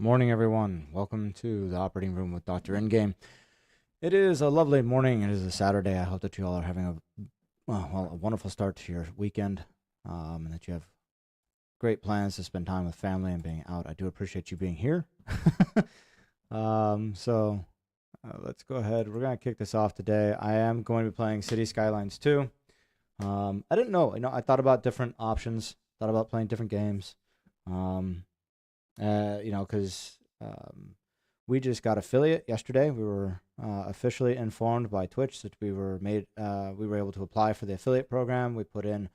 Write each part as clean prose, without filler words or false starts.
Morning, everyone. Welcome to the operating room with Dr. Endgame. It is a lovely morning. It is a Saturday. I hope that you all are having a wonderful start to your weekend, and that you have great plans to spend time with family and being out. I do appreciate you being here. So let's go ahead. We're going to kick this off today. I am going to be playing Cities Skylines 2. I didn't know. I thought about different options, thought about playing different games. Because we just got affiliate yesterday. We were officially informed by Twitch that we were able to apply for the affiliate program. We put in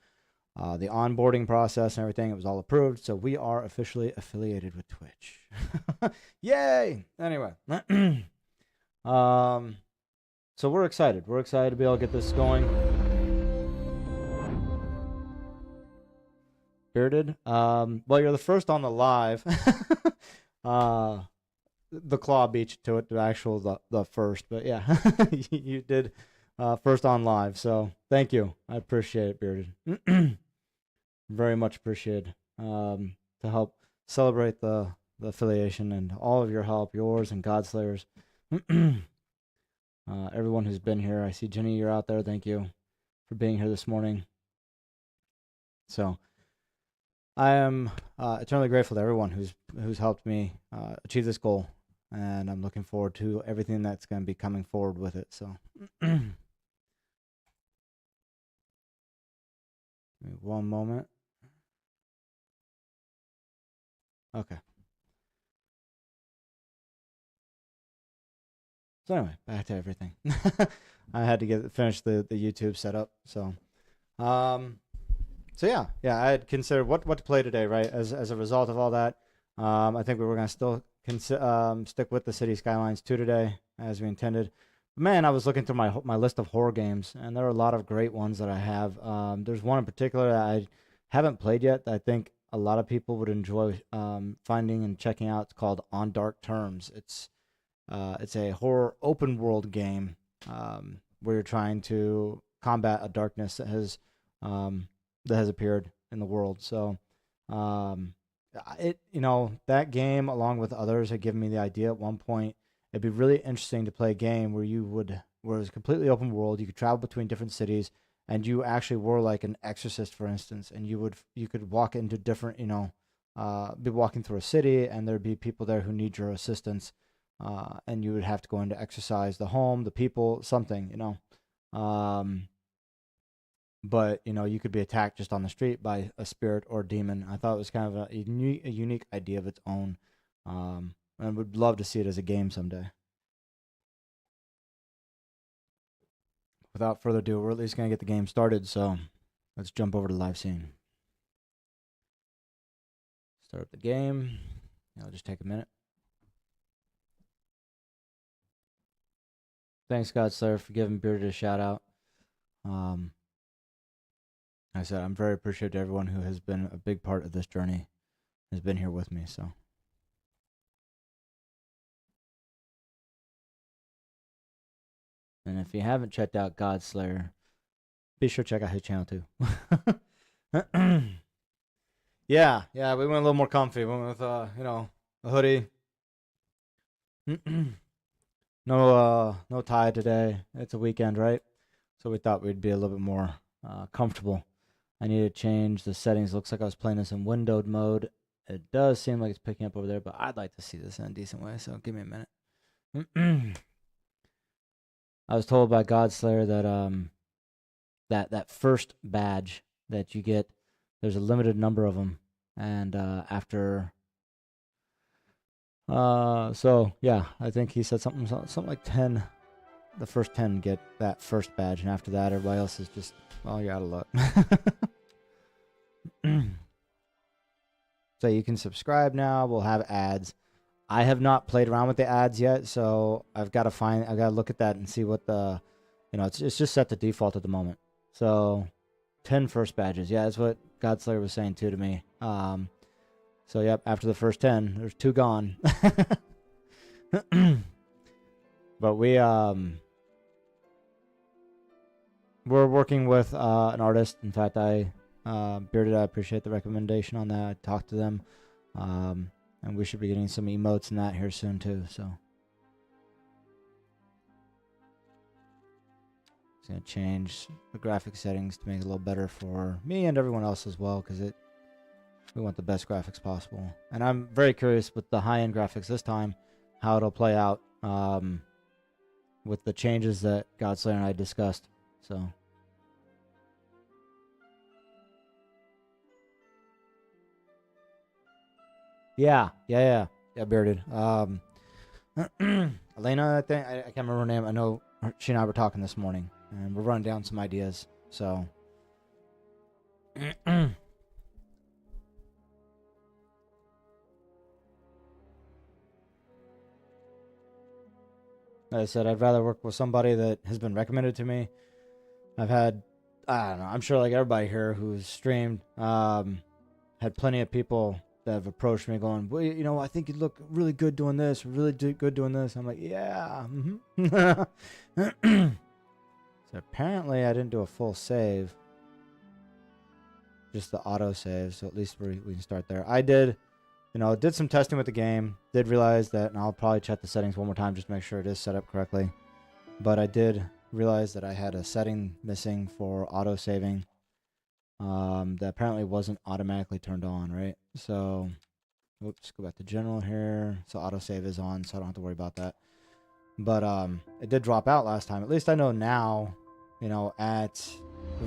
the onboarding process and everything. It was all approved, so we are officially affiliated with Twitch. Yay! Anyway, so we're excited. We're excited to be able to get this going. Bearded. Well, you're the first on the live. The claw beat to it, the first, but yeah, you did first on live. So thank you. I appreciate it, Bearded. Very much appreciated. To help celebrate the affiliation and all of your help, yours and Godslayers. Everyone who's been here. I see Jenny, you're out there. Thank you for being here this morning. So I am eternally grateful to everyone who's helped me achieve this goal, and I'm looking forward to everything that's going to be coming forward with it. So, give me one moment. Okay. So anyway, back to everything. I had to finish the YouTube setup. So, So yeah, I had considered what to play today, right? As a result of all that, I think we were gonna still stick with the Cities Skylines 2 today, as we intended. But man, I was looking through my list of horror games, and there are a lot of great ones that I have. There's one in particular that I haven't played yet that I think a lot of people would enjoy finding and checking out. It's called On Dark Terms. It's a horror open world game where you're trying to combat a darkness that has appeared in the world. So, that game, along with others, had given me the idea at one point. It'd be really interesting to play a game where it was completely open world. You could travel between different cities, and you actually were like an exorcist, for instance, and you could walk into different, be walking through a city, and there'd be people there who need your assistance, and you would have to go in to exorcise the home, the people, something. But you could be attacked just on the street by a spirit or demon. I thought it was kind of a unique idea of its own, and would love to see it as a game someday. Without further ado, we're at least going to get the game started, so let's jump over to live scene. Start up the game. It'll just take a minute. Thanks, Godslayer, for giving Bearded a shout out. I said I'm very appreciative to everyone who has been a big part of this journey, has been here with me. So, and if you haven't checked out Godslayer, be sure to check out his channel too. yeah, we went a little more comfy. We went with a hoodie. No tie today. It's a weekend, right? So we thought we'd be a little bit more comfortable. I need to change the settings. Looks like I was playing this in windowed mode. It does seem like it's picking up over there, but I'd like to see this in a decent way, so give me a minute. I was told by Godslayer that that first badge that you get, there's a limited number of them, and so yeah, I think he said something like 10. The first 10 get that first badge, and after that, everybody else is just, well, you're out of luck. So you can subscribe now. We'll have ads. I have not played around with the ads yet, so I've got to look at that and see what it's just set to default at the moment. So 10 first badges. Yeah, that's what Godslayer was saying too to me. So yep, after the first 10, there's 2 gone. But we're working with an artist. In fact, Bearded, I appreciate the recommendation on that. I talked to them, And we should be getting some emotes in that here soon too. So it's gonna change the graphic settings to make it a little better for me and everyone else as well, because we want the best graphics possible. And I'm very curious with the high-end graphics this time, how it'll play out with the changes that Godslayer and I discussed. So yeah, Bearded. Elena, I think I can't remember her name. I know she and I were talking this morning, and we're running down some ideas. So like I said, I'd rather work with somebody that has been recommended to me. I've had, I don't know, I'm sure like everybody here who's streamed, had plenty of people that have approached me going, well, you know, I think you look really good doing this, really good doing this. I'm like, yeah. So apparently I didn't do a full save, just the auto save. So at least we can start there. I did, did some testing with the game, did realize that, and I'll probably check the settings one more time just to make sure it is set up correctly. But I did realize that I had a setting missing for auto saving. That apparently wasn't automatically turned on, right? So, oops, go back to general here. So autosave is on, so I don't have to worry about that. But it did drop out last time. At least I know now, we've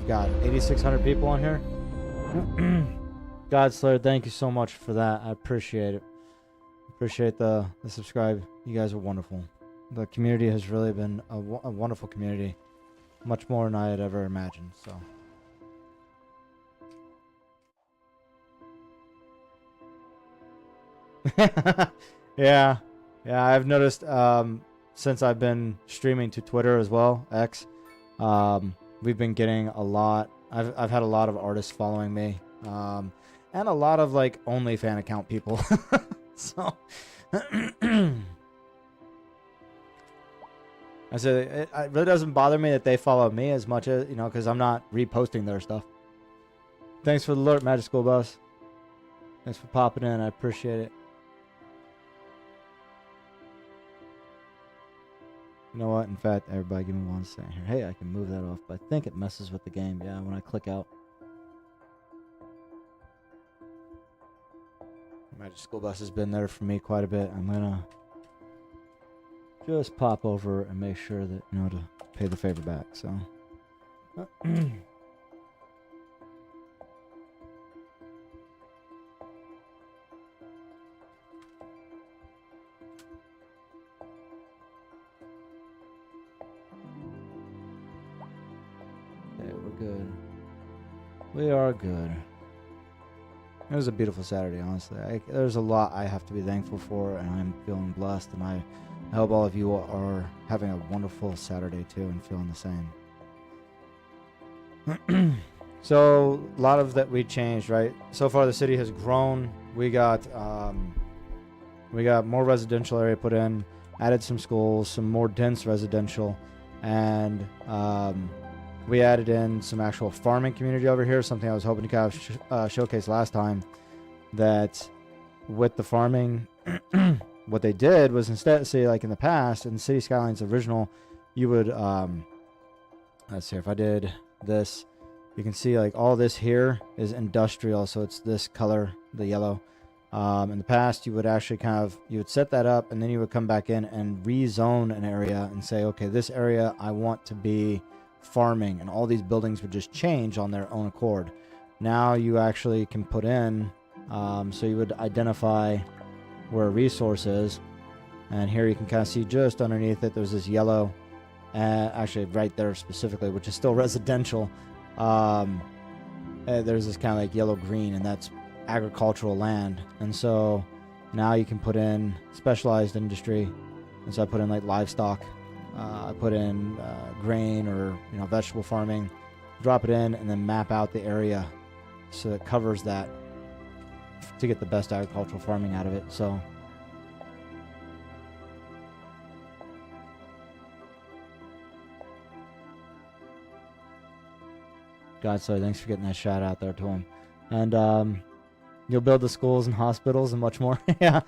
got 8,600 people on here. Godslayer, thank you so much for that. I appreciate it. Appreciate the subscribe. You guys are wonderful. The community has really been a wonderful community. Much more than I had ever imagined, so. yeah, I've noticed since I've been streaming to Twitter as well, X, we've been getting a lot. I've had a lot of artists following me, and a lot of like OnlyFan account people. So I said it really doesn't bother me that they follow me as much as because I'm not reposting their stuff. Thanks for the alert, Magic School Bus. Thanks for popping in. I appreciate it. You know what? In fact, everybody give me 1 second here. Hey, I can move that off, but I think it messes with the game. Yeah, when I click out. Magic School Bus has been there for me quite a bit. I'm gonna just pop over and make sure that to pay the favor back. So. Good. We are good. It was a beautiful Saturday, honestly. There's a lot I have to be thankful for, and I'm feeling blessed, and I hope all of you are having a wonderful Saturday too and feeling the same. So a lot of that we changed, right? So far the city has grown. We got more residential area put in, added some schools, some more dense residential, and we added in some actual farming community over here, something I was hoping to kind of showcase last time, that with the farming, what they did was instead, say like in the past, in City Skylines original, you would, let's see, if I did this, you can see like all this here is industrial, so it's this color, the yellow. In the past, you would actually you would set that up, and then you would come back in and rezone an area and say, okay, this area I want to be farming, and all these buildings would just change on their own accord. Now you actually can put in, so you would identify where a resource is, and here you can kind of see just underneath it, there's this yellow, actually right there specifically, which is still residential. There's this kind of like yellow-green, and that's agricultural land. And so now you can put in specialized industry, and so I put in like livestock, I put in grain or vegetable farming, drop it in, and then map out the area so it covers that to get the best agricultural farming out of it. So God, sorry, thanks for getting that shout out there to him. And You'll build the schools and hospitals and much more. Yeah,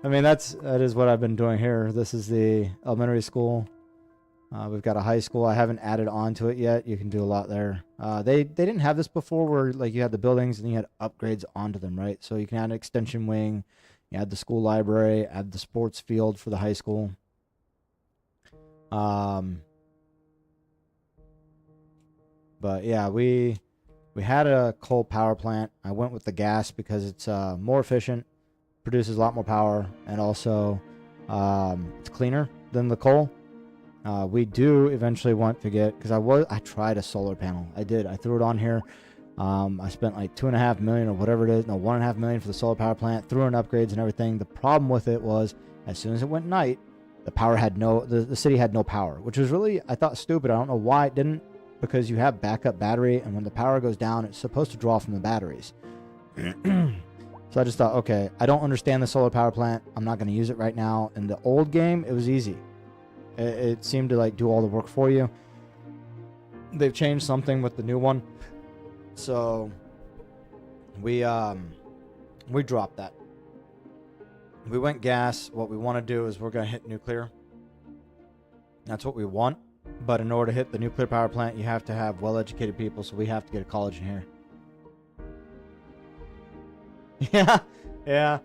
I mean that is what I've been doing here. This is the elementary school. We've got a high school. I haven't added on to it yet. You can do a lot there. They didn't have this before, where like you had the buildings and you had upgrades onto them, right? So you can add an extension wing. You add the school library, add the sports field for the high school. But yeah, we had a coal power plant. I went with the gas because it's more efficient, produces a lot more power, and also it's cleaner than the coal. We do eventually want to get, because I tried a solar panel. I threw it on here. I spent like $2.5 million or whatever it is. No, $1.5 million for the solar power plant. Threw in upgrades and everything. The problem with it was, as soon as it went night, the city had no power, which was really, I thought, stupid. I don't know why it didn't, because you have backup battery, and when the power goes down, it's supposed to draw from the batteries. So I just thought, okay, I don't understand the solar power plant. I'm not going to use it right now. In the old game, it was easy. It seemed to like do all the work for you. They've changed something with the new one, so we dropped that. We went gas. What we want to do is we're going to hit nuclear. That's what we want. But in order to hit the nuclear power plant, you have to have well-educated people, so we have to get a college in here. Yeah.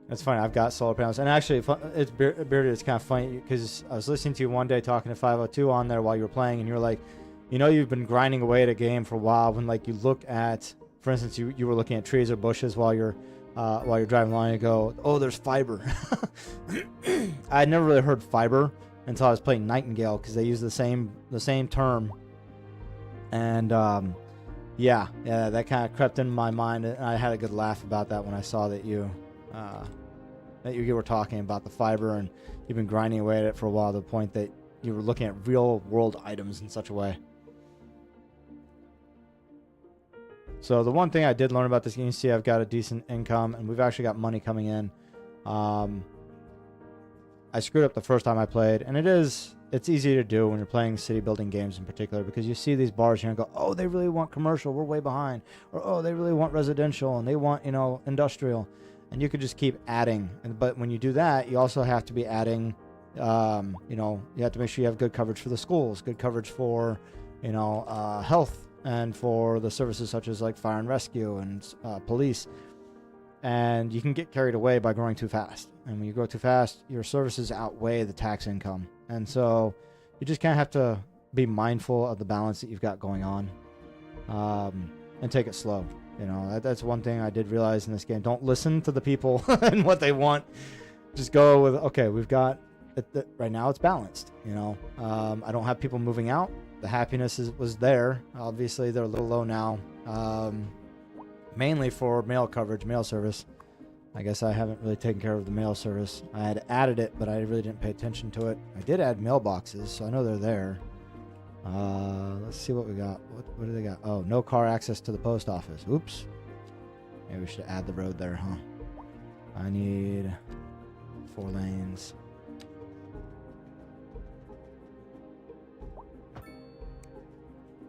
That's funny. I've got solar panels. And actually, it's Bearded. It's kind of funny because I was listening to you one day talking to 502 on there while you were playing, and you were like, you've been grinding away at a game for a while. When like you look at, for instance, you were looking at trees or bushes while you're driving along, and you go, oh, there's fiber. I had never really heard fiber until I was playing Nightingale, because they use the same term. And yeah, that kind of crept into my mind, and I had a good laugh about that when I saw that you were talking about the fiber, and you've been grinding away at it for a while, to the point that you were looking at real world items in such a way. So the one thing I did learn about this game, you see I've got a decent income, and we've actually got money coming in. I screwed up the first time I played, and it's easy to do when you're playing city building games in particular, because you see these bars here and go, oh, they really want commercial, we're way behind, or oh, they really want residential, and they want industrial, and you could just keep adding. But when you do that, you also have to be adding, you have to make sure you have good coverage for the schools, good coverage for health, and for the services such as like fire and rescue and police. And you can get carried away by growing too fast. And when you grow too fast, your services outweigh the tax income. And so you just kind of have to be mindful of the balance that you've got going on, and take it slow. That's one thing I did realize in this game. Don't listen to the people and what they want. Just go with, okay, we've got it, right now it's balanced. I don't have people moving out. The happiness was there. Obviously, they're a little low now. Mainly for mail coverage, mail service. I guess I haven't really taken care of the mail service. I had added it, but I really didn't pay attention to it. I did add mailboxes, so I know they're there. Let's see what we got. What do they got? Oh, no car access to the post office. Oops. Maybe we should add the road there, huh? I need 4 lanes.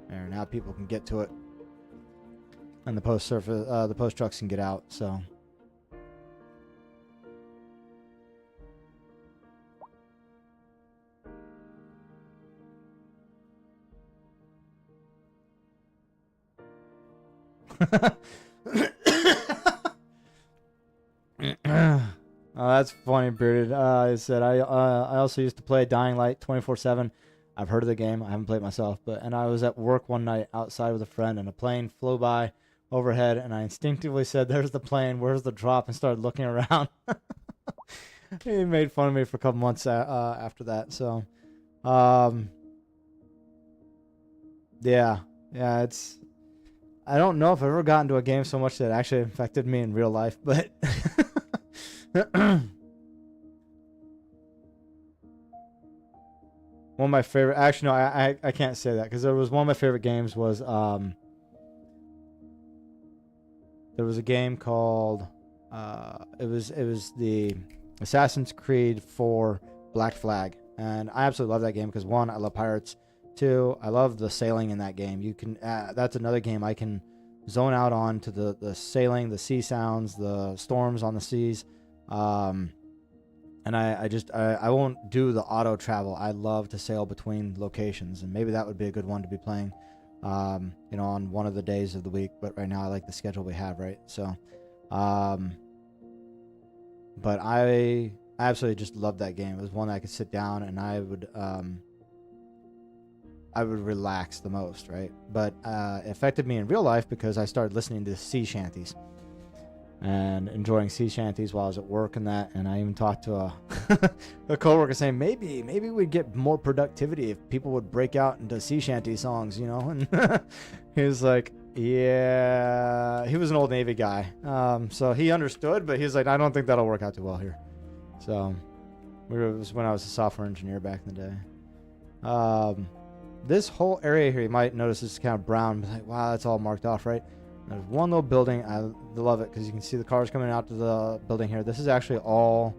There, now people can get to it. And the post trucks can get out, so. Oh, that's funny, Bearded. I said I also used to play Dying Light 24/7. I've heard of the game. I haven't played it myself, and I was at work one night outside with a friend, and a plane flew by overhead, and I instinctively said, "There's the plane. Where's the drop?" and started looking around. He made fun of me for a couple months after that. So, yeah, it's. I don't know if I've ever gotten to a game so much that it actually affected me in real life, but. One of my favorite. Actually, no, I can't say that, because there was one of my favorite games was there was a game called it was the Assassin's Creed 4 Black Flag, and I absolutely love that game because 1, I love pirates. 2, I love the sailing in that game. You can that's another game I can zone out on to the sailing, the sea sounds, the storms on the seas. And I won't do the auto travel. I love to sail between locations, and maybe that would be a good one to be playing, on one of the days of the week. But right now, I like the schedule we have, right? So, but I absolutely just loved that game. It was one that I could sit down and I would relax the most, right? But it affected me in real life because I started listening to sea shanties and enjoying sea shanties while I was at work and that. And I even talked to a coworker saying maybe we'd get more productivity if people would break out into sea shanty songs, And he was like, yeah, he was an old Navy guy, so he understood, but he's like, I don't think that'll work out too well here. So it was when I was a software engineer back in the day. This whole area here, you might notice, is kind of brown. Like, wow, that's all marked off, right? There's one little building. I love it because you can see the cars coming out to the building here. This is actually all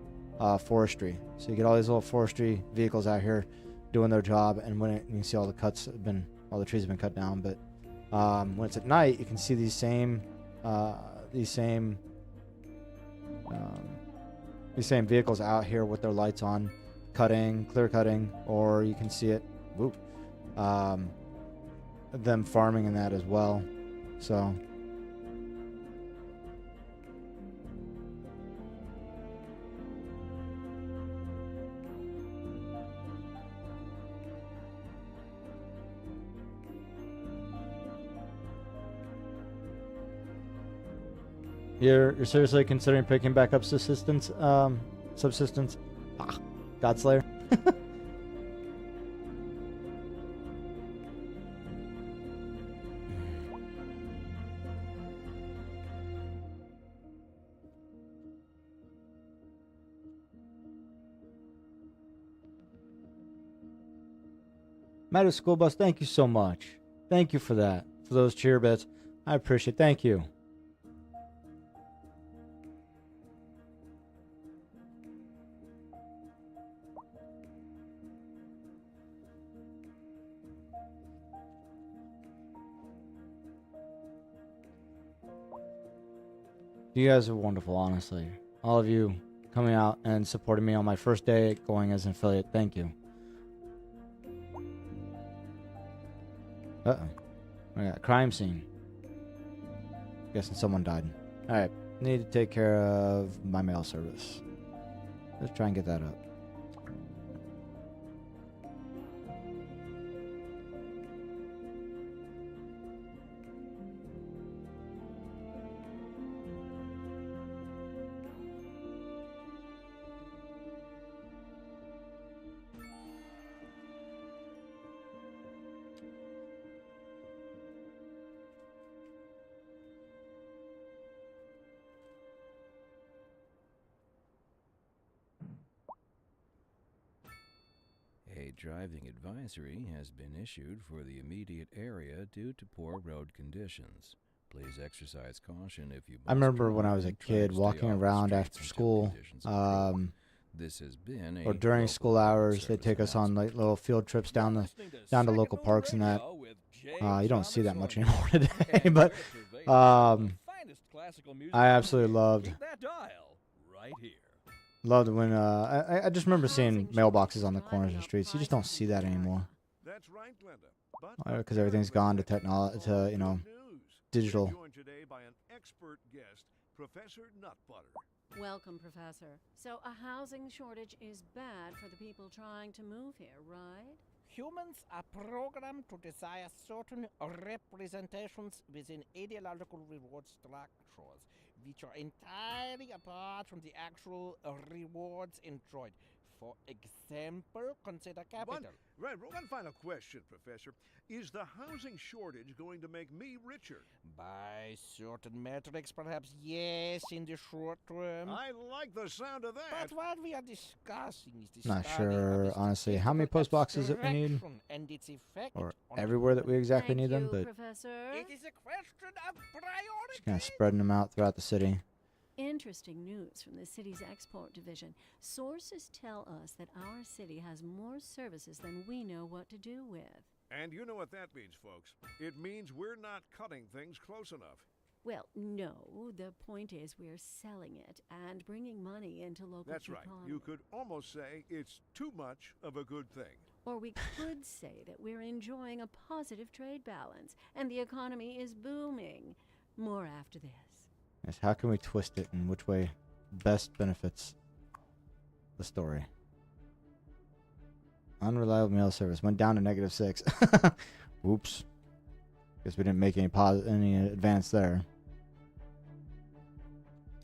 forestry. So you get all these little forestry vehicles out here doing their job. And you can see all the all the trees have been cut down. But when it's at night, you can see these same vehicles out here with their lights on, clear cutting, or you can see it, them farming in that as well. So. You're seriously considering picking back up subsistence? Godslayer. Matter School Bus, thank you so much. Thank you for that. For those cheer bits. I appreciate it. Thank you. You guys are wonderful, honestly. All of you coming out and supporting me on my first day going as an affiliate. Thank you. Uh-oh. I got a crime scene. Guessing someone died. Alright. Need to take care of my mail service. Let's try and get that up. A driving advisory has been issued for the immediate area due to poor road conditions. Please exercise caution if you. I remember when I was a kid walking around after school, this has been or during school hours. They'd take us on like little field trips down to local parks and that. You don't see that much anymore today, but I absolutely loved when I just remember seeing mailboxes on the corners of the streets. You just don't see that anymore. That's right, Glenda. Because everything's gone to technology, digital. Joined today by an expert guest, Professor Nutbutter. Welcome, Professor. So a housing shortage is bad for the people trying to move here, right? Humans are programmed to desire certain representations within ideological reward structures, which are entirely apart from the actual rewards enjoyed. For example, consider capital. One final question, Professor. Is the housing shortage going to make me richer? By certain metrics, perhaps yes, in the short term. I like the sound of that. But what we are discussing is the Not study sure, of honestly, how many post boxes that we need, abstraction and its effect or on everywhere that we exactly Thank need them, you, but Professor. It is a question of priority. just kind of spreading them out throughout the city. Interesting news from the city's export division. Sources tell us that our city has more services than we know what to do with. And you know what that means, folks. It means we're not cutting things close enough. Well, no. The point is we're selling it and bringing money into local That's right. economy. You could almost say it's too much of a good thing. Or we could say that we're enjoying a positive trade balance and the economy is booming. More after this. Yes, how can we twist it and which way best benefits the story? Unreliable mail service went down to -6. Oops. Guess we didn't make any advance there.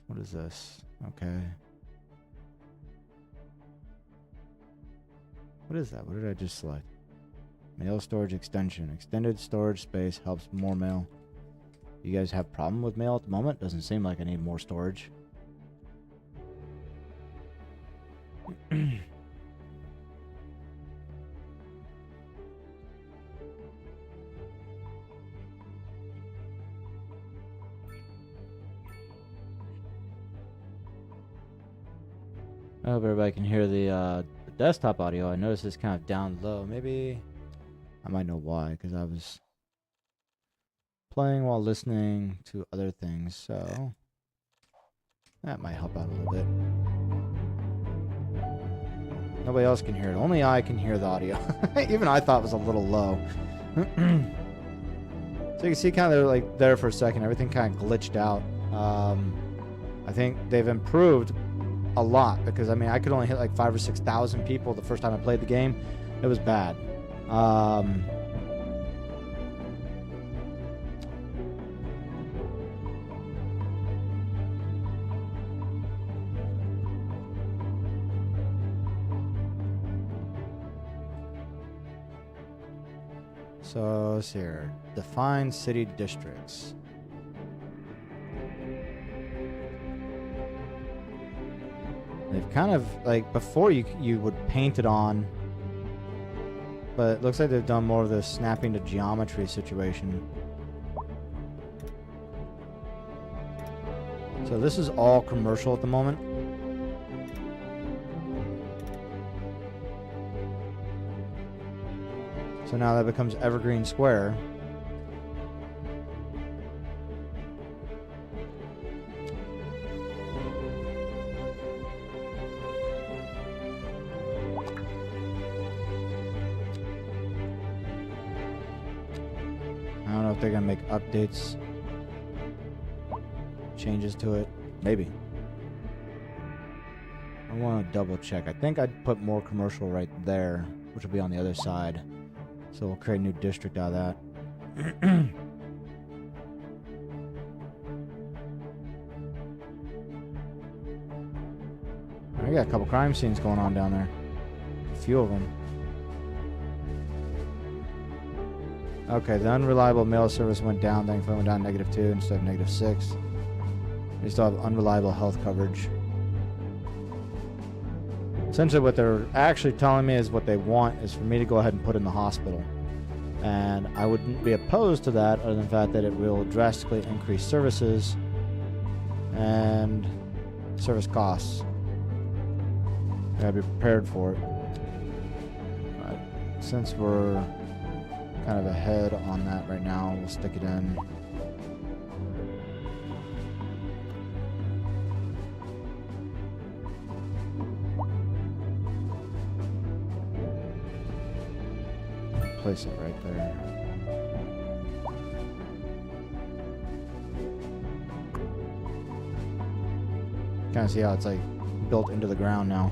What is this? Okay. What is that? What did I just select? Mail storage extension. Extended storage space helps more mail. You guys have problem with mail at the moment? Doesn't seem like I need more storage. I hope everybody can hear the desktop audio. I noticed it's kind of down low. Maybe I might know why, because I was playing while listening to other things, so that might help out a little bit. Nobody else can hear it. Only I can hear the audio. Even I thought it was a little low. So you can see kind of like there for a second, everything kind of glitched out. I think they've improved a lot, because I mean I could only hit like 5,000 or 6,000 people the first time I played the game. It was bad. So let's see here. Define city districts. They've kind of, like, before you would paint it on, but it looks like they've done more of the snapping to geometry situation. So this is all commercial at the moment. So now that becomes Evergreen Square. I don't know if they're gonna make updates, changes to it. Maybe. I want to double check. I think I'd put more commercial right there, which will be on the other side. So we'll create a new district out of that. I got a couple crime scenes going on down there. A few of them. Okay, the unreliable mail service went down. Thankfully, it went down -2 instead of -6. They still have unreliable health coverage. Essentially, what they're actually telling me is what they want is for me to go ahead and put in the hospital. And I wouldn't be opposed to that, other than the fact that it will drastically increase services and service costs. I gotta be prepared for it. But since we're kind of ahead on that right now, we'll stick it in. Place it right there. Kind of see how it's like built into the ground now.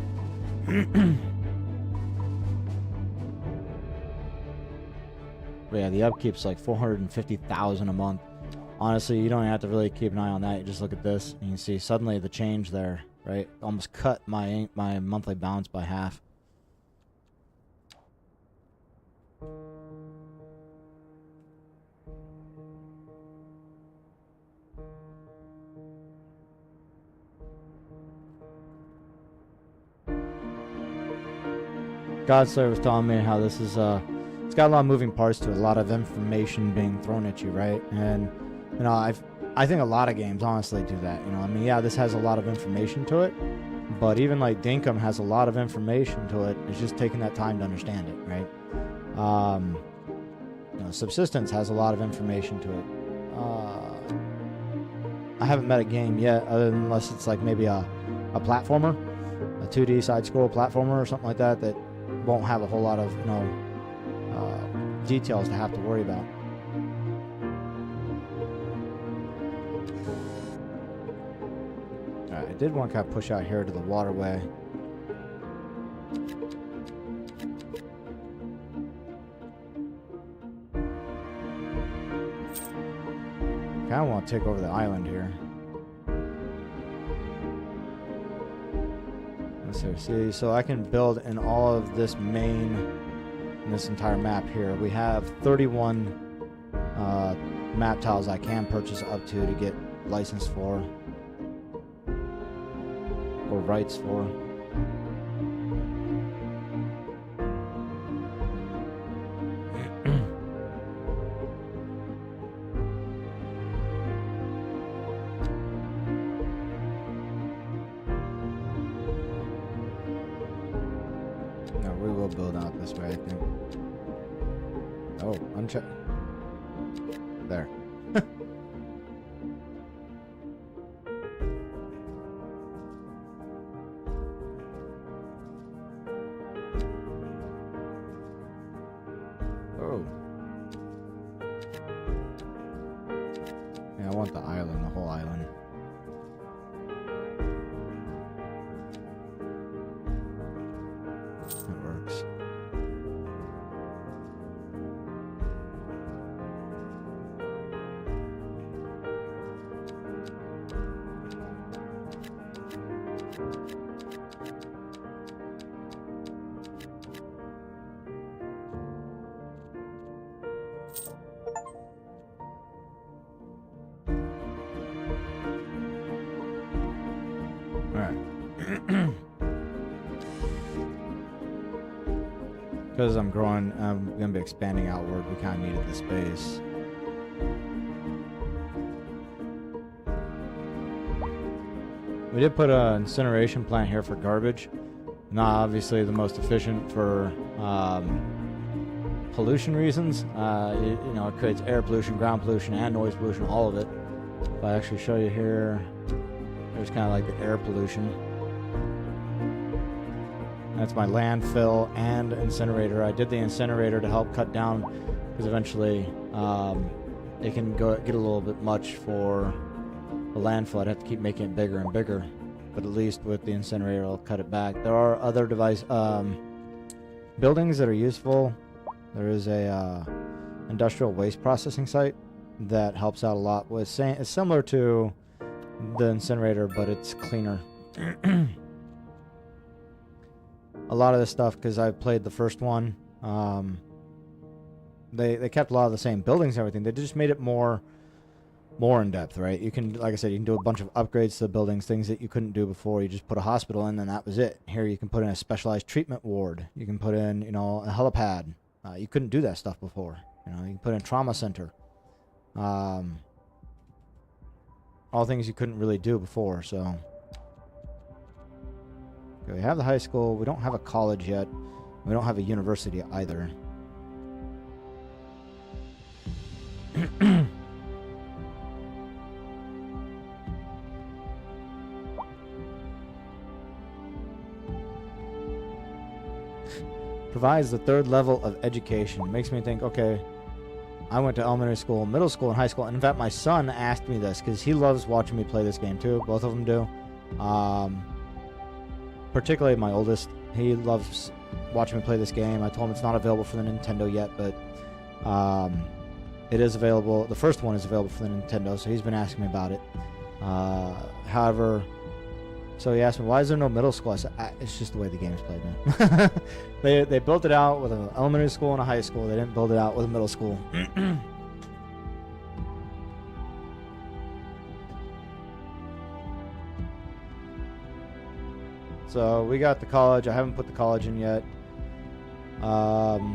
But yeah, the upkeep's like 450,000 a month. Honestly, you don't have to really keep an eye on that. You just look at this and you can see suddenly the change there, right? Almost cut my monthly balance by half. Godslayer was telling me how this is it's got a lot of moving parts to it, a lot of information being thrown at you, right? And you know, I think a lot of games honestly do that. You know, I mean, yeah, this has a lot of information to it, but even like Dinkum has a lot of information to it. It's just taking that time to understand it, right? Subsistence has a lot of information to it. I haven't met a game yet, unless it's like maybe a platformer, a 2D side-scroll platformer or something like that, that won't have a whole lot of details to have to worry about. All right, I did want to kind of push out here to the waterway. Kind of want to take over the island here. Let's see. So I can build in all of this in this entire map here. We have 31 map tiles I can purchase up to get license for or rights for. Build out this way, I think. Oh, uncheck. There. Oh. Yeah, I want the island, the whole island. That works. Because I'm growing, I'm going to be expanding outward. We kind of needed the space. We did put an incineration plant here for garbage. Not obviously the most efficient for pollution reasons. It creates air pollution, ground pollution, and noise pollution, all of it. If I actually show you here, there's kind of like the air pollution. That's my landfill and incinerator. I did the incinerator to help cut down, because eventually it can get a little bit much for the landfill. I'd have to keep making it bigger and bigger, but at least with the incinerator, I'll cut it back. There are other buildings that are useful. There is a industrial waste processing site that helps out a lot with it's similar to the incinerator, but it's cleaner. A lot of this stuff, because I played the first one, they kept a lot of the same buildings and everything. They just made it more in depth, right? You can, like I said, you can do a bunch of upgrades to the buildings, things that you couldn't do before. You just put a hospital in, and that was it. Here you can put in a specialized treatment ward. You can put in, a helipad. You couldn't do that stuff before. You can put in trauma center. All things you couldn't really do before, so... Okay, we have the high school. We don't have a college yet. We don't have a university either. Provides the third level of education. Makes me think, okay, I went to elementary school, middle school, and high school. And in fact, my son asked me this because he loves watching me play this game too. Both of them do. Particularly my oldest, he loves watching me play this game. I told him it's not available for the Nintendo yet, but it is available. The first one is available for the Nintendo, so he's been asking me about it. However, so he asked me, why is there no middle school? I said, it's just the way the game's played, man. They built it out with an elementary school and a high school. They didn't build it out with a middle school. So we got the college. I haven't put the college in yet. And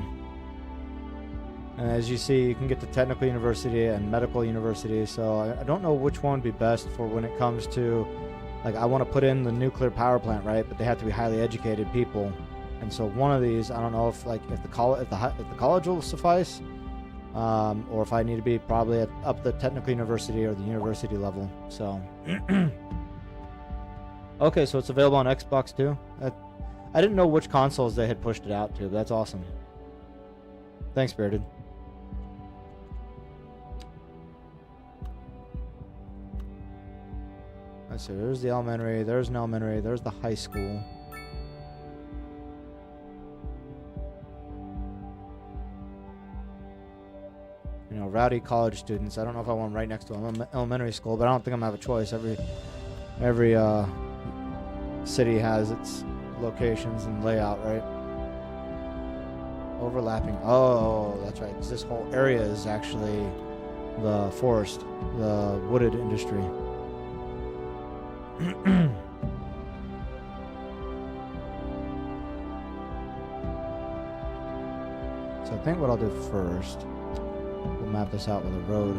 as you see, you can get to technical university and medical university. So I don't know which one would be best for when it comes to, like, I want to put in the nuclear power plant, right? But they have to be highly educated people. And so one of these, I don't know if the college will suffice. or if I need to be probably up the technical university or the university level. So, okay, so it's available on Xbox too. I didn't know which consoles they had pushed it out to. But that's awesome. Thanks, Spirited. Let's see. There's the elementary. There's an elementary. There's the high school. You know, rowdy college students. I don't know if I want them right next to an elementary school, but I don't think I'm gonna have a choice. Every city has its locations and layout, right? Overlapping. Oh, that's right. 'Cause this whole area is actually the forest, the wooded industry. So I think what I'll do first, we'll map this out with a road.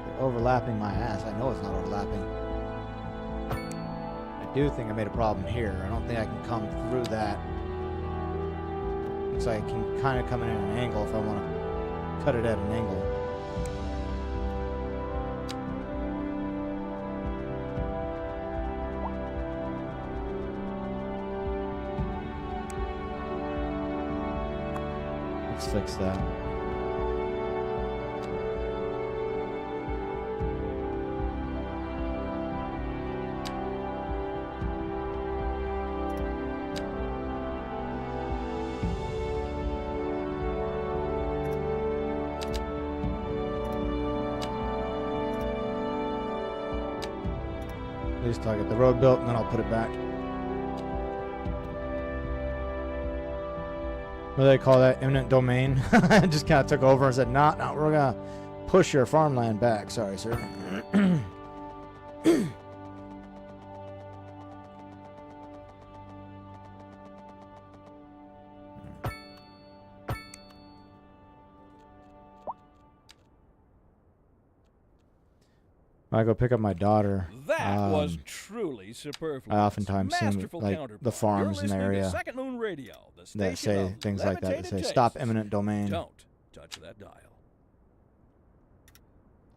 They're overlapping my ass. I know it's not overlapping. I do think I made a problem here. I don't think I can come through that. Looks like I can kind of come in at an angle if I want to cut it at an angle. Let's fix that. At least I'll get the road built and then I'll put it back. What do they call that? Eminent domain? I just kind of took over and said, nah, we're going to push your farmland back. Sorry, sir. I go pick up my daughter. That was truly superfluous. I oftentimes see Masterful like counterpoint. the farms You're in the listening to area Second Moon Radio, the that station say of things like that. They levitated say, stop tastes. eminent domain. Don't touch that dial.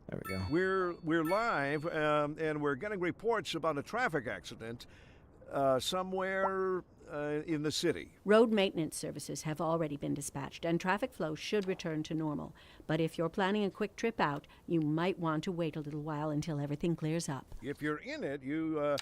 There we go. We're live, and we're getting reports about a traffic accident somewhere in the city. Road maintenance services have already been dispatched, and traffic flow should return to normal. But if you're planning a quick trip out, you might want to wait a little while until everything clears up. If you're in it, you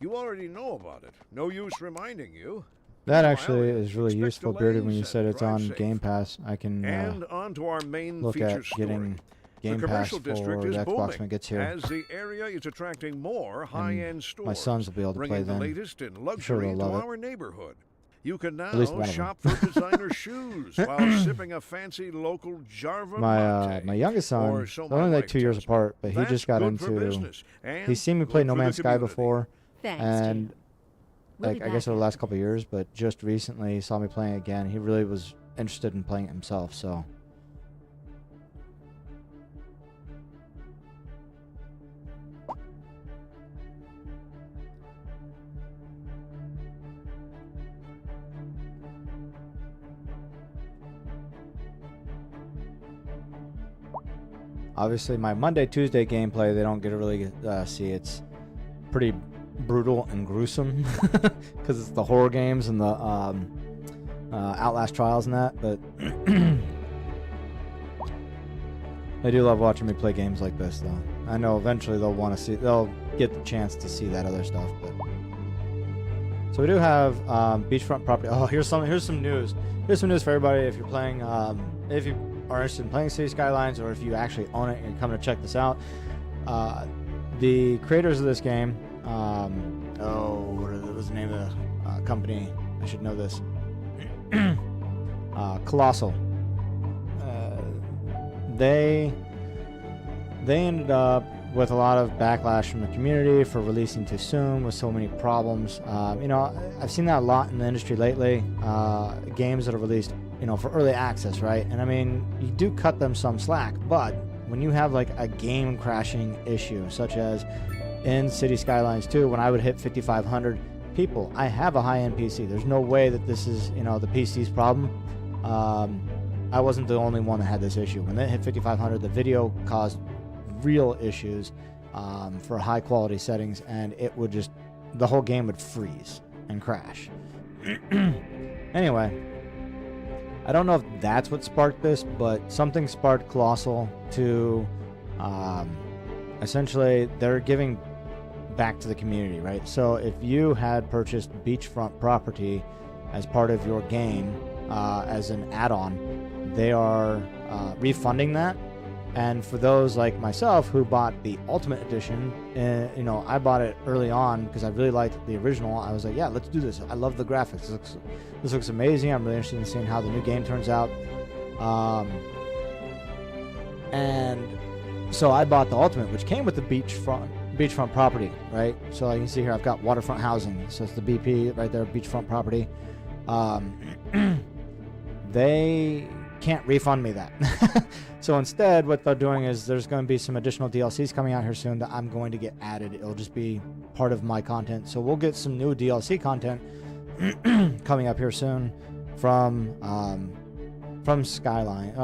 already know about it. No use reminding you. That Meanwhile, actually is really expect useful, Bearded, when you delays said and it's drive on safe. Game Pass. I can And on to our main look feature at story. getting Game The Pass commercial for district the is Xbox booming when it gets here. as the area is attracting more high-end stores. My sons will be able to bringing play the then. latest in sure luxury they'll to love it. our neighborhood. You can now least one of them. shop for designer shoes while sipping a fancy local Jarva latte. My youngest son, Or they're so my only like wife 2 years tells me. apart, but he That's just got good for into. business and He's seen me play good No for the Man's Sky community. before, Thanks, and Jim. We'll like be I guess back over the last after. couple of years, but just recently he saw me playing again. He really was interested in playing it himself. So. Obviously, my Monday, Tuesday gameplay, they don't get to really see. It's pretty brutal and gruesome because it's the horror games and the Outlast Trials and that. But they do love watching me play games like this, though. I know eventually they'll get the chance to see that other stuff. But so we do have beachfront property. Oh, here's some news. Here's some news for everybody. If you're playing, if you are interested in playing Cities Skylines, or if you actually own it and you're coming to check this out, the creators of this game, what was the name of the company? I should know this. Colossal. They ended up with a lot of backlash from the community for releasing too soon with so many problems. I've seen that a lot in the industry lately. Games that are released, for early access, right? And I mean, you do cut them some slack, but when you have like a game crashing issue, such as in City Skylines 2, when I would hit 5,500 people, I have a high-end PC. There's no way that this is, you know, the PC's problem. I wasn't the only one that had this issue. When it hit 5,500, the video caused real issues for high-quality settings, and it would just, the whole game would freeze and crash. Anyway, I don't know if that's what sparked this, but something sparked Colossal to, essentially, they're giving back to the community, right? So if you had purchased beachfront property as part of your game, as an add-on, they are refunding that. And for those like myself who bought the Ultimate Edition, you know, I bought it early on because I really liked the original. I was like, yeah, let's do this. I love the graphics. This looks amazing. I'm really interested in seeing how the new game turns out. And so I bought the Ultimate, which came with the beachfront property, right? So like you can see here, I've got waterfront housing. So it's the BP right there, beachfront property. They can't refund me that. So instead, what they're doing is there's going to be some additional DLCs coming out here soon that I'm going to get added. It'll just be part of my content. So we'll get some new DLC content coming up here soon from Skyline,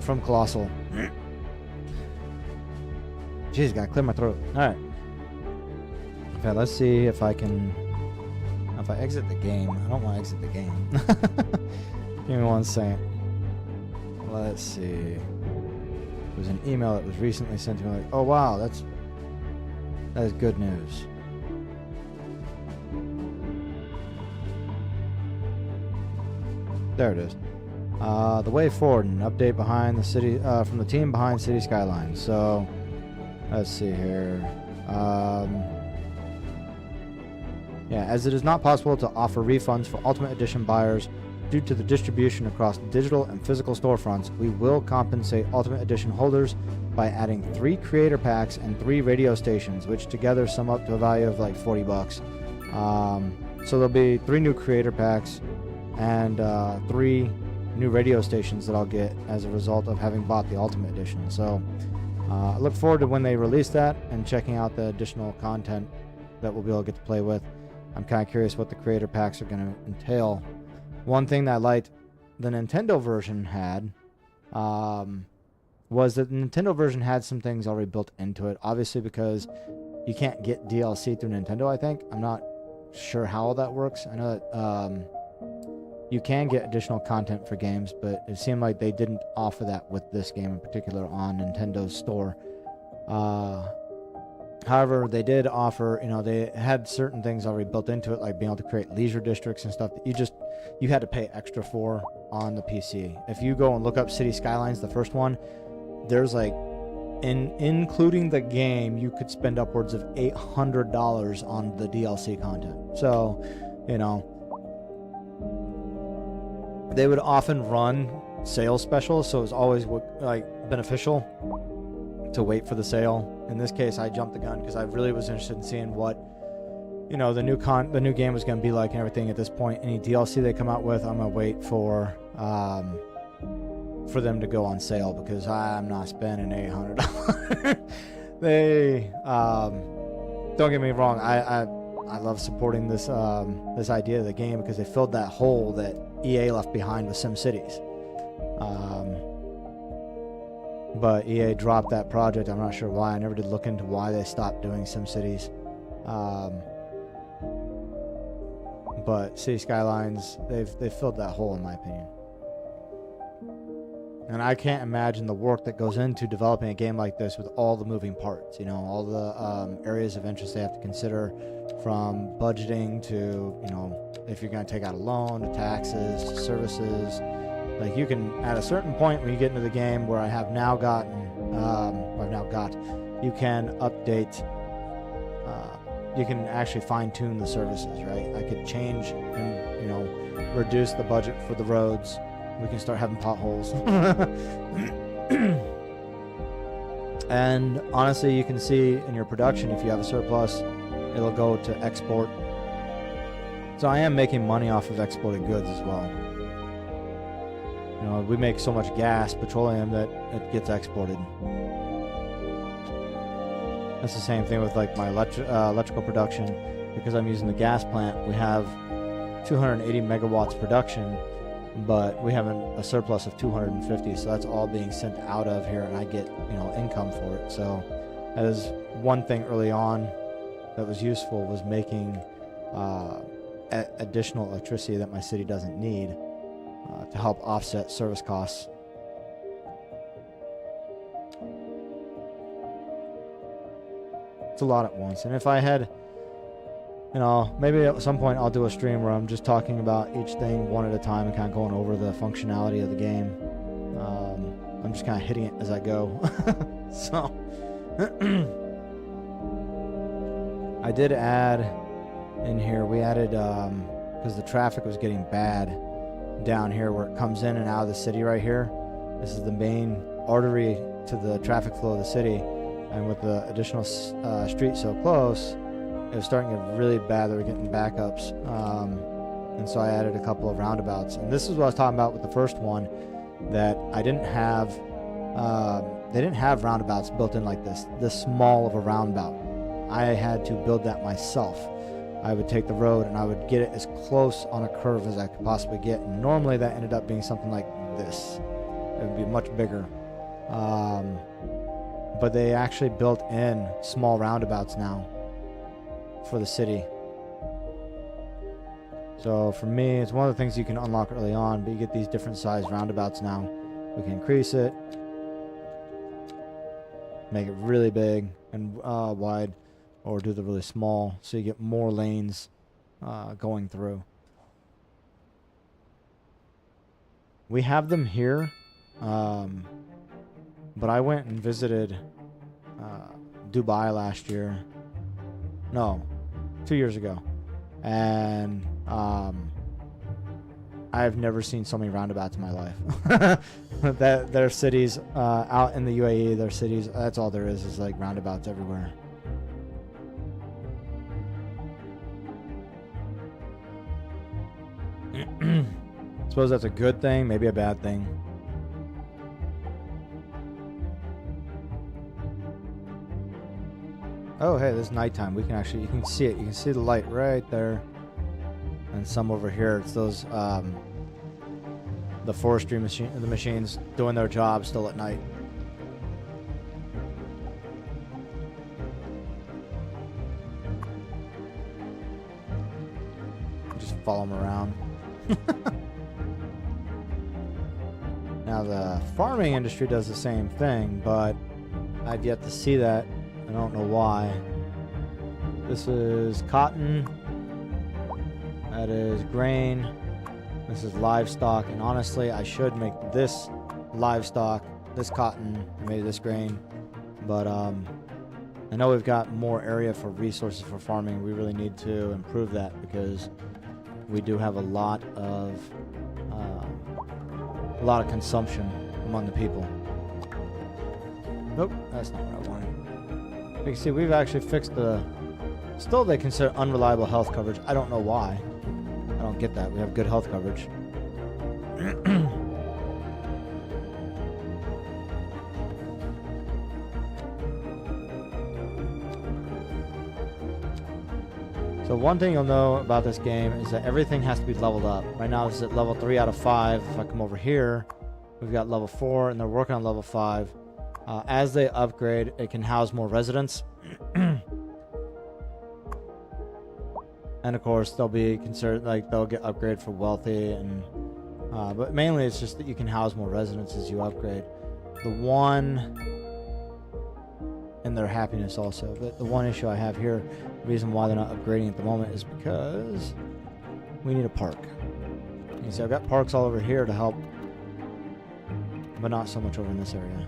from Colossal. Jeez, gotta clear my throat. All right. Okay, let's see if I can. If I exit the game, I don't want to exit the game. Give me 1 second. Let's see. It was an email that was recently sent to me. Like, oh wow, that is good news. There it is. The way forward, an update behind the city from the team behind City Skylines. So, let's see here. Yeah, as it is not possible to offer refunds for Ultimate Edition buyers due to the distribution across digital and physical storefronts, we will compensate Ultimate Edition holders by adding 3 creator packs and 3 radio stations, which together sum up to a value of like $40. So there'll be 3 new creator packs and 3 new radio stations that I'll get as a result of having bought the Ultimate Edition. So I look forward to when they release that and checking out the additional content that we'll be able to get to play with. I'm kind of curious what the creator packs are going to entail. One thing that I liked the Nintendo version had was that the Nintendo version had some things already built into it. Obviously, because you can't get DLC through Nintendo, I think. I'm not sure how all that works. I know that you can get additional content for games, but it seemed like they didn't offer that with this game in particular on Nintendo's store. However, they did offer, you know, they had certain things already built into it, like being able to create leisure districts and stuff that you had to pay extra for on the PC. If you go and look up City Skylines, the first one, there's like, including the game, you could spend upwards of $800 on the DLC content. So, you know, they would often run sales specials, so it was always like beneficial to wait for the sale. In this case, I jumped the gun because I really was interested in seeing what, you know, the new game was going to be like and everything. At this point, any DLC they come out with, I'm gonna wait for them to go on sale because I'm not spending $800. They don't get me wrong, I love supporting this this idea of the game because they filled that hole that EA left behind with SimCities. But EA dropped that project. I'm not sure why. I never did look into why they stopped doing SimCities. But City Skylines, they've filled that hole in my opinion. And I can't imagine the work that goes into developing a game like this with all the moving parts. You know, all the areas of interest they have to consider, from budgeting to, you know, if you're going to take out a loan, to taxes, to services. Like, you can, at a certain point when you get into the game, where I have now gotten, you can update, you can actually fine-tune the services, right? I could change and, you know, reduce the budget for the roads. We can start having potholes. And honestly, you can see in your production, if you have a surplus, it'll go to export. So I am making money off of exported goods as well. You know, we make so much gas, petroleum, that it gets exported. That's the same thing with like my electrical production. Because I'm using the gas plant, we have 280 megawatts production, but we have a surplus of 250, so that's all being sent out of here, and I get, income for it. So that is one thing early on that was useful, was making additional electricity that my city doesn't need to help offset service costs. It's a lot at once, and if I had, maybe at some point I'll do a stream where I'm just talking about each thing one at a time and kind of going over the functionality of the game. I'm just kind of hitting it as I go. So I did add in here, we added, because the traffic was getting bad down here where it comes in and out of the city right here. This is the main artery to the traffic flow of the city, and with the additional street so close, it was starting to get really bad. They were getting backups, and so I added a couple of roundabouts. And this is what I was talking about with the first one, that I didn't have. They didn't have roundabouts built in like this small of a roundabout. I had to build that myself. I would take the road and I would get it as close on a curve as I could possibly get. And normally that ended up being something like this. It would be much bigger. But they actually built in small roundabouts now for the city. So for me, it's one of the things you can unlock early on, but you get these different size roundabouts now. We can increase it, make it really big and wide, or do the really small, so you get more lanes going through. We have them here, but I went and visited Dubai last year. No, 2 years ago. And I've never seen so many roundabouts in my life. That their cities out in the UAE, their cities, that's all there is like roundabouts everywhere. Suppose that's a good thing, maybe a bad thing. Oh, hey, this is nighttime. We can actually, you can see it. You can see the light right there. And some over here. It's those, the forestry machines doing their job still at night. Just follow them around. Now the farming industry does the same thing, but I've yet to see that. I don't know why. This is cotton. That is grain. This is livestock. And honestly, I should make this livestock, this cotton, and maybe this grain. But I know we've got more area for resources for farming. We really need to improve that because we do have a lot of consumption among the people. Nope, that's not what I wanted. You can see we've actually fixed the... Still they consider unreliable health coverage. I don't know why. I don't get that. We have good health coverage. So one thing you'll know about this game is that everything has to be leveled up. Right now this is at level 3 out of 5. If I come over here, we've got level 4 and they're working on level 5. As they upgrade, it can house more residents. And of course, they'll be considered, like, they'll get upgraded for wealthy, and but mainly it's just that you can house more residents as you upgrade. The one, and their happiness also. But the one issue I have here, the reason why they're not upgrading at the moment is because we need a park. You see, I've got parks all over here to help, but not so much over in this area.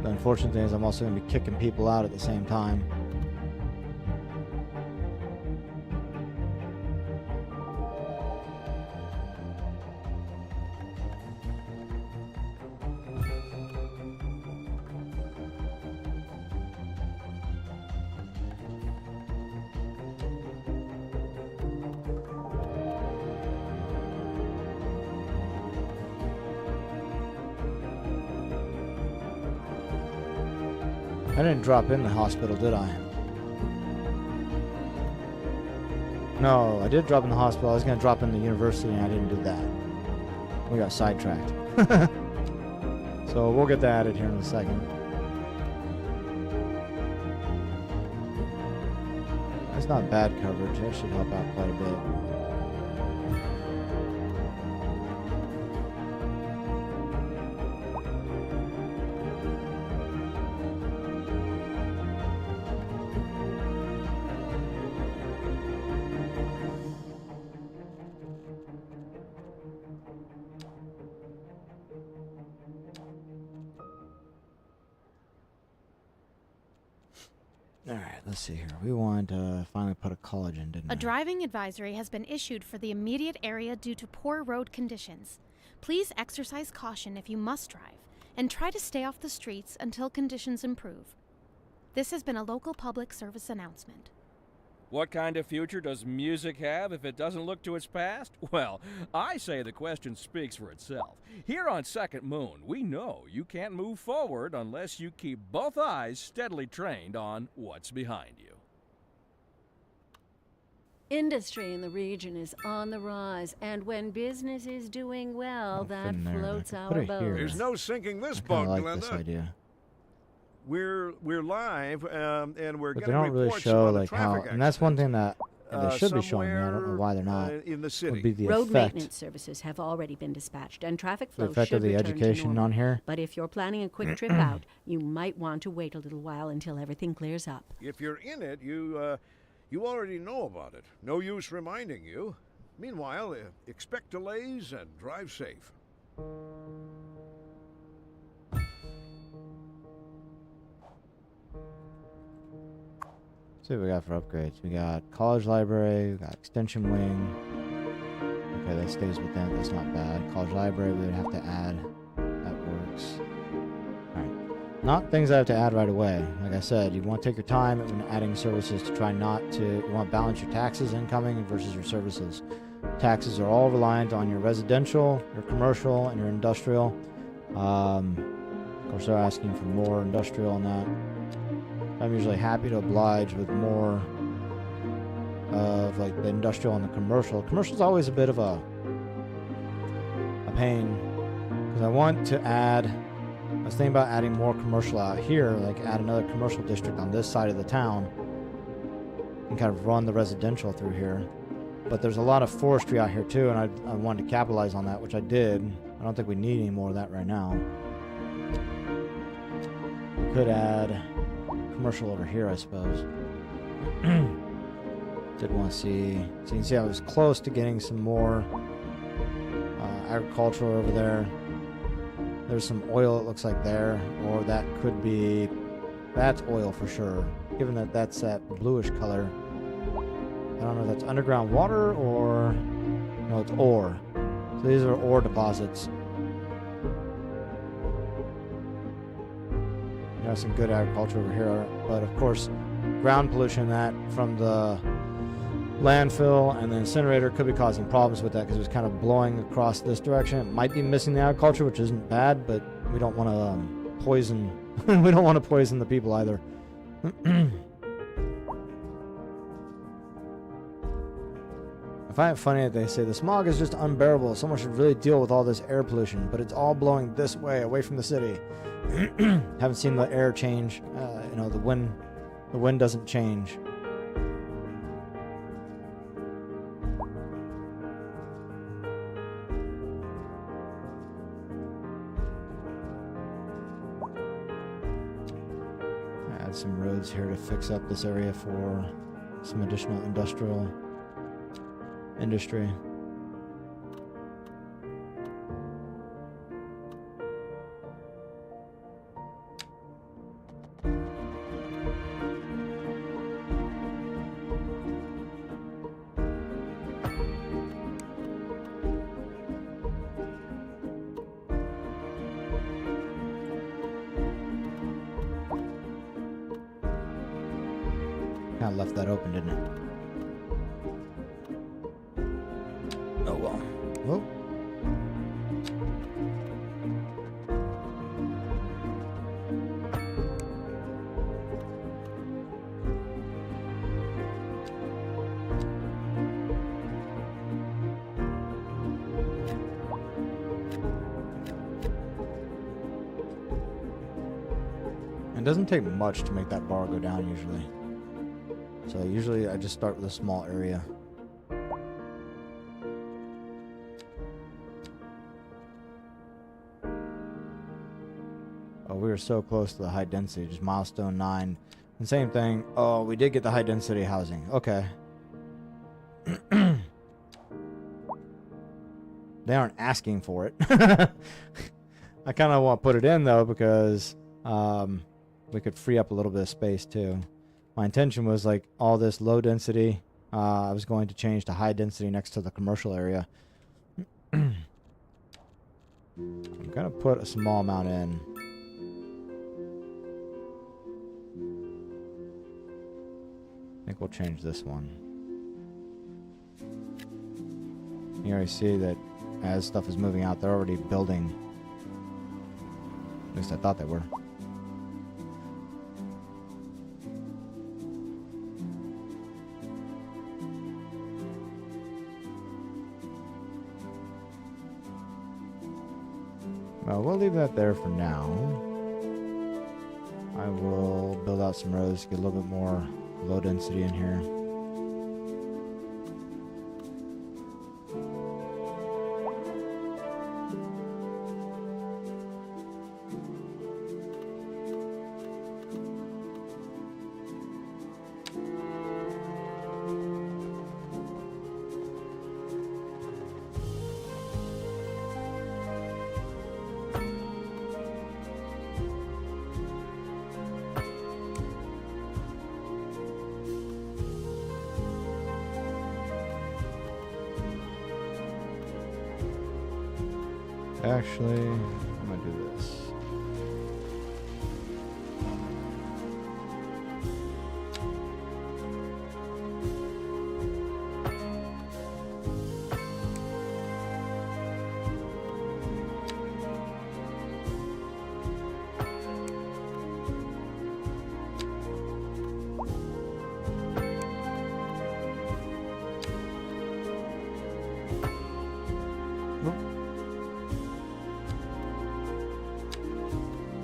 The unfortunate thing is I'm also going to be kicking people out at the same time. I didn't drop in the hospital, did I? No, I did drop in the hospital. I was going to drop in the university, and I didn't do that. We got sidetracked. So we'll get that added here in a second. That's not bad coverage. That should help out quite a bit. All right, let's see here. We want to finally put a college in, didn't we? A driving advisory has been issued for the immediate area due to poor road conditions. Please exercise caution if you must drive, and try to stay off the streets until conditions improve. This has been a local public service announcement. What kind of future does music have if it doesn't look to its past? Well, I say the question speaks for itself. Here on Second Moon, we know you can't move forward unless you keep both eyes steadily trained on what's behind you. Industry in the region is on the rise, and when business is doing well, Oh, that fit in there, but I floats could our put it boat. here. There's no sinking this I boat, kind of like this Glenda. idea. We're live, and we're But going they to don't really report show about a like how, traffic and that's one thing that accident, they should be showing me. I don't know somewhere, why they're not. in the Would city. be the Road effect, maintenance services have already been dispatched, and traffic the flow effect should of the return to education normal. on here. But if you're planning a quick trip out, you might want to wait a little while until everything clears up. If you're in it, you already know about it. No use reminding you. Meanwhile, expect delays and drive safe. See what we got for upgrades. We got college library, we got extension wing. Okay, that stays with them. That's not bad. College library, we would have to add. That works. Alright. Not things I have to add right away. Like I said, you want to take your time when adding services to try not to. You want to balance your taxes incoming versus your services. Taxes are all reliant on your residential, your commercial, and your industrial. Of course, they're asking for more industrial on that. I'm usually happy to oblige with more of like the industrial and the commercial. Commercial's always a bit of a pain because I want to add. I was thinking about adding more commercial out here, like add another commercial district on this side of the town, and kind of run the residential through here. But there's a lot of forestry out here too, and I wanted to capitalize on that, which I did. I don't think we need any more of that right now. We could add commercial over here, I suppose. Did want to see. So you can see I was close to getting some more agriculture over there. There's some oil, it looks like there, or that could be. That's oil for sure. Given that that's that bluish color. I don't know if that's underground water or no, it's ore. So these are ore deposits. There's some good agriculture over here, but of course, ground pollution that from the landfill and the incinerator could be causing problems with that because it's kind of blowing across this direction. It might be missing the agriculture, which isn't bad, but we don't want to poison. We don't want to poison the people either. I find it funny that they say the smog is just unbearable. Someone should really deal with all this air pollution, but it's all blowing this way, away from the city. Haven't seen the air change. You know, the wind doesn't change. Add some roads here to fix up this area for some additional industry. Kind of left that open, didn't it? Oh well. Oh. It doesn't take much to make that bar go down usually. So usually I just start with a small area. Oh, we were so close to the high density, just milestone 9. And same thing. Oh, we did get the high density housing. Okay. They aren't asking for it. I kind of want to put it in though because we could free up a little bit of space too. My intention was like all this low density. I was going to change to high density next to the commercial area. I'm gonna put a small amount in. I think we'll change this one. You already see that as stuff is moving out, they're already building. At least I thought they were. Well, we'll leave that there for now. I will build out some roads to get a little bit more low density in here. Actually, I'm gonna do this.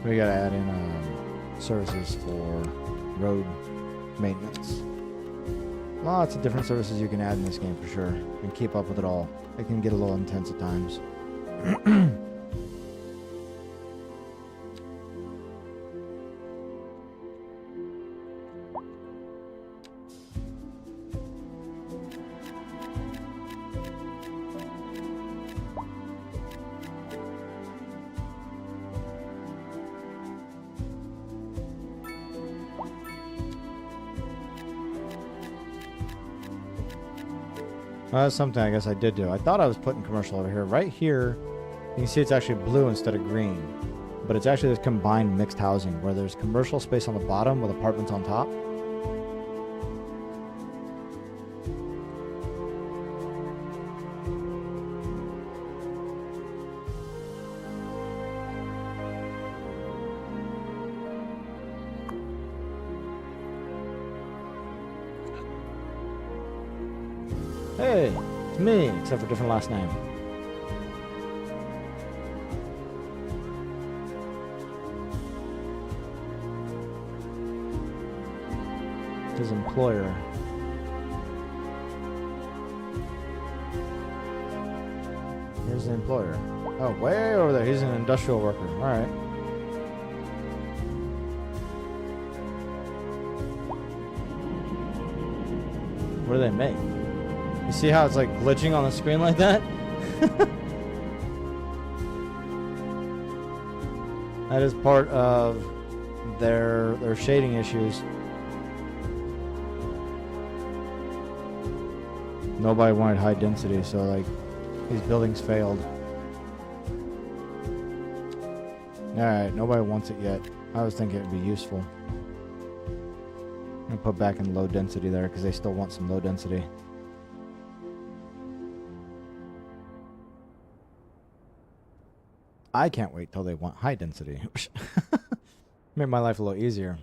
We gotta add in services for road maintenance. Lots of different services you can add in this game for sure, and keep up with it all. It can get a little intense at times. That's something I guess I did do. I thought I was putting commercial over here. Right here, you can see it's actually blue instead of green. But it's actually this combined mixed housing where there's commercial space on the bottom with apartments on top. Hey, it's me, except for different last name. His employer. Here's the employer. Oh, way over there. He's an industrial worker. All right. What do they make? You see how it's like glitching on the screen like that? That is part of their shading issues. Nobody wanted high density, so like these buildings failed. Alright, nobody wants it yet. I was thinking it'd be useful. I'm gonna put back in low density there because they still want some low density. I can't wait till they want high density. Make my life a little easier.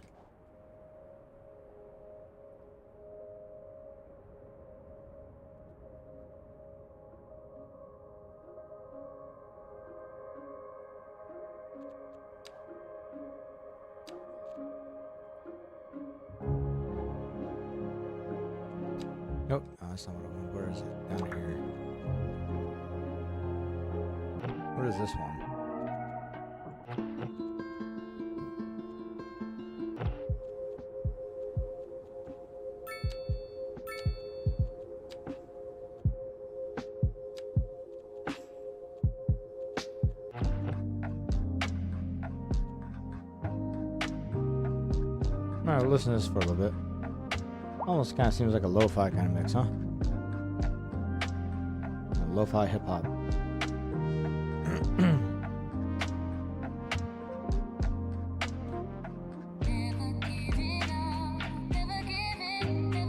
that's not what I want. Where is it? Down here. What is this one? Alright, we'll listen to this for a little bit. Almost kind of seems like a lo-fi kind of mix, huh? Lo-fi hip-hop.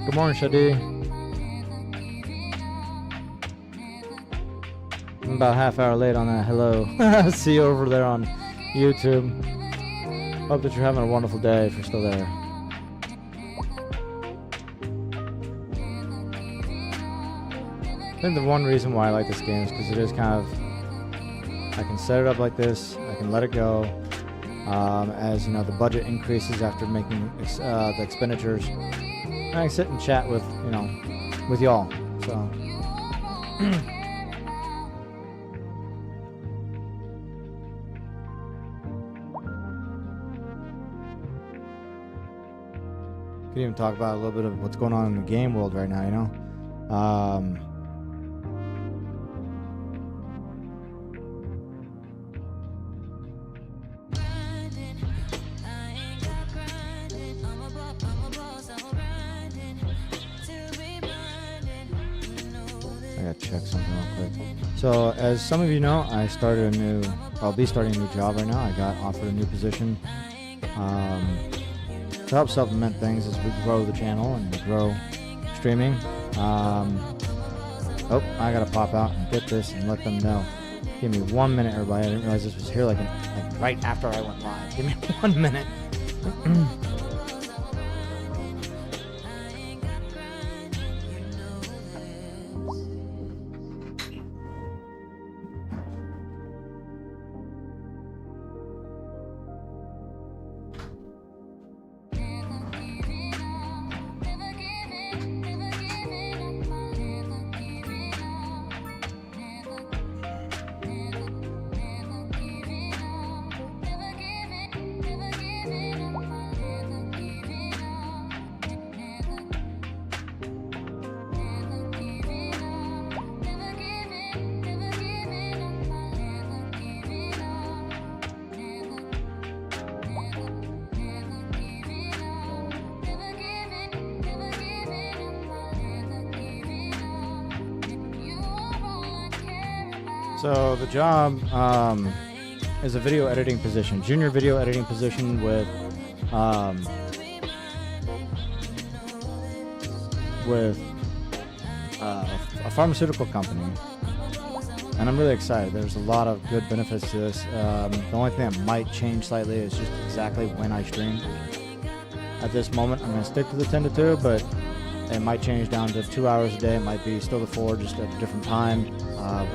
Good morning, Shadi. I'm about a half hour late on that. Hello. See you over there on YouTube. Hope that you're having a wonderful day if you're still there. I think the one reason why I like this game is because it is kind of, I can set it up like this, I can let it go, as you know the budget increases after making the expenditures, and I can sit and chat with with y'all. So could even talk about a little bit of what's going on in the game world right now, I gotta check something real quick. So, as some of you know, I'll be starting a new job right now. I got offered a new position to help supplement things as we grow the channel and grow streaming. Oh, I gotta pop out and get this and let them know. Give me 1 minute, everybody. I didn't realize this was here like right after I went live. Give me 1 minute. So the job is a video editing position, junior video editing position with a pharmaceutical company, and I'm really excited. There's a lot of good benefits to this. The only thing that might change slightly is just exactly when I stream. At this moment, I'm going to stick to the 10 to 2, but it might change down to 2 hours a day. It might be still the 4, just at a different time.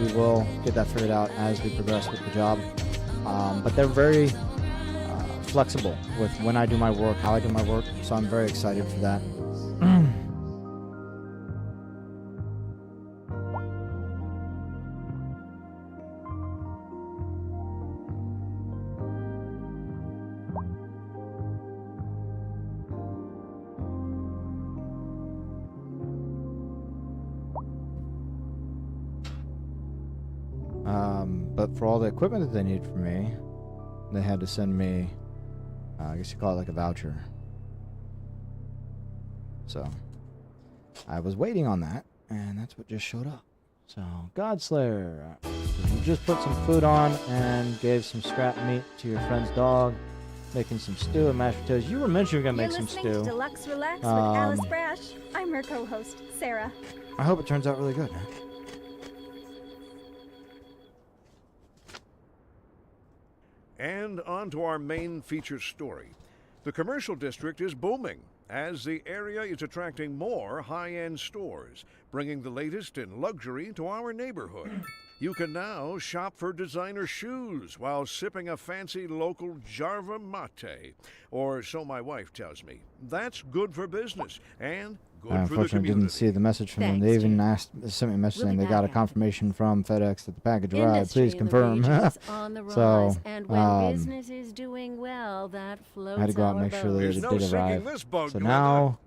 We will get that figured out as we progress with the job. But they're very flexible with when I do my work, how I do my work, so I'm very excited for that. But for all the equipment that they need from me, they had to send me, I guess you call it like a voucher. So, I was waiting on that, and that's what just showed up. So, Godslayer, you just put some food on and gave some scrap meat to your friend's dog, making some stew and mashed potatoes. You were mentioning you're going to make some stew. You're listening to Deluxe Relax with Alice Brash. I'm her co-host, Sarah. I hope it turns out really good, man. And on to our main feature story. The commercial district is booming as the area is attracting more high-end stores, bringing the latest in luxury to our neighborhood. You can now shop for designer shoes while sipping a fancy local Jarva mate. Or so my wife tells me. That's good for business and good for the Unfortunately, community. didn't see the message from them. Thanks, They even Jim. sent me a message We'll saying be they got a back. confirmation from FedEx that the package arrived. Industry Please in the confirm. region is on the So, rise, and when business is doing well, that floats I had to go out and our make sure that boat. There's it no did sinking arrive. this boat, So Glenda. now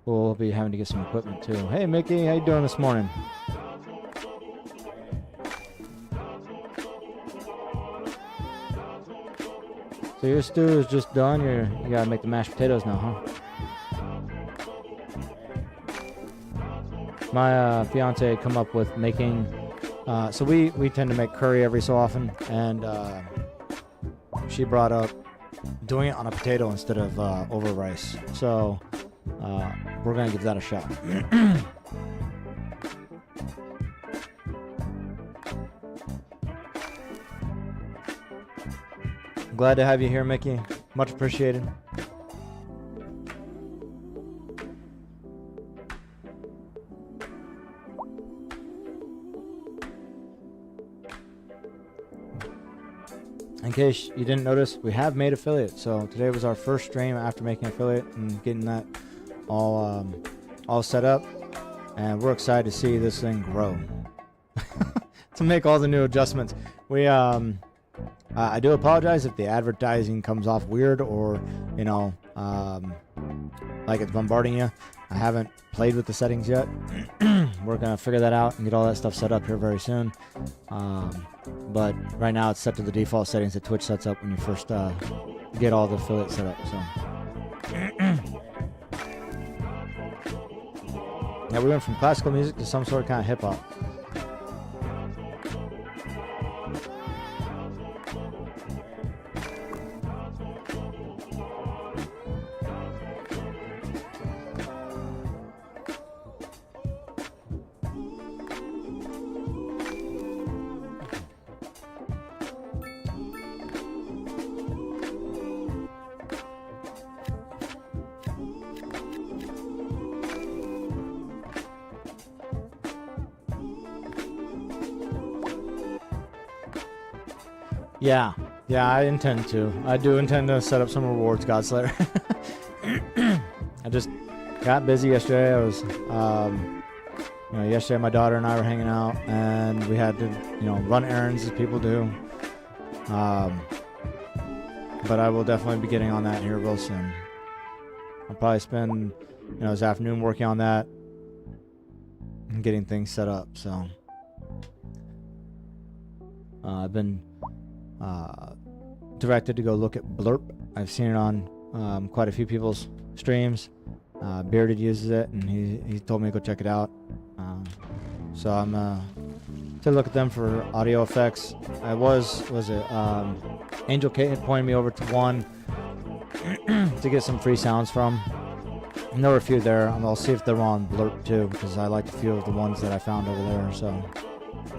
we'll be having to get some equipment too. Hey Mickey, how you doing this morning? So your stew is just done. You gotta make the mashed potatoes now, huh? My fiance had come up with making. So we tend to make curry every so often, and she brought up doing it on a potato instead of over rice. So we're gonna give that a shot. Glad to have you here, Mickey. Much appreciated. In case you didn't notice, we have made affiliate. So today was our first stream after making affiliate and getting that all set up. And we're excited to see this thing grow. To make all the new adjustments. I do apologize if the advertising comes off weird or, like it's bombarding you. I haven't played with the settings yet. We're going to figure that out and get all that stuff set up here very soon. But right now it's set to the default settings that Twitch sets up when you first get all the affiliate set up. So yeah, we went from classical music to some sort of kind of hip hop. Yeah, I intend to. I do intend to set up some rewards, Godslayer. I just got busy yesterday. I was, yesterday my daughter and I were hanging out, and we had to, run errands as people do. But I will definitely be getting on that here real soon. I'll probably spend, this afternoon working on that and getting things set up. So I've been directed to go look at Blurp. I've seen it on quite a few people's streams. Bearded uses it, and he told me to go check it out. So I'm to look at them for audio effects. I was it Angel Kate had pointed me over to one to get some free sounds from. And there were a few there. I'll see if they're on Blurp too, because I liked a few of the ones that I found over there. So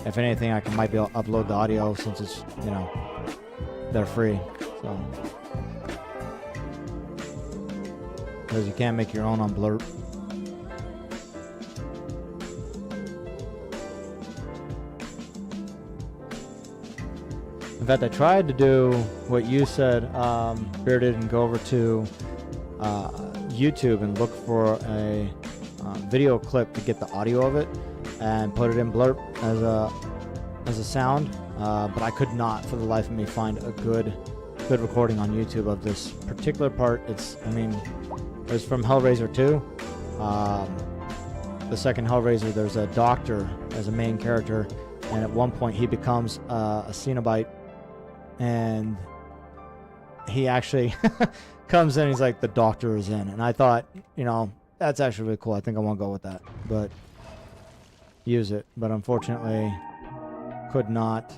if anything, might be able to upload the audio since it's they're free. So because you can't make your own on Blurp. In fact, I tried to do what you said, Bearded, and go over to YouTube and look for a video clip to get the audio of it and put it in Blurp as a sound, but I could not for the life of me find a good recording on YouTube of this particular part. It was from Hellraiser 2. The second Hellraiser, there's a doctor as a main character, and at one point he becomes a Cenobite, and he actually comes in, he's like, the doctor is in, and I thought, that's actually really cool. I think I want to go with that, but use it. But unfortunately, could not,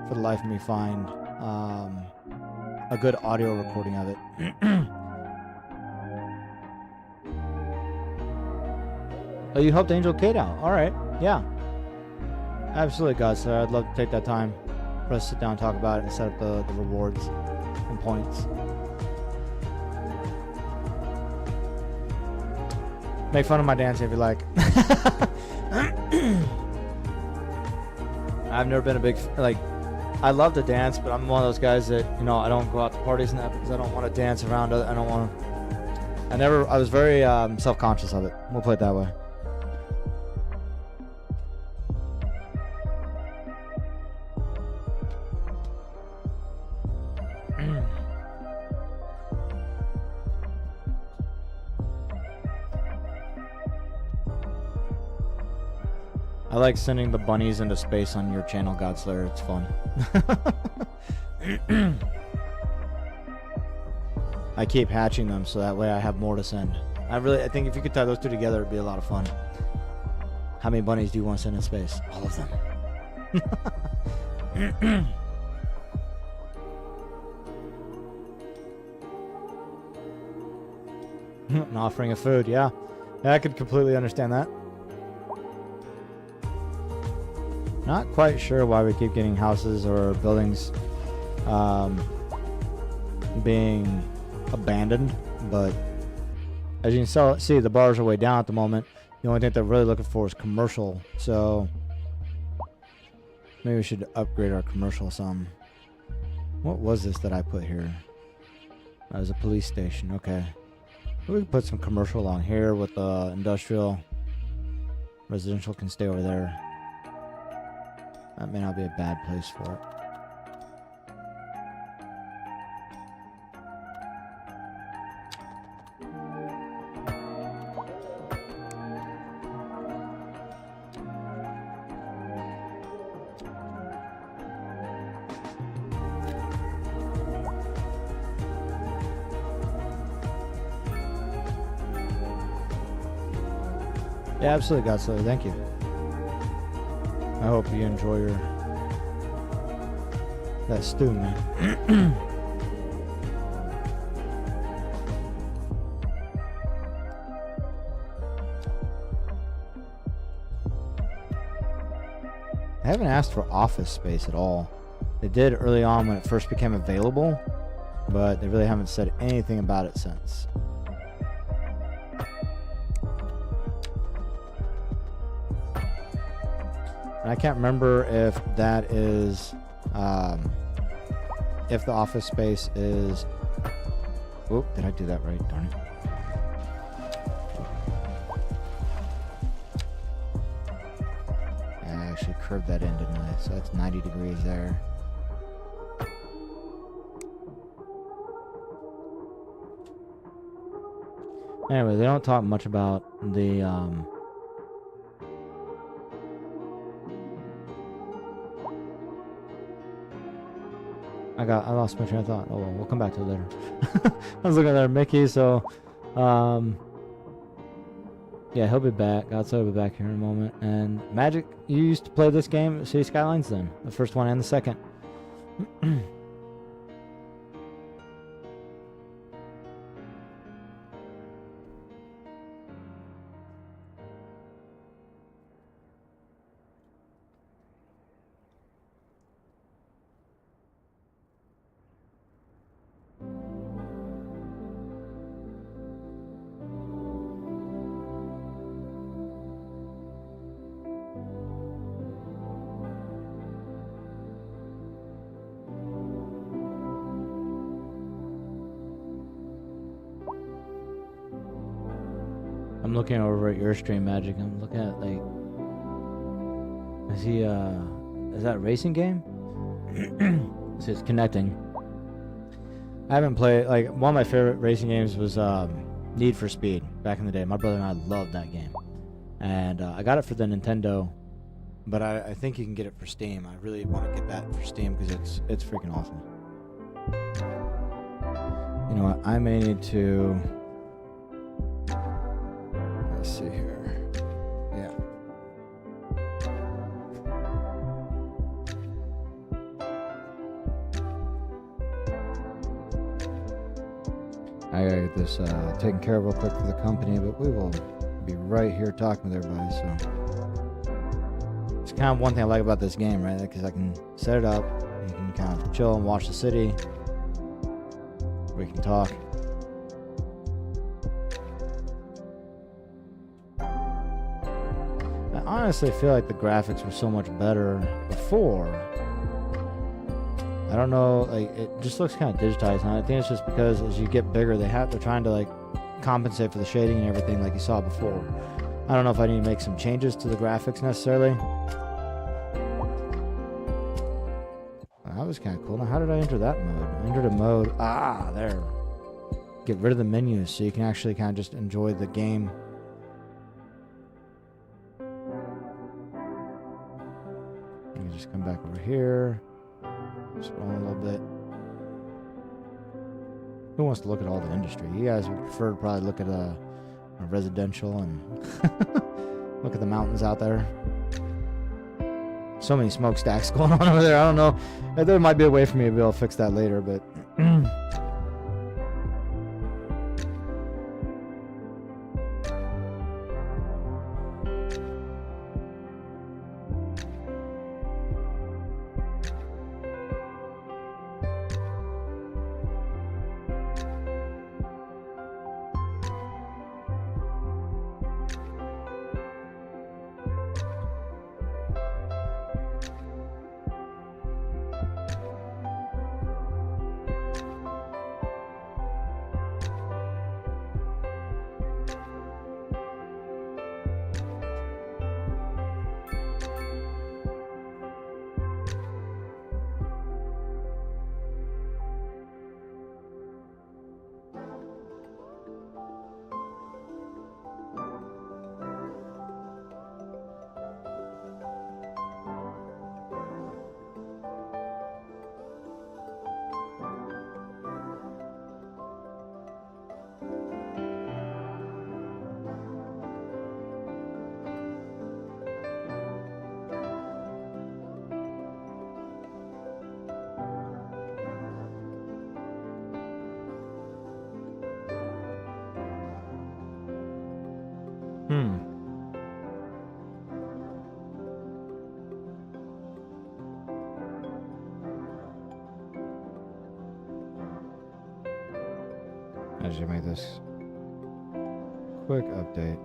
for the life of me, find a good audio recording of it. Oh, you helped Angel Kate out. All right, yeah, absolutely, guys. So I'd love to take that time for us to sit down and talk about it and set up the rewards and points. Make fun of my dancing if you like. I've never been a big like. I love to dance, but I'm one of those guys that I don't go out to parties and that because I don't want to dance around. I don't want to. I was very self-conscious of it. We'll put it that way. I like sending the bunnies into space on your channel, Godslayer. It's fun. I keep hatching them so that way I have more to send. I think if you could tie those two together, it'd be a lot of fun. How many bunnies do you want to send in space? All of them. An offering of food, yeah. I could completely understand that. Not quite sure why we keep getting houses or buildings being abandoned, but as you can see, the bars are way down at the moment. The only thing they're really looking for is commercial, so maybe we should upgrade our commercial some. What was this that I put here? That was a police station. Okay, we can put some commercial along here with the industrial. Residential can stay over there. That may not be a bad place for it. Yeah, absolutely, Godslayer. Thank you. I hope you enjoy that stew, man. I haven't asked for office space at all. They did early on when it first became available, but they really haven't said anything about it since. I can't remember if that is, if the office space is, oh, did I do that right? Darn it. I actually curved that in, didn't I? So that's 90 degrees there. Anyway, they don't talk much about the, I lost my train of thought. Oh well, we'll come back to it later. I was looking at Mickey, so yeah, he'll be back. Godslayer will be back here in a moment. And Magic, you used to play this game, Cities Skylines, then the first one and the second. I'm looking over at your stream, Magic. I'm looking at, like, is that a racing game? So it's connecting. I haven't played, like, one of my favorite racing games was Need for Speed back in the day. My brother and I loved that game. And I got it for the Nintendo, but I think you can get it for Steam. I really want to get that for Steam because it's freaking awesome. You know what? I may need to... Let's see here. Yeah. I gotta get this taken care of real quick for the company, but we will be right here talking with everybody. So it's kind of one thing I like about this game, right? Because I can set it up, you can kind of chill and watch the city. We can talk. necessarily feel like the graphics were so much better before. I don't know, like it just looks kind of digitized now. I think it's just because as you get bigger, they're trying to like compensate for the shading and everything like you saw before. I don't know if I need to make some changes to the graphics necessarily. That was kind of cool. Now, how did I enter that mode? I entered a mode. Ah, there. Get rid of the menus so you can actually kind of just enjoy the game. You can just come back over here. Scroll a little bit. Who wants to look at all the industry? You guys would prefer to probably look at a residential and look at the mountains out there. So many smokestacks going on over there. I don't know. There might be a way for me to be able to fix that later, but I should make this quick update.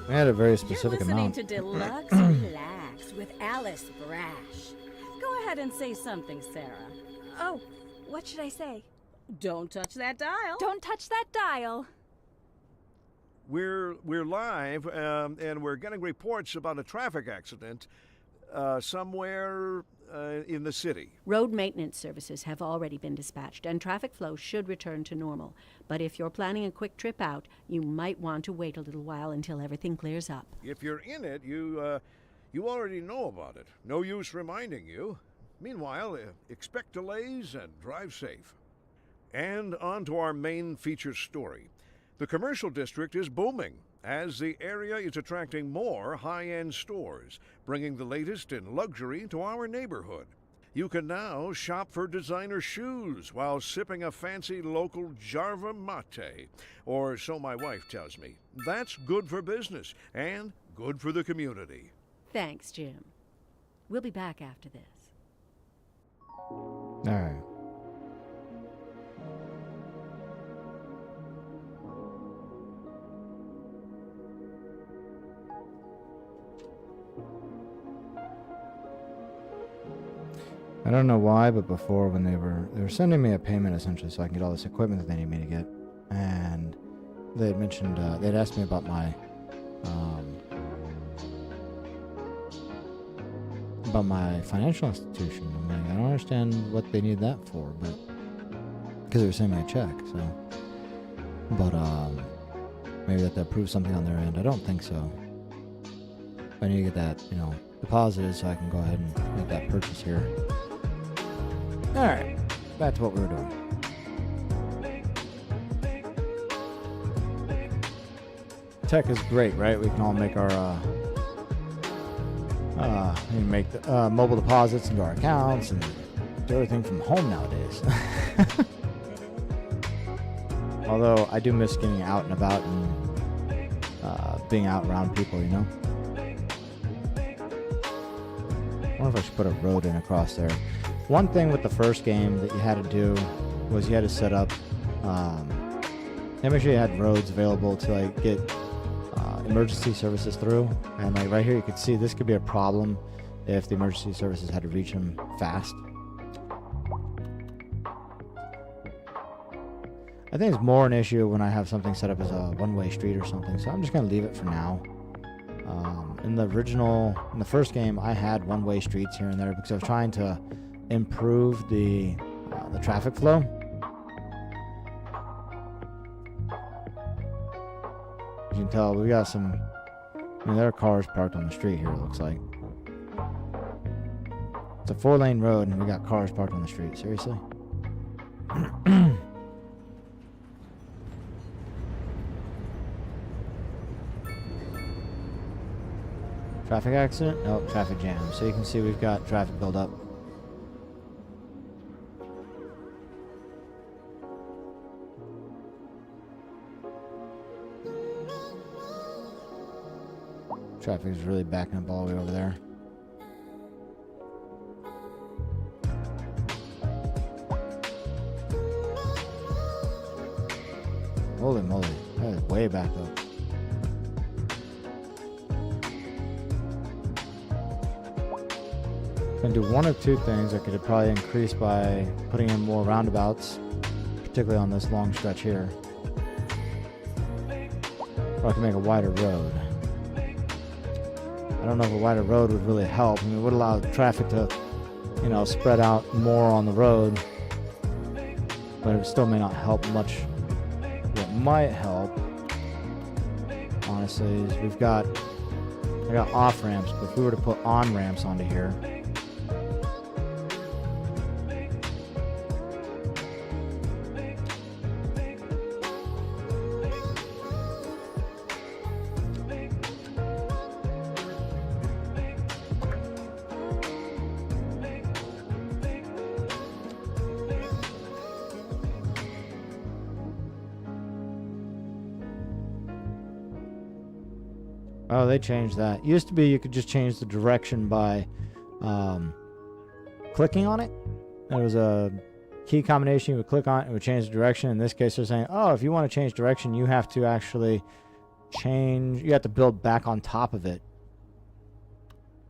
We had a very specific You're amount. listening to Deluxe Relax with Alice Brash. Go ahead and say something, Sarah. Oh, what should I say? Don't touch that dial. Don't touch that dial. We're live, and we're getting reports about a traffic accident somewhere in the city. Road maintenance services have already been dispatched, and traffic flow should return to normal. But if you're planning a quick trip out, you might want to wait a little while until everything clears up. If you're in it, you already know about it. No use reminding you. Meanwhile, expect delays and drive safe. And on to our main feature story. The commercial district is booming as the area is attracting more high-end stores, bringing the latest in luxury to our neighborhood. You can now shop for designer shoes while sipping a fancy local Jarva mate, or so my wife tells me. That's good for business and good for the community. Thanks, Jim. We'll be back after this. All right. I don't know why, but before when they were sending me a payment essentially so I can get all this equipment that they need me to get, and they had mentioned they'd asked me about my financial institution. I'm like, I don't understand what they need that for, but because they were sending me a check, so. But maybe that approves something on their end. I don't think so. I need to get that, deposited so I can go ahead and make that purchase here. All right, back to what we were doing. Tech is great, right? We can all make our make the, mobile deposits into our accounts and do everything from home nowadays. Although I do miss getting out and about and being out around people, you know. I wonder if I should put a road in across there. One thing with the first game that you had to do was you had to set up, make sure you had roads available to like get emergency services through. And like right here, you could see this could be a problem if the emergency services had to reach them fast. I think it's more an issue when I have something set up as a one-way street or something, so I'm just going to leave it for now. In the first game, I had one-way streets here and there because I was trying to improve the traffic flow. As you can tell, we got some, there are cars parked on the street here, it looks like. It's a 4-lane road and we got cars parked on the street, seriously? Traffic accident? Oh, traffic jam. So you can see we've got traffic buildup. Traffic is really backing up all the way over there. Holy moly, that is way back up. I can do one of two things. I could probably increase by putting in more roundabouts, particularly on this long stretch here. Or I can make a wider road. I don't know if a wider road would really help. I mean, it would allow traffic to, spread out more on the road, but it still may not help much. What might help, honestly, is I got off ramps, but if we were to put on ramps onto here, oh, they changed that. Used to be you could just change the direction by clicking on it. There was a key combination you would click on it, it would change the direction. In this case, they're saying, oh, if you want to change direction, you have to actually you have to build back on top of it.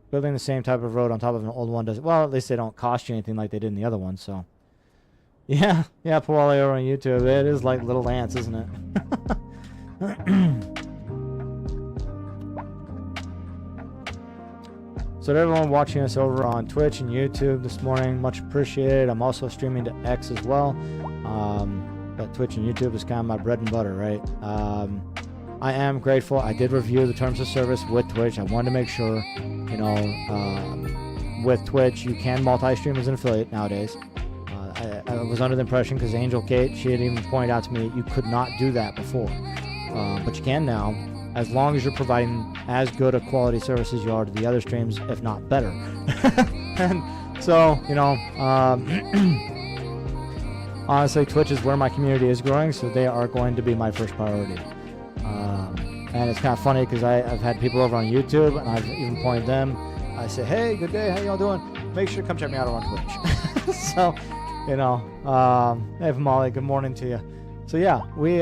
Building the same type of road on top of an old one doesn't, well, at least they don't cost you anything like they did in the other one, so. Yeah, Pawale over on YouTube. It is like little ants, isn't it? So to everyone watching us over on Twitch and YouTube this morning, much appreciated. I'm also streaming to X as well. But Twitch and YouTube is kind of my bread and butter, right? I am grateful. I did review the terms of service with Twitch. I wanted to make sure, with Twitch, you can multi-stream as an affiliate nowadays. I was under the impression, because Angel Kate, she had even pointed out to me, you could not do that before. But you can now, as long as you're providing as good a quality service as you are to the other streams, if not better. And so, honestly, Twitch is where my community is growing, so they are going to be my first priority. And it's kind of funny because I've had people over on YouTube, and I've even pointed them. I say, hey, good day, how y'all doing? Make sure to come check me out on Twitch. So, hey, Molly, good morning to you. So yeah, we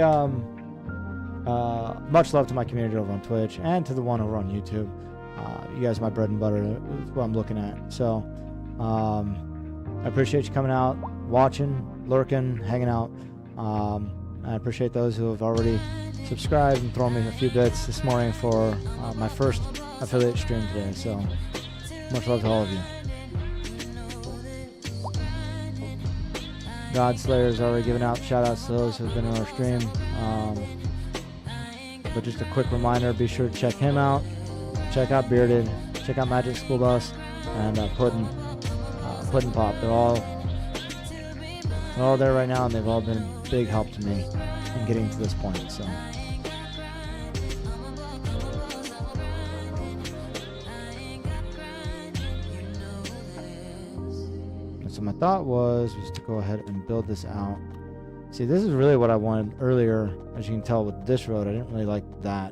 much love to my community over on Twitch and to the one over on YouTube. You guys are my bread and butter. That's what I'm looking at. So I appreciate you coming out, watching, lurking, hanging out. I appreciate those who have already subscribed and thrown me a few bits this morning for my first affiliate stream today. So much love to all of you. Godslayer's already given out shout outs to those who have been on our stream. But just a quick reminder, be sure to check him out. Check out Bearded. Check out Magic School Bus and Puddin' Pop. They're all there right now, and they've all been a big help to me in getting to this point. So. So my thought was to go ahead and build this out See, this is really what I wanted earlier. As you can tell with this road, I didn't really like that.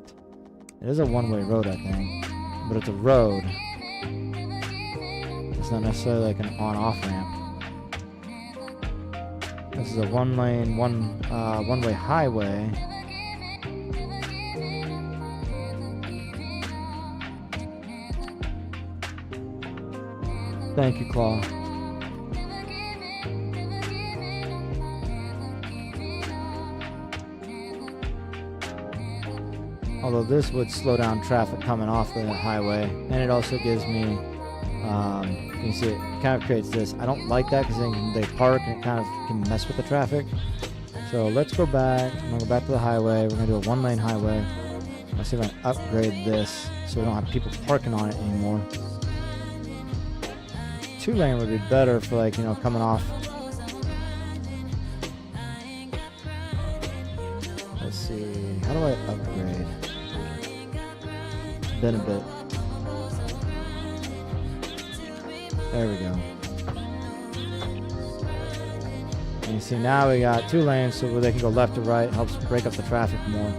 It is a one-way road, I think, but it's a road. It's not necessarily like an on-off ramp. This is a one-lane, one-way highway. Thank you, Claw. Although this would slow down traffic coming off the highway, and it also gives me, you can see it kind of creates this. I don't like that because then they park and it kind of can mess with the traffic. So let's go back. I'm gonna go back to the highway. We're gonna do a one-lane highway. Let's see if I can upgrade this so we don't have people parking on it anymore. Two-lane would be better for, like, you know, coming off. Let's see. How do I upgrade? Been a bit. There we go. And you see now we got 2 lanes so where they can go left to right. Helps break up the traffic more.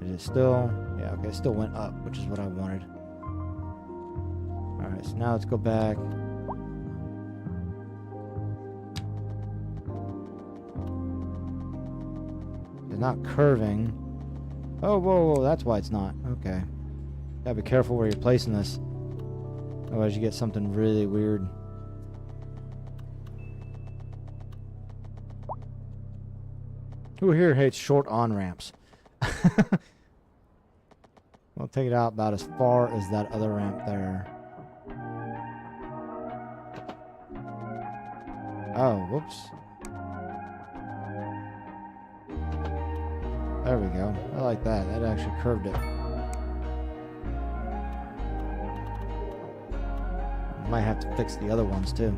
Is it still? Yeah, okay, it still went up, which is what I wanted. Alright, so now let's go back. It's not curving. Oh, whoa, that's why it's not. Okay. Gotta be careful where you're placing this. Otherwise you get something really weird. Who here hates short on-ramps? We'll take it out about as far as that other ramp there. Oh, whoops. There we go. I like that. That actually curved it. Might have to fix the other ones too.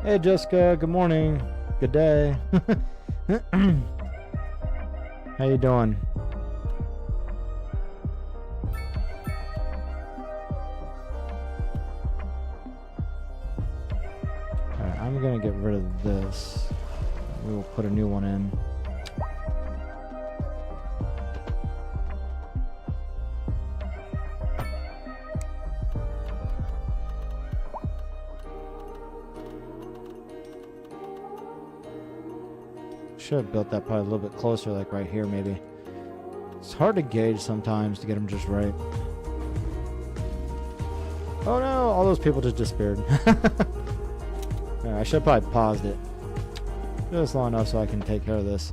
Hey Jessica, good morning. Good day. How you doing? Alright, I'm gonna get rid of this. We will put a new one in. Should have built that probably a little bit closer, like right here maybe. It's hard to gauge sometimes to get them just right. Oh no, all those people just disappeared. I should have probably paused it. Just long enough so I can take care of this.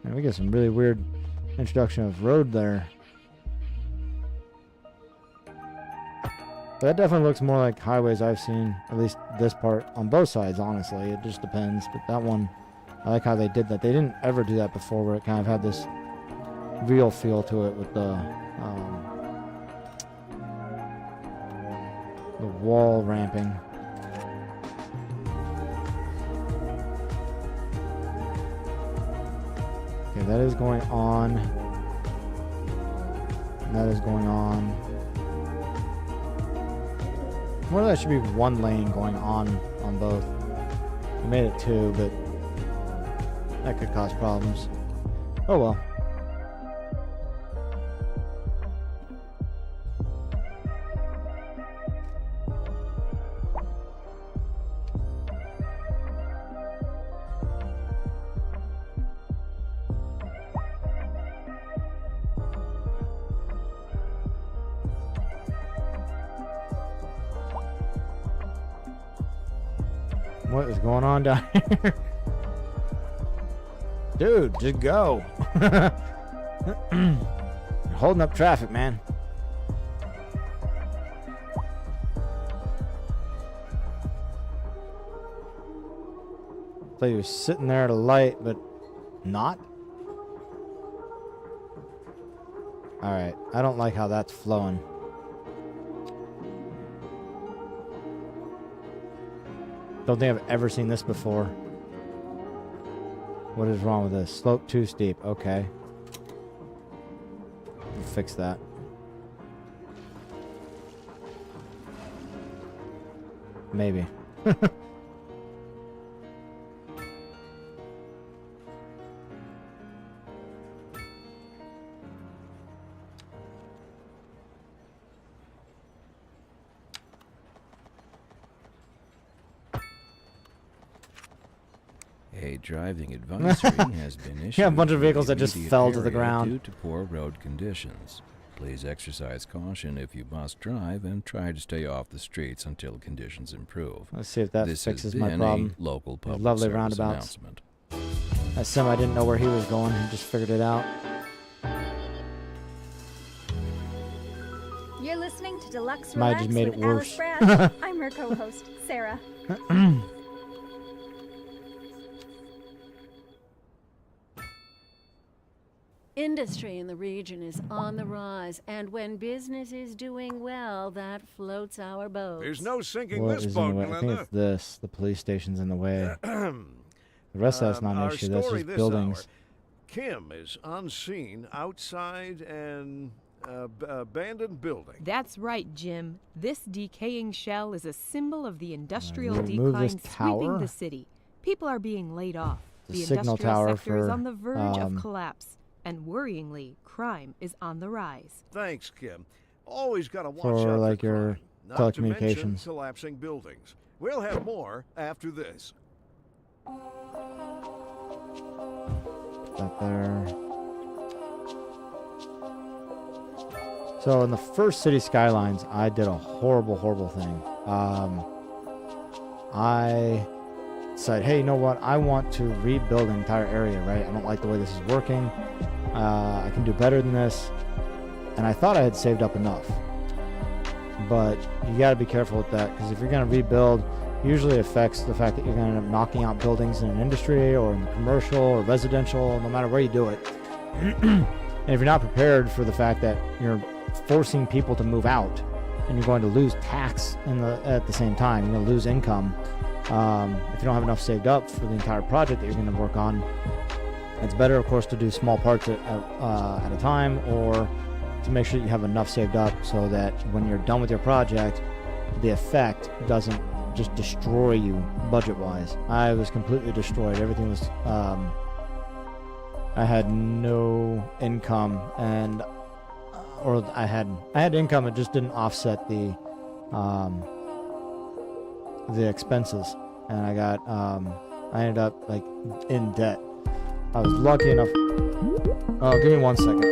And we get some really weird introduction of road there. But that definitely looks more like highways I've seen, at least this part, on both sides, honestly. It just depends. But that one, I like how they did that. They didn't ever do that before, where it kind of had this real feel to it with the wall ramping. Okay, that is going on. And that is going on. Well, that should be one lane going on both. I made it 2, but that could cause problems. Oh well. What is going on down here? Dude, just go. You're holding up traffic, man. So you're sitting there at a light, but not? Alright, I don't like how that's flowing. Don't think I've ever seen this before. What is wrong with this? Slope too steep. Okay. We'll fix that. Maybe. A driving advisory has been issued. Yeah, a bunch of for vehicles the that just immediate fell to the area ground. due to poor road conditions. Please exercise caution if you must drive and try to stay off the streets until conditions improve. Let's see if that This fixes has my been problem. a local public lovely service roundabouts. announcement. That semi didn't know where he was going. He just figured it out. You're listening to Deluxe Might Relax just made with it Alice worse. Brash. I'm her co-host, Sarah. Industry in the region is on the rise, and when business is doing well, that floats our boats. There's no sinking What this is in the boat, way? I think Glenda. it's this. The police station's in the way. The rest of that's not an Our issue. That's story just this buildings. hour. Kim is on scene outside an abandoned building. That's right, Jim. This decaying shell is a symbol of the industrial remove this decline tower? sweeping the city. People are being laid off. The The signal industrial tower sector is for, on the verge um, of collapse. And worryingly, crime is on the rise. Thanks, Kim. Always got to watch For, out like, for your crime, not to mention telecommunications. collapsing buildings. We'll have more after this. That there. So in the first City Skylines, I did a horrible, horrible thing. I said, hey, you know what? I want to rebuild an entire area, right? I don't like the way this is working. I can do better than this. And I thought I had saved up enough. But you got to be careful with that, because if you're going to rebuild, usually affects the fact that you're going to end up knocking out buildings in an industry or in the commercial or residential, no matter where you do it. And if you're not prepared for the fact that you're forcing people to move out and you're going to lose tax at the same time, you're going to lose income. If you don't have enough saved up for the entire project that you're going to work on, it's better, of course, to do small parts at a time, or to make sure that you have enough saved up so that when you're done with your project, the effect doesn't just destroy you budget-wise. I was completely destroyed. Everything was, I had no income, or I had income, it just didn't offset the expenses, and I ended up like in debt. I was lucky enough. Oh, give me 1 second.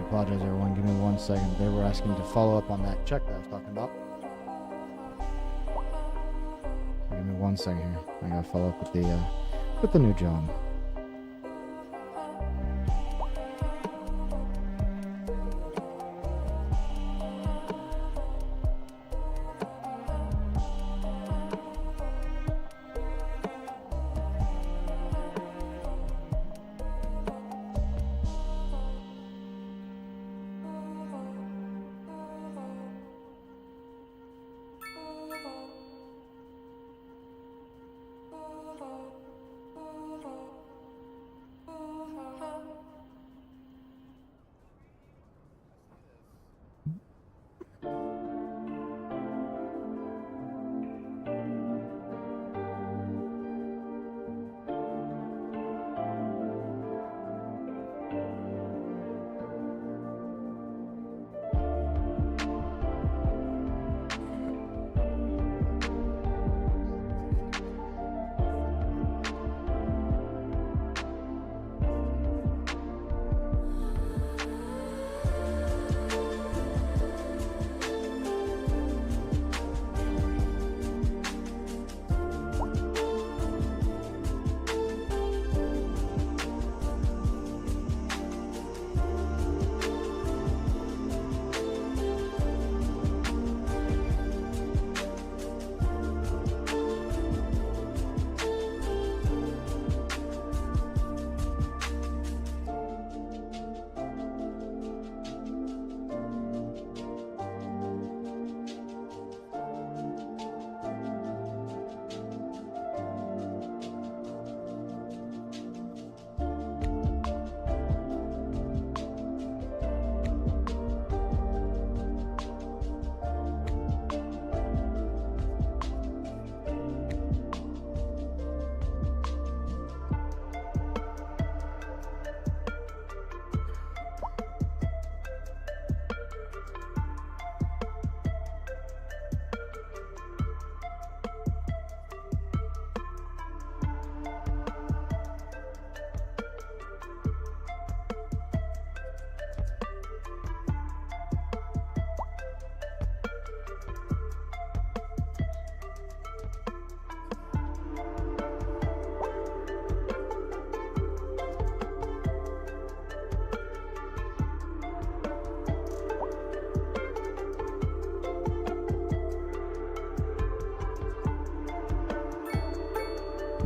apologize, everyone. Give me 1 second. They were asking to follow up on that check that I was talking about. So give me 1 second here. I gotta follow up with the new job.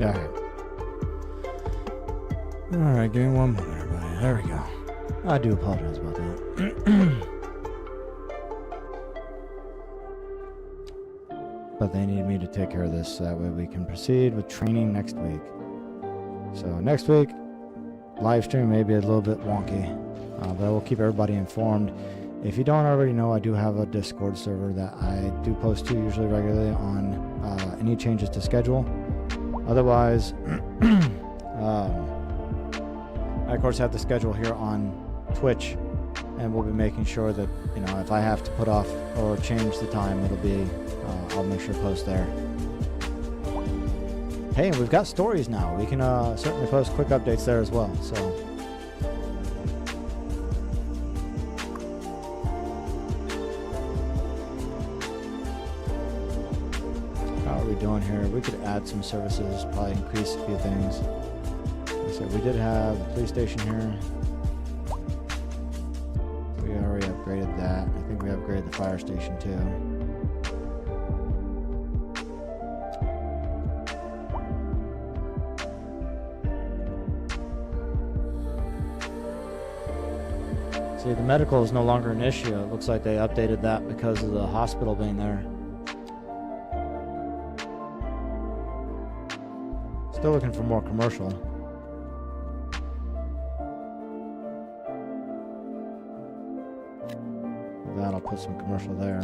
Alright. Alright, give me 1 moment, everybody. There we go. I do apologize about that. But they need me to take care of this so that way we can proceed with training next week. So next week, live stream may be a little bit wonky, but I will keep everybody informed. If you don't already know, I do have a Discord server that I do post to usually regularly on any changes to schedule. Otherwise, I of course have the schedule here on Twitch, and we'll be making sure that, you know, if I have to put off or change the time, it'll be, I'll make sure to post there. Hey, we've got stories now. We can certainly post quick updates there as well. So, how are we doing here? We could add some services, probably increase a few things. So we did have the police station here. We already upgraded that. I think we upgraded the fire station too. See, the medical is no longer an issue. It looks like they updated that because of the hospital being there. Still looking for more commercial. With that, I'll put some commercial there.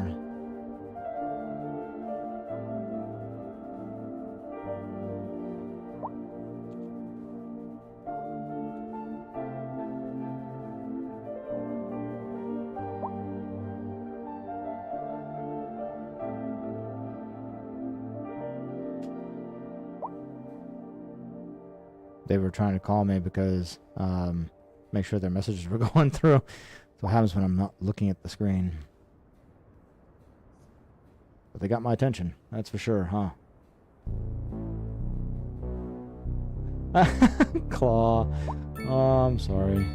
They were trying to call me because make sure their messages were going through, That's what happens when I'm not looking at the screen. But they got my attention. That's for sure, huh? Claw. Oh, I'm sorry.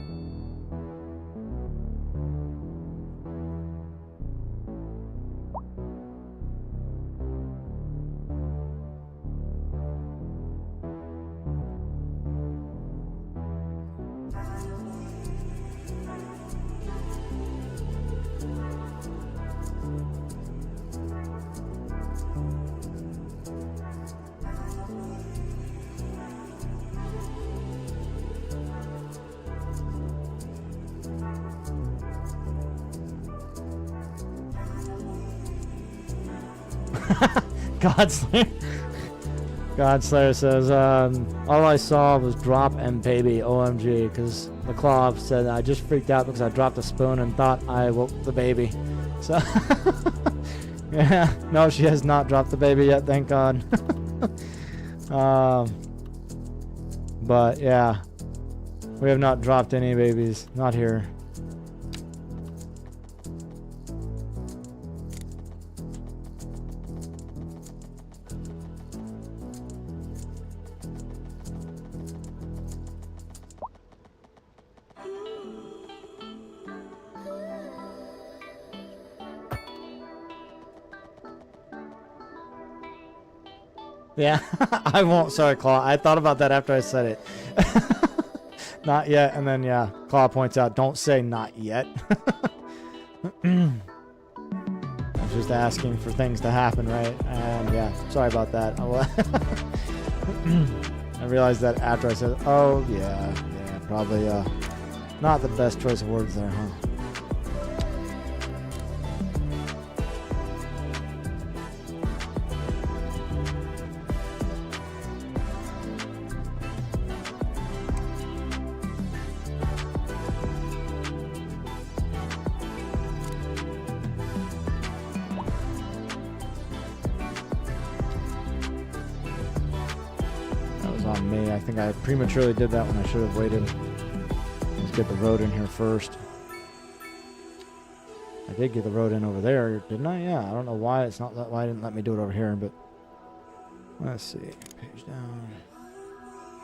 Godslayer says, all I saw was drop and baby, OMG, because the claw said I just freaked out because I dropped a spoon and thought I woke the baby. So, yeah, no, she has not dropped the baby yet, thank God. But yeah, we have not dropped any babies, not here. Yeah, I won't. Sorry, Claw. I thought about that after I said it. Not yet. And then, yeah, Claw points out, don't say not yet. I'm just asking for things to happen, right? And yeah, sorry about that. I realized that after I said, oh, yeah, probably not the best choice of words there, huh? On me. I think I prematurely did that when I should have waited. Let's get the road in here first. I did get the road in over there, didn't I? Yeah, I don't know why it's not why it didn't let me do it over here, but let's see. Page down.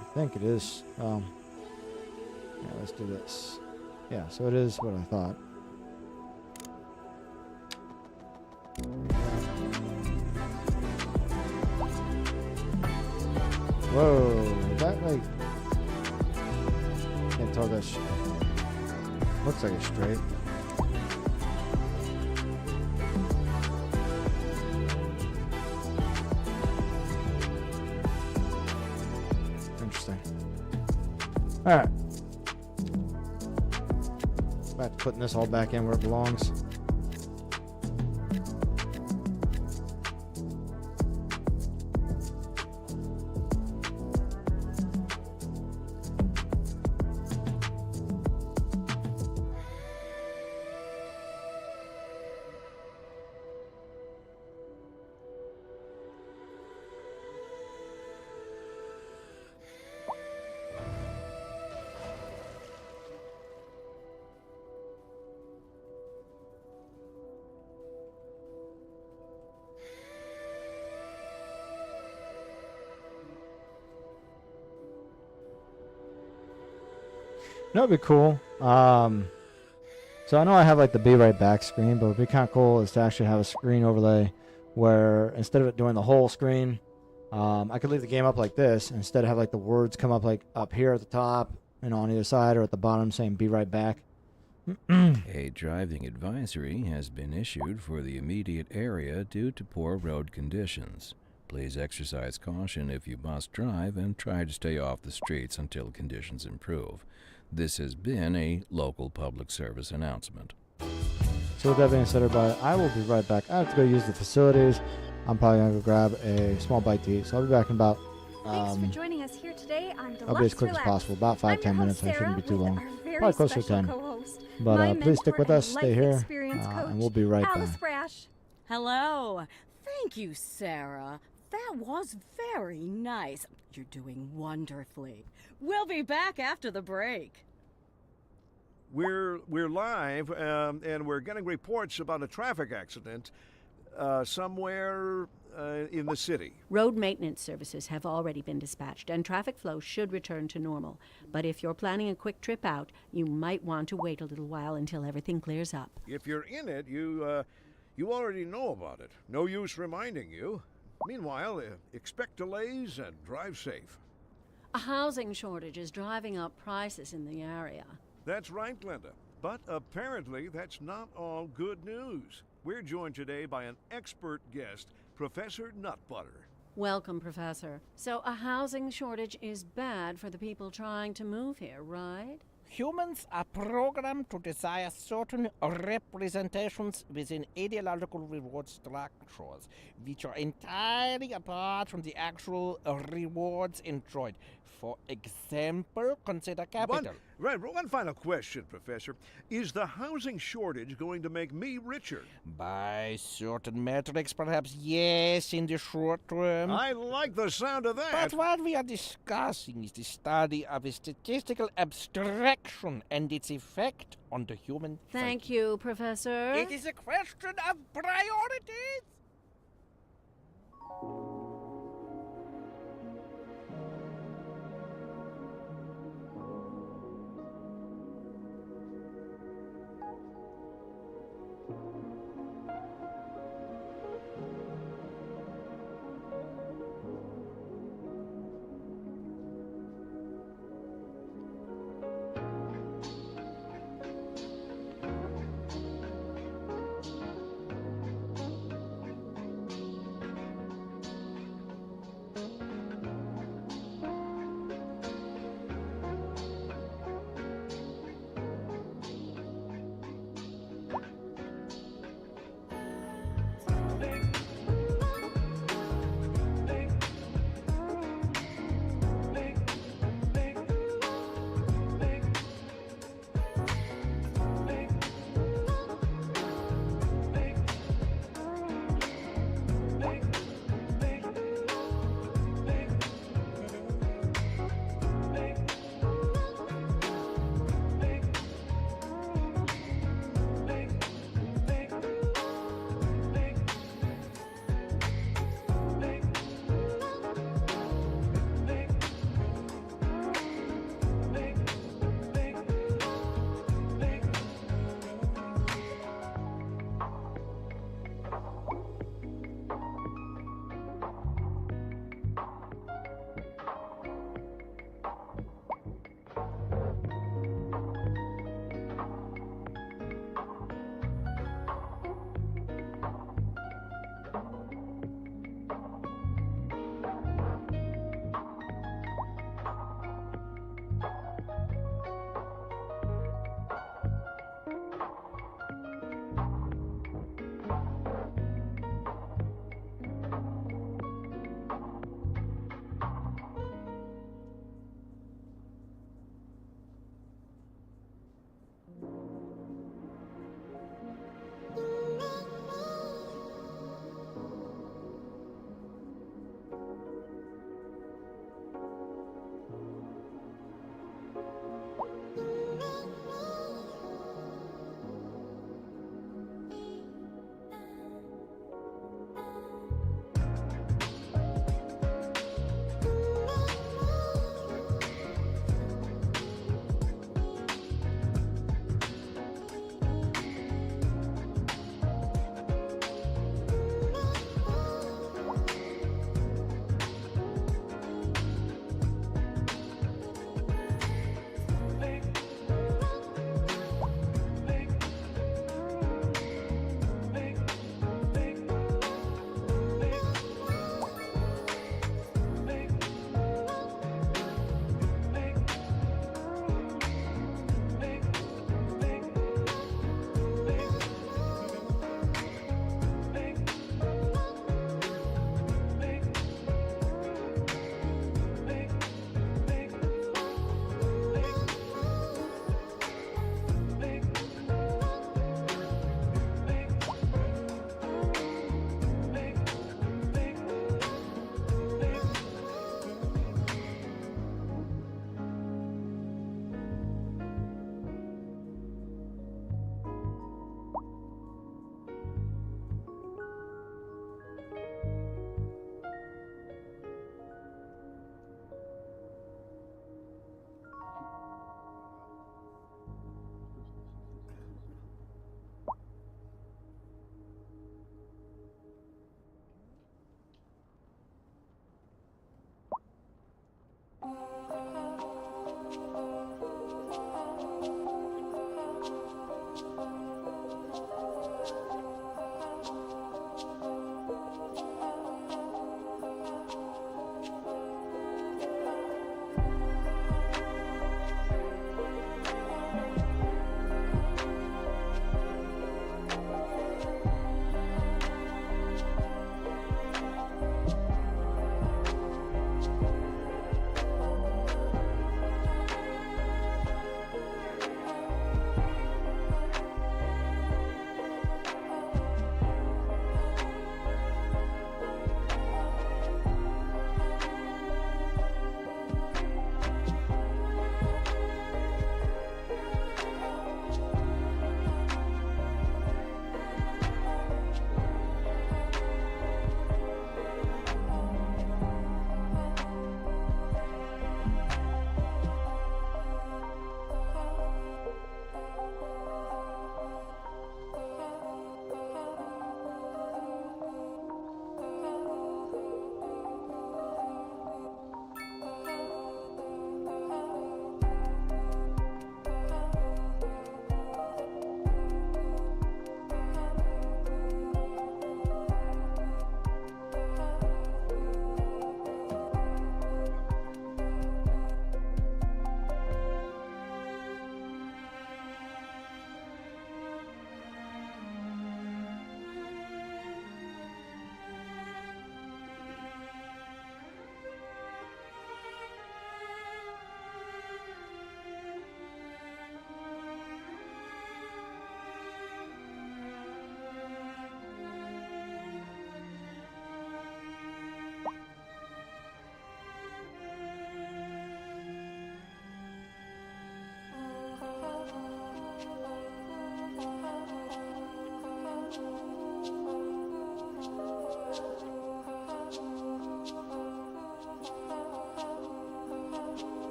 I think it is. Yeah, let's do this. Yeah, so it is what I thought. Whoa, is that like... Can't tell that looks like it's straight. Interesting. Alright. Back to putting this all back in where it belongs. That would be cool. So I know I have like the be right back screen, but it would be kind of cool is to actually have a screen overlay where instead of it doing the whole screen, I could leave the game up like this. Instead have like the words come up like up here at the top and on either side or at the bottom saying be right back. A driving advisory has been issued for the immediate area due to poor road conditions. Please exercise caution if you must drive and try to stay off the streets until conditions improve. This has been a local public service announcement. So with that being said, everybody, I will be right back. I have to go use the facilities. I'm probably going to go grab a small bite to eat. So I'll be back in about... Thanks for joining us here today on Deluxe I'll be as quick as Relax. possible. About 5-10 minutes. I shouldn't be too long. Very Probably closer to special 10. co-host, But my please stick with mentor us. and Stay life here. experience coach, And we'll be right Alice back. Brash. Hello. Thank you, Sarah. That was very nice. You're doing wonderfully. We'll be back after the break. We're live, and we're getting reports about a traffic accident somewhere in the city. Road maintenance services have already been dispatched, and traffic flow should return to normal. But if you're planning a quick trip out, you might want to wait a little while until everything clears up. If you're in it, you already know about it. No use reminding you. Meanwhile, expect delays and drive safe. A housing shortage is driving up prices in the area. That's right, Glenda. But apparently, that's not all good news. We're joined today by an expert guest, Professor Nutbutter. Welcome, Professor. So a housing shortage is bad for the people trying to move here, right? Humans are programmed to desire certain representations within ideological reward structures, which are entirely apart from the actual rewards enjoyed. For example, consider capital. One final question, Professor. Is the housing shortage going to make me richer? By certain metrics, perhaps yes, in the short term. I like the sound of that. But what we are discussing is the study of a statistical abstraction and its effect on the human Thank psyche. you, Professor. It is a question of priorities.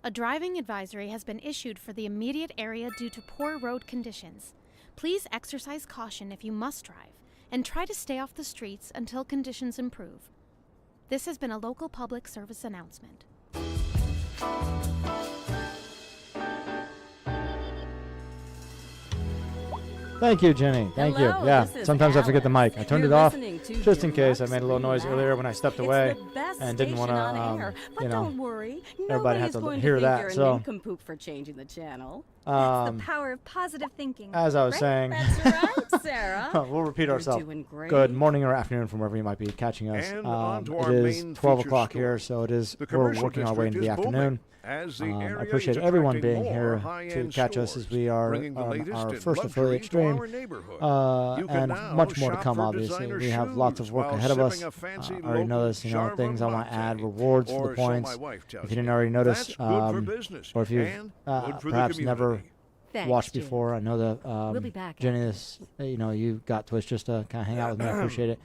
A driving advisory has been issued for the immediate area due to poor road conditions. Please exercise caution if you must drive, and try to stay off the streets until conditions improve. This has been a local public service announcement. Thank you, Jenny. Thank Hello, you. Yeah, this is sometimes I forget the mic. I turned You're it off listening to just in case. I made a little Deluxe noise earlier when I stepped away It's the best and didn't want station to, on air, but you know, don't worry. everybody Nobody's had to going hear to think that, you're so- a nincompoop for changing the channel. That's the power of positive thinking. as I was right? saying, That's right, Sarah. we'll repeat You're ourselves. doing great. Good morning or afternoon from wherever you might be catching us. And on to It our is main 12 feature o'clock story. here, so it is. The We're commercial working our way into the district is booming, afternoon. as the I area appreciate is everyone attracting being more here to high-end catch us as we are bringing the latest our in first luxury affiliate to stream, our neighborhood. You can and now much more to shop come. for Obviously, designer we have lots of shoes work while ahead of us. sipping a fancy I already know local this. Jarva Things I want to add, latte. rewards for Or the so my points. wife tells If you didn't me. already notice, That's good for business or if you've and good for the perhaps never community. Thanks, watched Jim. before, I know that We'll be back Jenny, after. this you got Twitch just to kind of hang out with me. I appreciate it.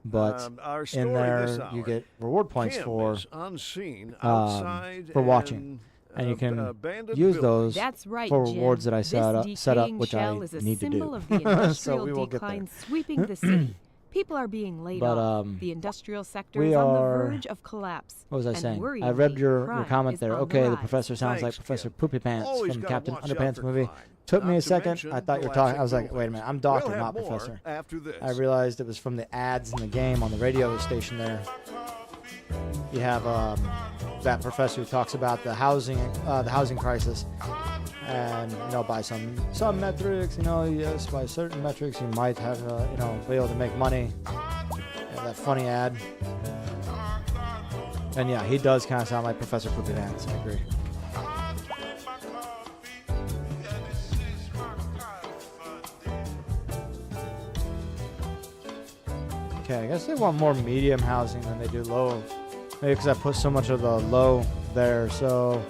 But Our in story there, this you hour, get reward points Kim for is unseen outside for watching, and you an can abandoned use building. those That's right, for Jim. rewards that I This set up, decaying which I shell is a need to symbol do. of the industrial So we will get there. decline sweeping the city. People are being laid But, off. The industrial sector we is on the are- verge of collapse. What was I and saying? I worryingly, read your crime comment is there. on Okay, the rise. professor sounds like Thanks, Professor Kim. Poopy Pants Always from gotta Captain watch out Underpants for movie. crime. Took me Not a to second. mention I thought you were classic talking. I was like, movies. wait a minute. I'm doctor, We'll have not more professor. after this. I realized it was from the ads in the game on the radio station there. You have that professor who talks about the housing crisis, and by some metrics, yes, by certain metrics, you might have be able to make money. Yeah, that funny ad, and yeah, he does kind of sound like Professor Poopy Pants. I agree. Okay, I guess they want more medium housing than they do low. Maybe because I put so much of the low there, so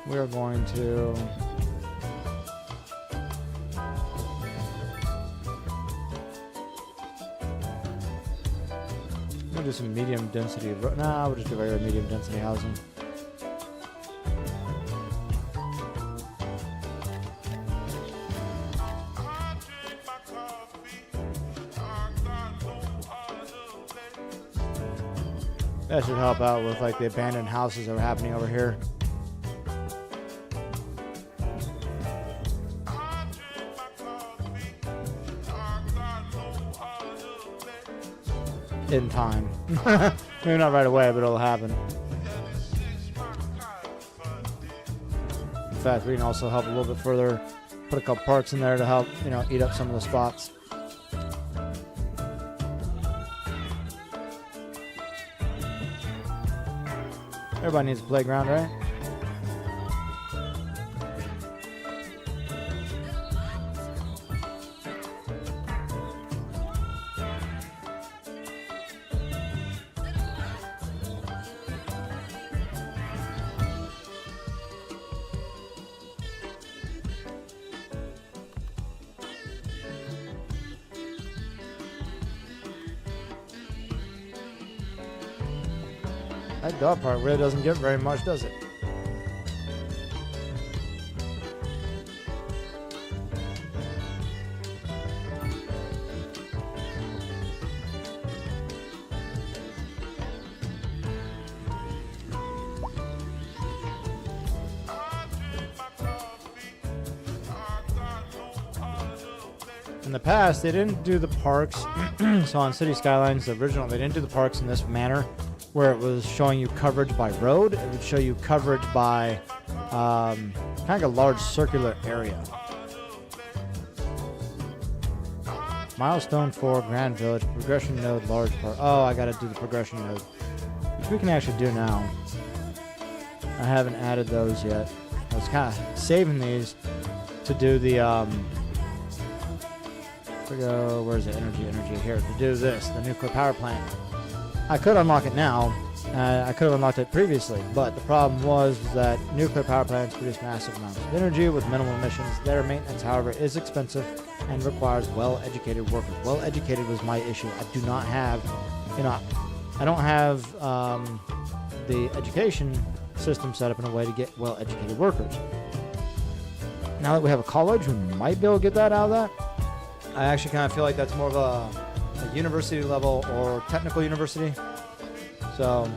we're going to... We'll do some medium density. Nah, we'll just do regular medium density housing. That should help out with like the abandoned houses that are happening over here. In time. Maybe not right away, but it'll happen. In fact, we can also help a little bit further. Put a couple parks in there to help, eat up some of the spots. Everybody needs a playground, right? That dog park really doesn't get very much, does it? In the past, they didn't do the parks. So on Cities Skylines, the original, they didn't do the parks in this manner, where it was showing you coverage by road. It would show you coverage by kind of a large circular area. Milestone 4, Grand Village, progression node, large park. Oh, I gotta do the progression node, which we can actually do now. I haven't added those yet. I was kind of saving these to do the where's the energy here, to do this, the nuclear power plant. I could unlock it now. I could have unlocked it previously, but the problem was that nuclear power plants produce massive amounts of energy with minimal emissions. Their maintenance, however, is expensive and requires well-educated workers. Well-educated was my issue. I do not have, I don't have the education system set up in a way to get well-educated workers. Now that we have a college, we might be able to get that out of that. I actually kind of feel like that's more of a university level or technical university. So,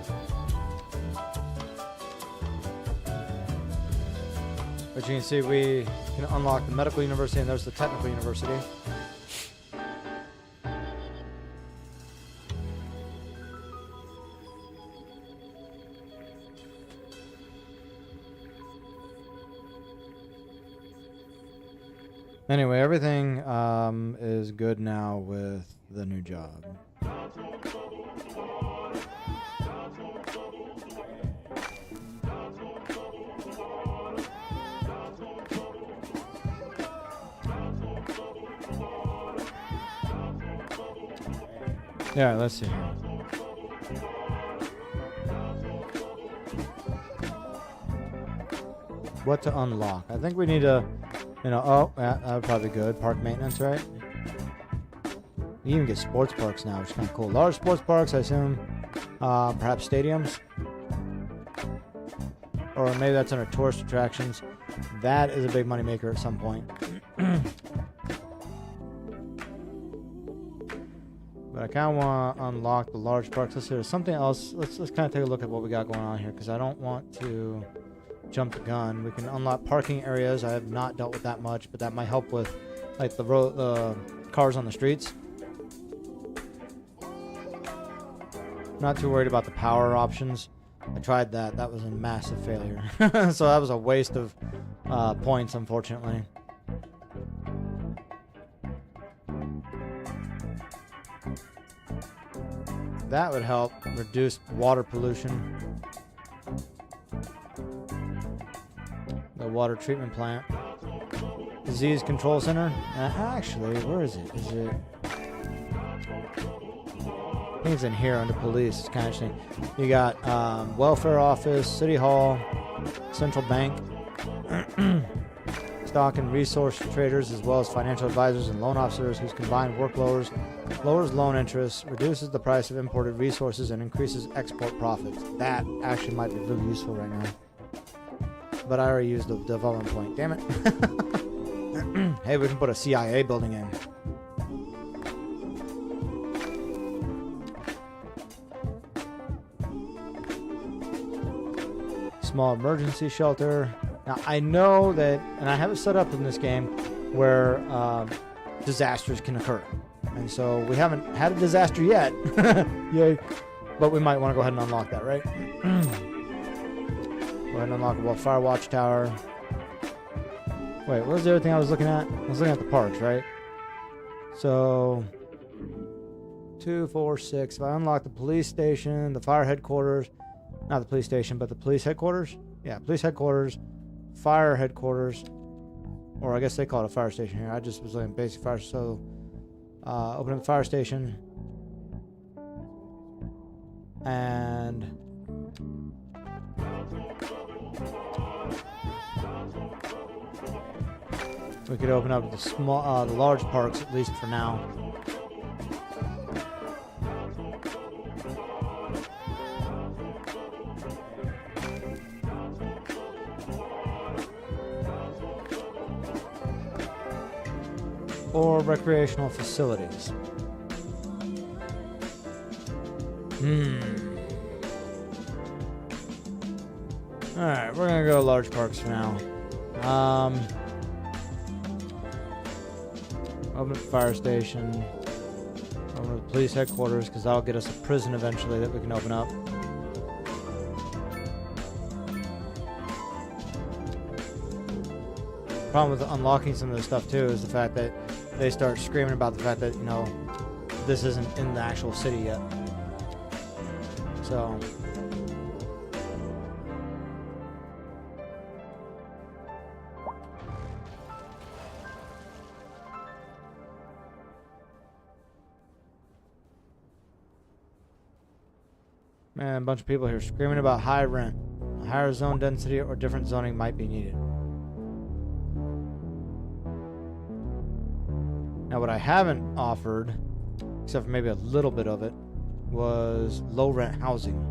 but you can see we can unlock the medical university, and there's the technical university. Anyway, everything is good now with the new job. Yeah, let's see here. What to unlock? I think we need to, oh, yeah, that would probably be good. Park maintenance, right? You even get sports parks now, which is kind of cool. Large sports parks, I assume. Perhaps stadiums. Or maybe that's under tourist attractions. That is a big money maker at some point. But I kind of want to unlock the large parks. Let's see, there's something else. Let's kind of take a look at what we got going on here, because I don't want to jump the gun. We can unlock parking areas. I have not dealt with that much, but that might help with like the cars on the streets. Not too worried about the power options. I tried that. That was a massive failure. So that was a waste of points, unfortunately. That would help reduce water pollution. The water treatment plant. Disease Control Center. Actually, where is it? Is it? I think it's in here under police. It's kind of interesting. You got welfare office, city hall, central bank, stock and resource traders, as well as financial advisors and loan officers whose combined work lowers loan interest, reduces the price of imported resources, and increases export profits. That actually might be really useful right now. But I already used the development point. Damn it. Hey, we can put a CIA building in. Small emergency shelter. Now, I know that, and I have it set up in this game, where disasters can occur. And so we haven't had a disaster yet. Yay. But we might want to go ahead and unlock that, right? Go ahead and unlock a fire watchtower. Wait, what was the other thing I was looking at? I was looking at the parks, right? So 2, 4, 6. If I unlock the police station, the fire headquarters, not the police station, but the police headquarters. Yeah, police headquarters, fire headquarters, or I guess they call it a fire station here. I just was looking at basic fire. So open up the fire station, and we could open up the large parks, at least for now. Or recreational facilities. Alright, we're gonna go large parks for now. Open up the fire station. Open up the police headquarters, because that'll get us a prison eventually that we can open up. Problem with unlocking some of this stuff too is the fact that they start screaming about the fact that, this isn't in the actual city yet. So man, a bunch of people here screaming about high rent. A higher zone density or different zoning might be needed. Now, what I haven't offered, except for maybe a little bit of it, was low rent housing.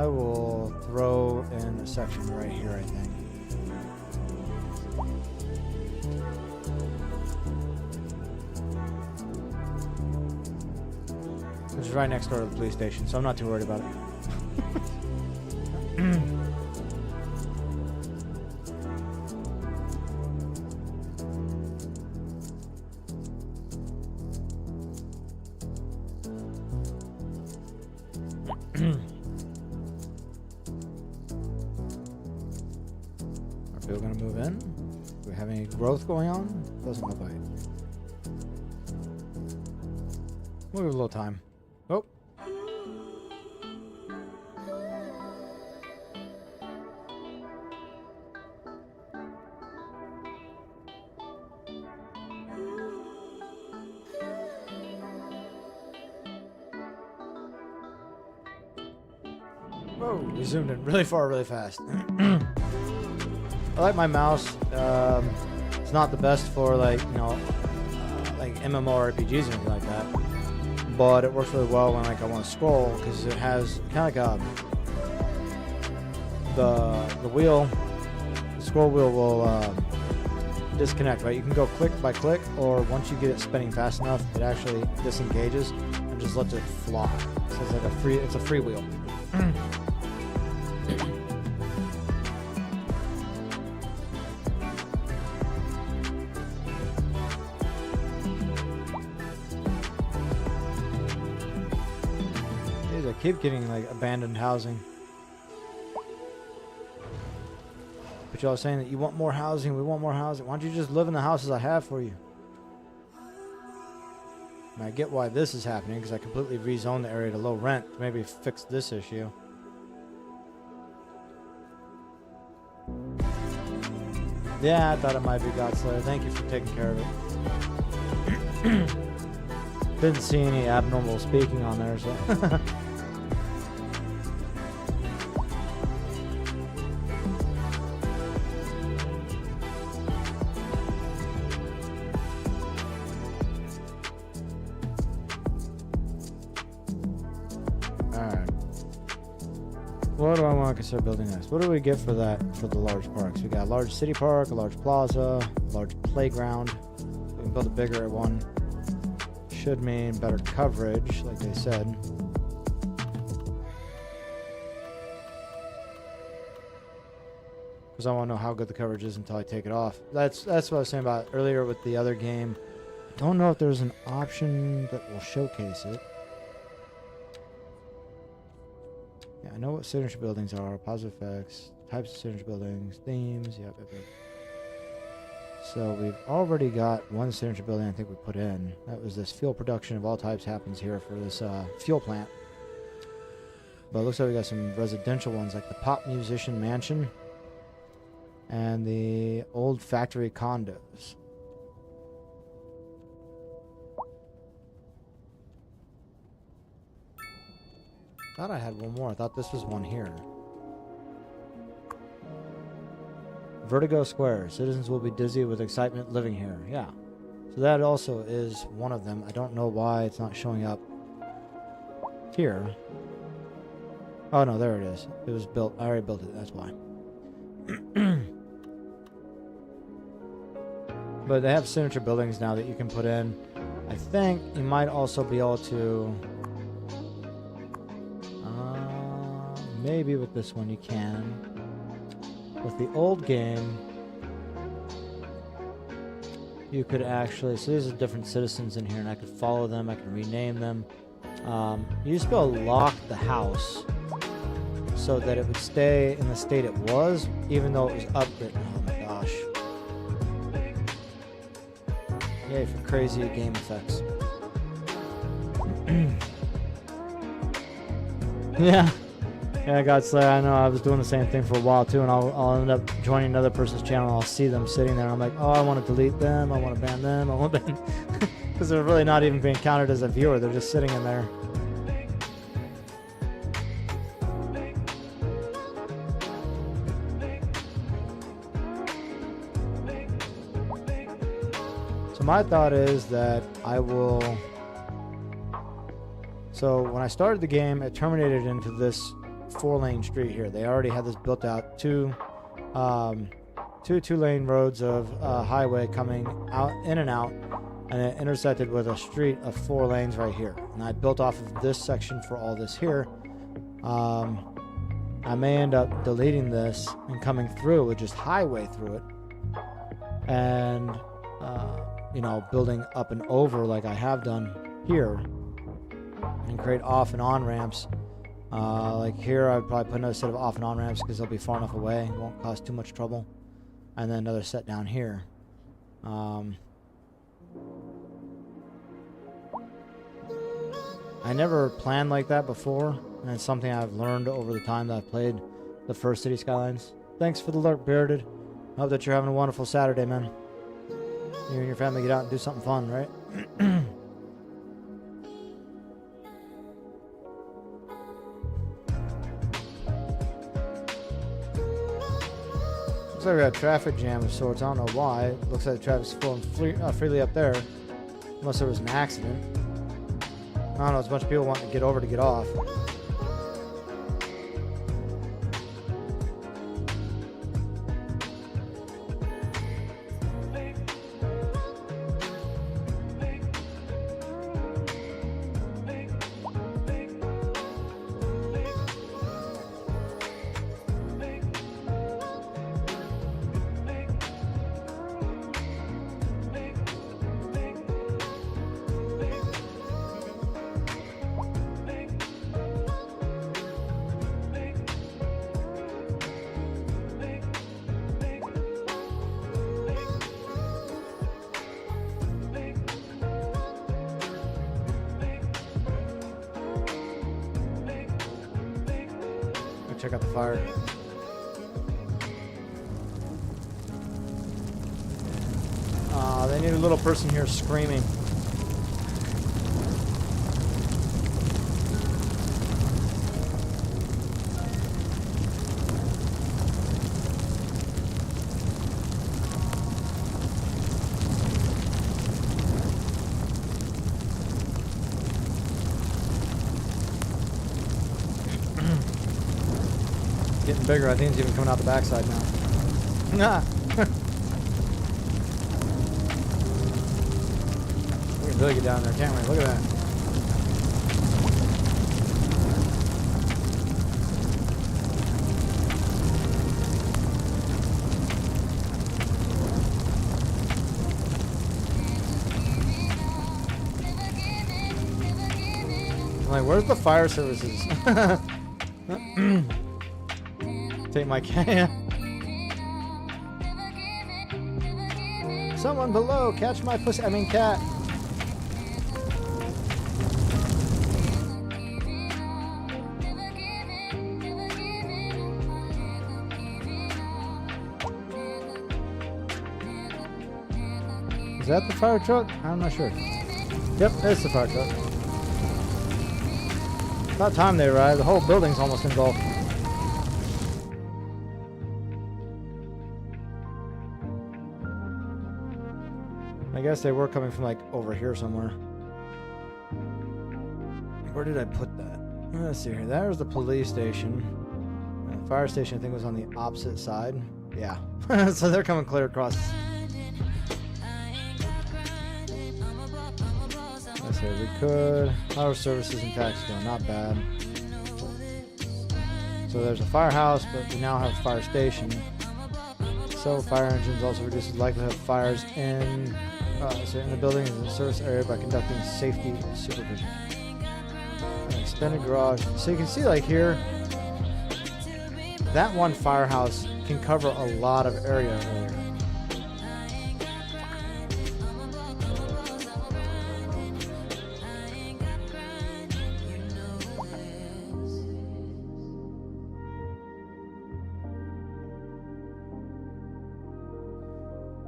I will throw in a section right here, I think. Which is right next door to the police station, so I'm not too worried about it. Are people gonna move in? Do we have any growth going on? Doesn't look like it. We'll give it a little time. Oh. Whoa, we zoomed in really far, really fast. I like my mouse. It's not the best for like, you know, like MMORPGs or anything like that. But it works really well when like I want to scroll because it has kind of like the wheel, the scroll wheel will disconnect, right? You can go click by click, or once you get it spinning fast enough, it actually disengages and just lets it fly. So it's like it's a free wheel. I keep getting like abandoned housing. But y'all saying that you want more housing, we want more housing. Why don't you just live in the houses I have for you? And I get why this is happening because I completely rezoned the area to low rent to maybe fix this issue. Yeah, I thought it might be Godslayer. Thank you for taking care of it. Didn't see any abnormal speaking on there, so. Alright. What do I want to consider building next? What do we get for that, for the large parks? We got a large city park, a large plaza, a large playground. We can build a bigger one. Should mean better coverage, like they said. Because I want to know how good the coverage is until I take it off. That's what I was saying about earlier with the other game. I don't know if there's an option that will showcase it. Yeah, I know what signature buildings are, positive effects, types of signature buildings, themes, yep. So we've already got one signature building I think we put in. That was this fuel production of all types happens here for this fuel plant. But it looks like we got some residential ones like the Pop Musician Mansion and the old factory condos. Thought I had one more. I thought this was one here. Vertigo Square. Citizens will be dizzy with excitement living here. Yeah. So that also is one of them. I don't know why it's not showing up here. Oh, no, there it is. It was built. I already built it. That's why. But they have signature buildings now that you can put in. I think you might also be able to... maybe with this one you can. With the old game, you could actually... So these are different citizens in here, and I could follow them. I can rename them. You used to be able to lock the house so that it would stay in the state it was, even though it was upgraded. Oh my gosh. Yay for crazy game effects. Yeah. Yeah, Godslayer, I know. I was doing the same thing for a while too, and I'll end up joining another person's channel, and I'll see them sitting there, and I'm like, oh, I want to delete them, I want to ban them, I want to ban... Because they're really not even being counted as a viewer, they're just sitting in there. So my thought is that I will... So when I started the game, it terminated into this 4-lane street here. They already had this built out, two 2-lane roads of highway coming out in and out, and it intersected with a street of 4 lanes right here. And I built off of this section for all this here. I may end up deleting this and coming through with just highway through it, and you know, building up and over like I have done here, and create off and on ramps. Like here, I'd probably put another set of off and on ramps because they'll be far enough away, it won't cause too much trouble, and then another set down here. I never planned like that before, and it's something I've learned over the time that I've played the first City Skylines. Thanks for the lurk, Bearded. Hope that you're having a wonderful Saturday, man. You and your family get out and do something fun, right? Looks like we got a traffic jam of sorts. I don't know why. It looks like the traffic's flowing freely up there. Unless there was an accident. I don't know, it's a bunch of people wanting to get over to get off. Check out the fire. They need a little person here screaming. Getting bigger. I think it's even coming out the backside now. Nah. We can really get down there, can't we? Look at that. I'm like, where's the fire services? Take my can. Someone below, catch my pussy. I mean, cat. Is that the fire truck? I'm not sure. Yep, it's the fire truck. About time they arrived. The whole building's almost engulfed. I guess they were coming from like over here somewhere. Where did I put that? Let's see here. There's the police station. The fire station I think was on the opposite side. Yeah. So they're coming clear across. Let's see. We could. Power services and tax bill. Not bad. So there's a firehouse, but we now have a fire station. So fire engines also reduces the likelihood of fires in the building and the service area by conducting safety supervision. An extended garage. So you can see like here, that one firehouse can cover a lot of area earlier.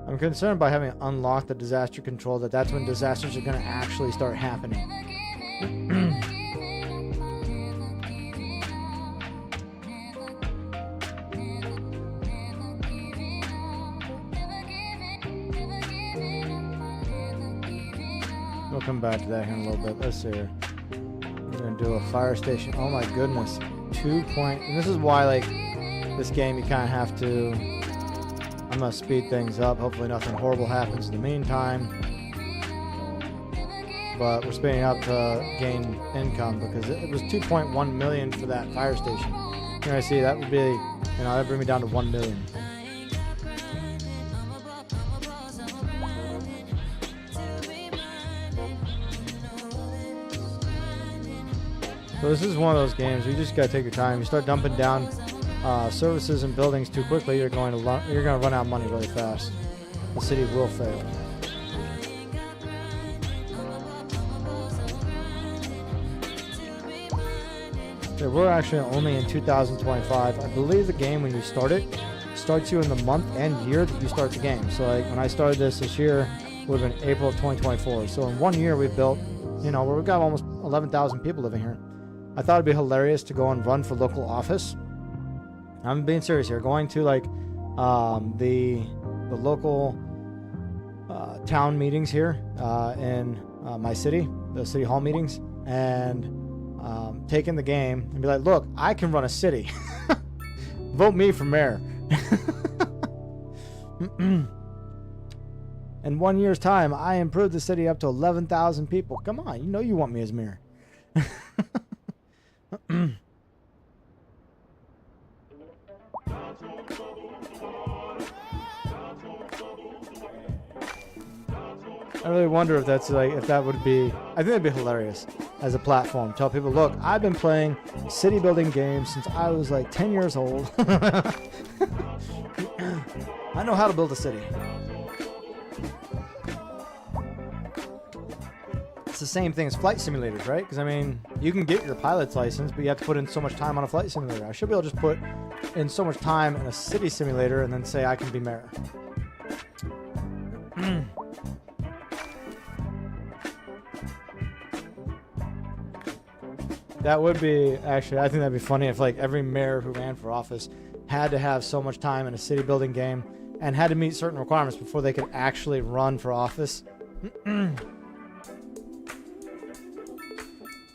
I'm concerned by having unlocked the disaster control that's when disasters are going to actually start happening. We'll come back to that here in a little bit. Let's see here. We're going to do a fire station. Oh my goodness. And this is why, like, this game you kind of have to. I'm gonna speed things up. Hopefully, nothing horrible happens in the meantime. But we're speeding up to gain income because it was 2.1 million for that fire station. You know, see, that would be, that'd bring me down to 1 million. So this is one of those games where you just gotta take your time. You start dumping down services and buildings too quickly, you're gonna run out of money really fast. The city will fail. Okay, we're actually only in 2025. I believe the game, when you start it, starts you in the month and year that you start the game. So like when I started this year, it would have been April of 2024. So in 1 year we've built, where we've got almost 11,000 people living here. I thought it'd be hilarious to go and run for local office. I'm being serious here. Going to like the local town meetings here in my city, the city hall meetings, and taking the game and be like, look, I can run a city. Vote me for mayor. In 1 year's time, I improved the city up to 11,000 people. Come on, you want me as mayor. I really wonder if that would be, I think it'd be hilarious as a platform. Tell people, look, I've been playing city building games since I was like 10 years old. I know how to build a city. It's the same thing as flight simulators, right? Because, you can get your pilot's license, but you have to put in so much time on a flight simulator. I should be able to just put in so much time in a city simulator and then say I can be mayor. That would be, actually, I think that'd be funny if like every mayor who ran for office had to have so much time in a city building game and had to meet certain requirements before they could actually run for office.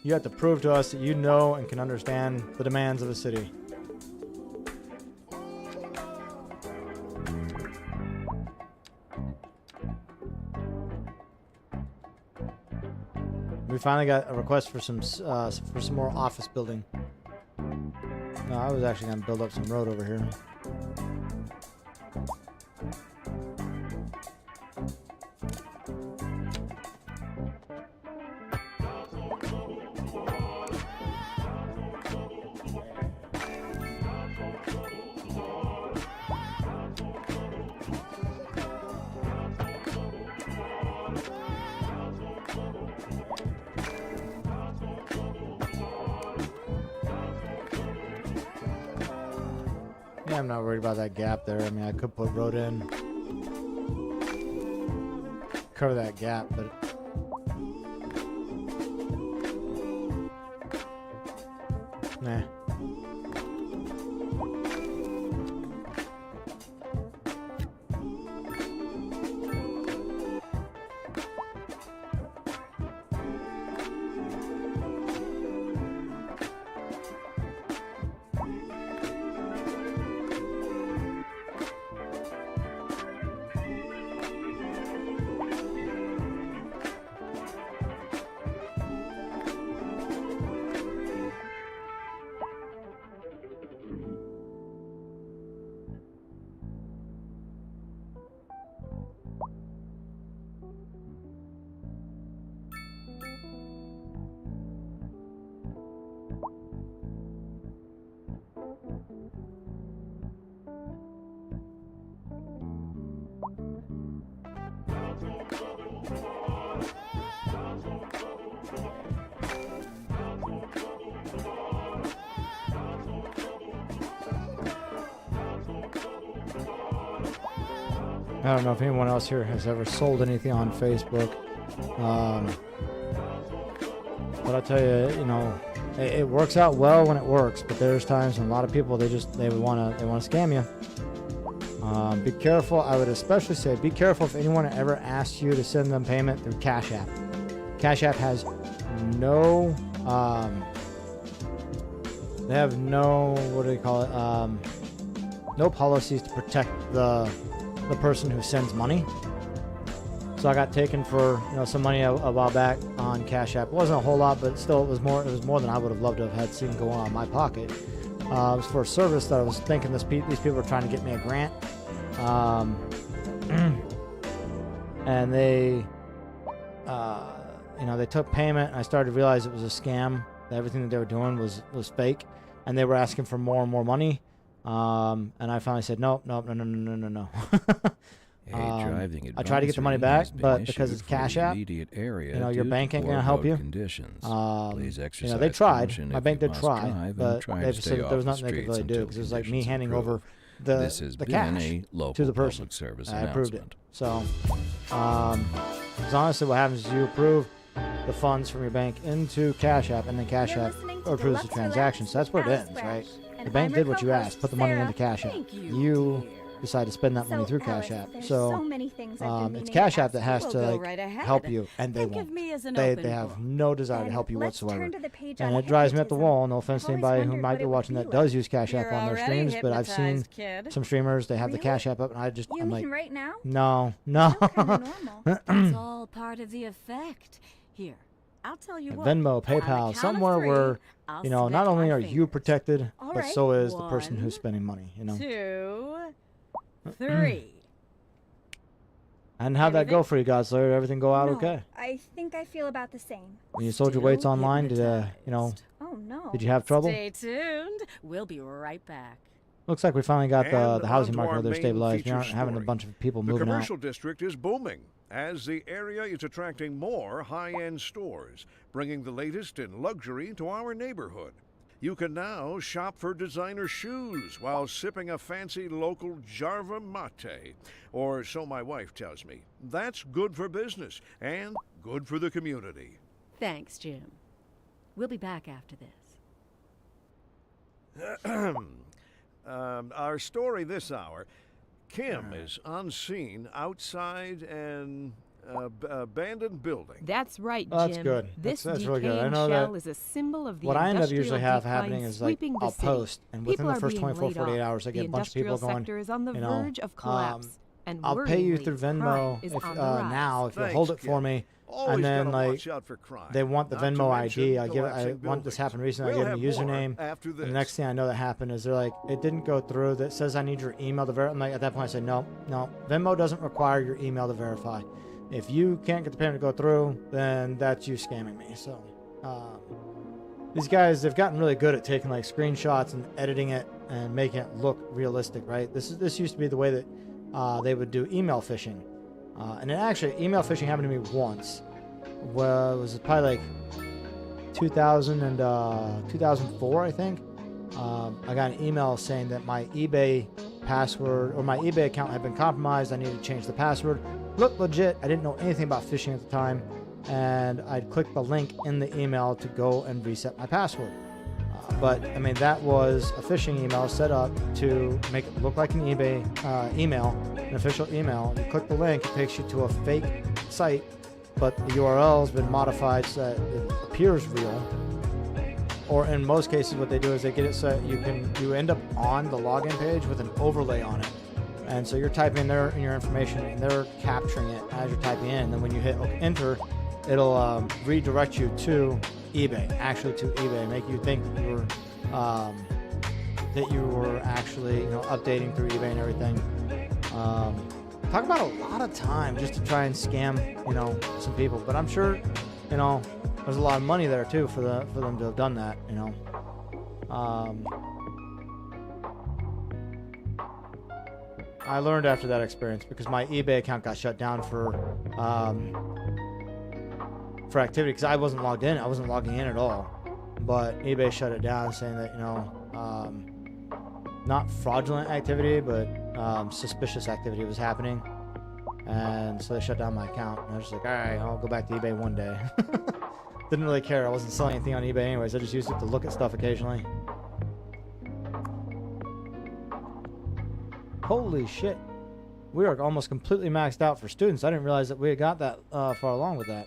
You have to prove to us that you know and can understand the demands of a city. We finally got a request for some more office building. No, I was actually gonna build up some road over here. Yeah, I'm not worried about that gap there. I could put road in, cover that gap, but nah. I don't know if anyone else here has ever sold anything on Facebook. But I'll tell you, it works out well when it works, but there's times when a lot of people, they want to scam you. Be careful. I would especially say be careful if anyone ever asks you to send them payment through Cash App. Cash App has no they have no, what do they call it? No policies to protect the person who sends money. So I got taken for some money a while back on Cash App. It wasn't a whole lot, but still it was more than I would have loved to have had seen going on in my pocket. It was for a service that I was thinking these people were trying to get me a grant. And they they took payment, and I started to realize it was a scam. That everything that they were doing was fake, and they were asking for more and more money. And I finally said no. I tried to get the money back, but because it's Cash App, your bank ain't gonna help you. They tried. My bank did try, but they said that there was nothing they could really do because it was like me handing over the cash to the person. I approved it. So, because honestly, what happens is you approve the funds from your bank into Cash App, and then Cash App approves the transaction. So that's where it ends, right? The bank did what you asked, put the money into Cash App. You decide to spend that money through Cash App. So it's Cash App that has to help you, and they won't. They have no desire to help you whatsoever. And it drives me up the wall. No offense to anybody who might be watching that does use Cash App on their streams, but I've seen some streamers, they have the Cash App up, and I'm like, right now? no. It's all part of the effect. Here, I'll tell you what. Venmo, PayPal, somewhere where not only are you protected, but so is the person who's spending money. 2, 3. And how'd that go for you guys? Did everything go out okay? I think I feel about the same. When you sold your weights online, did Oh no. Did you have trouble? Stay tuned. We'll be right back. Looks like we finally got the housing on to market our over there main stabilized. We feature aren't having a story. bunch of people The moving out. commercial district is booming as the area is attracting more high-end stores, bringing the latest in luxury to our neighborhood. You can now shop for designer shoes while sipping a fancy local Jarva mate, or so my wife tells me. That's good for business and good for the community. Thanks, Jim. We'll be back after this. Our story this hour, Kim is on scene outside an abandoned building. That's right, Jim. Oh, that's good. This That's really good. I decaying know shell that is a symbol of the what I end up industrial usually have decline happening is like sweeping the I'll city. post, and within People the are first being 24, laid 48 off. hours, I get The a bunch of people industrial going, sector is on the you know, verge of collapse. And I'll pay you through worryingly, Venmo crime is if on the rise. Thanks, now if you hold it for Kim. me. Always And then, gotta like, watch out for crime. They want the Not to Venmo mention ID. I collapsing want this buildings. happened recently. We'll I give them a have more username. after And the this. next thing I know that happened is they're like, it didn't go through. That says I need your email to verify. I'm like, at that point, I said, no. Venmo doesn't require your email to verify. If you can't get the payment to go through, then that's you scamming me. So these guys, they've gotten really good at taking like screenshots and editing it and making it look realistic, right? This used to be the way that they would do email phishing. And it actually, email phishing happened to me once. Well, it was probably like 2000 and 2004, I think. I got an email saying that my eBay password or my eBay account had been compromised. I needed to change the password. Looked legit. I didn't know anything about phishing at the time, and I'd click the link in the email to go and reset my password. But I mean, that was a phishing email set up to make it look like an eBay email, an official email. You click the link, it takes you to a fake site, but the URL has been modified so that it appears real. Or in most cases, what they do is they get it so you end up on the login page with an overlay on it. And so you're typing in your information, and they're capturing it as you're typing in. And then when you hit enter, it'll redirect you to eBay, actually to eBay, make you think that you were actually updating through eBay and everything. Talk about a lot of time just to try and scam some people, but I'm sure there's a lot of money there too for them to have done that. I learned after that experience because my eBay account got shut down for activity because I wasn't logged in. I wasn't logging in at all. But eBay shut it down, saying that not fraudulent activity, but suspicious activity was happening, and so they shut down my account. And I was just like, all right, I'll go back to eBay one day. Didn't really care. I wasn't selling anything on eBay anyways. I just used it to look at stuff occasionally. Holy shit. We are almost completely maxed out for students. I didn't realize that we had got that far along with that.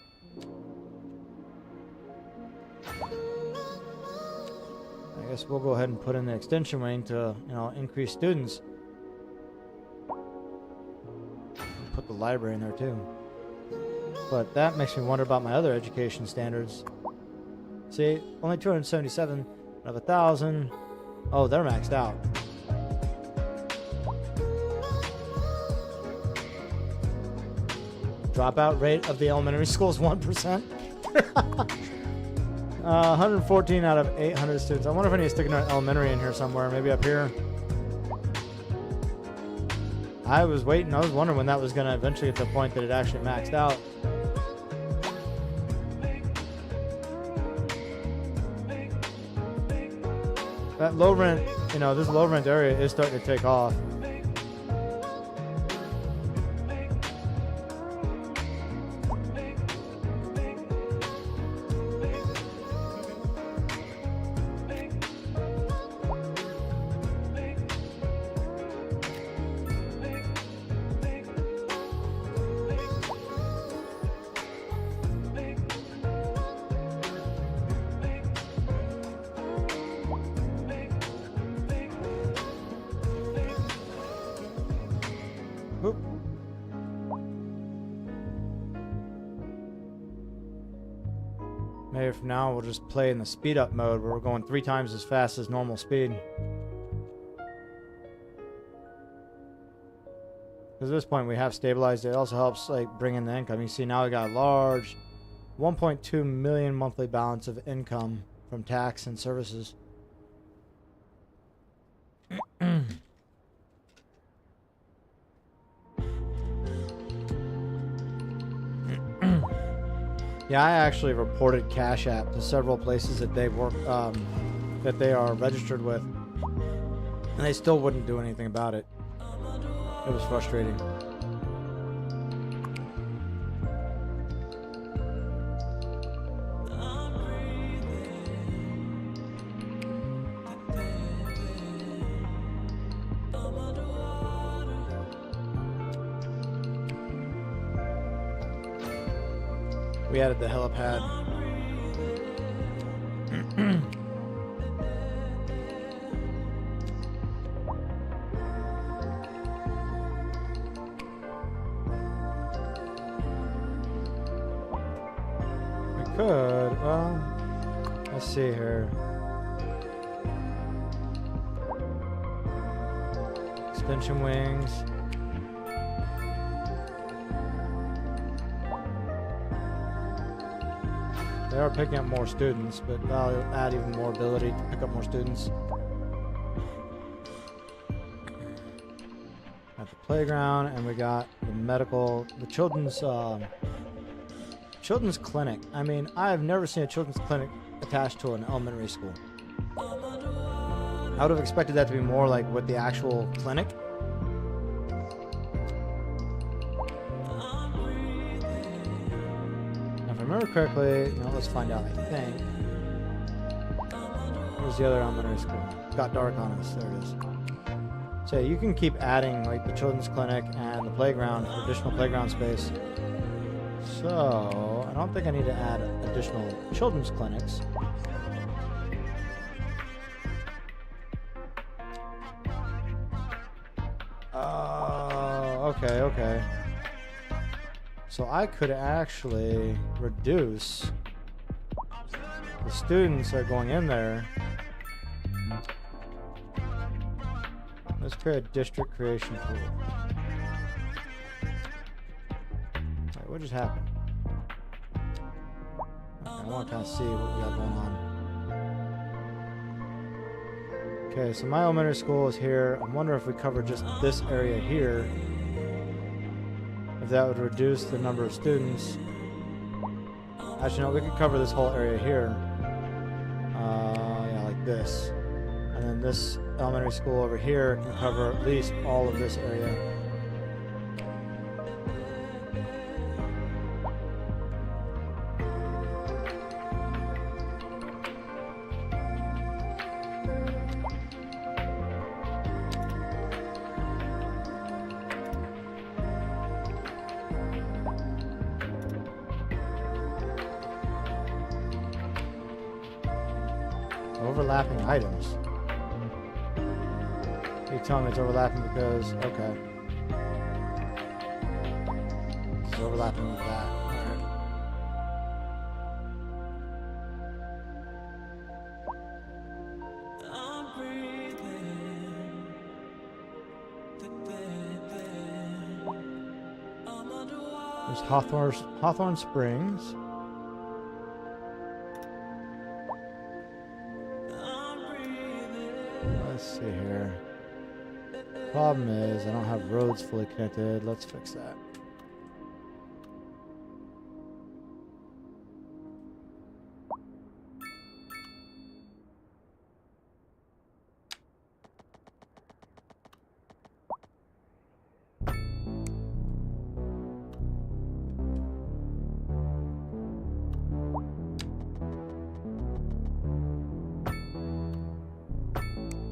I I guess we'll go ahead and put in the extension wing to, you know, increase students. Put the library in there too. But that makes me wonder about my other education standards. See, only 277 out of 1,000. Oh, they're maxed out. Dropout rate of the elementary school is 1%. 114 out of 800 students. I wonder if I need to stick another elementary in here somewhere. Maybe up here. I was wondering when that was going to eventually get to the point that it actually maxed out. That low rent, you know, this low rent area is starting to take off. Oop. Maybe from now we'll just play in the speed up mode where we're going 3 times as fast as normal speed. Because at this point we have stabilized it. It also helps like bring in the income. You see now we got a large 1.2 million monthly balance of income from tax and services. Yeah, I actually reported Cash App to several places that they work, that they are registered with, and they still wouldn't do anything about it. It was frustrating. We added the helipad. We could, well, let's see here. Extension wings. They are picking up more students, but that'll add even more ability to pick up more students. At the playground, and we got the medical, the children's clinic. I mean, I have never seen a children's clinic attached to an elementary school. I would have expected that to be more like with the actual clinic. If I remember correctly, no, let's find out. I think. Where's the other elementary school? It got dark on us. There it is. So you can keep adding like the children's clinic and the playground for additional playground space. So I don't think I need to add additional children's clinics. Okay. So I could actually reduce the students that are going in there. Let's create a district creation pool. Alright, what just happened? Okay, I want to kind of see what we got going on. Okay, so my elementary school is here. I wonder if we cover just this area here, if that would reduce the number of students. Actually, no, we could cover this whole area here. Yeah, like this. And then this elementary school over here can cover at least all of this area. Overlapping items. You tell me it's overlapping because, okay. It's overlapping with that. Alright. There's Hawthorne Springs. Let's see here. Problem is, I don't have roads fully connected. Let's fix that.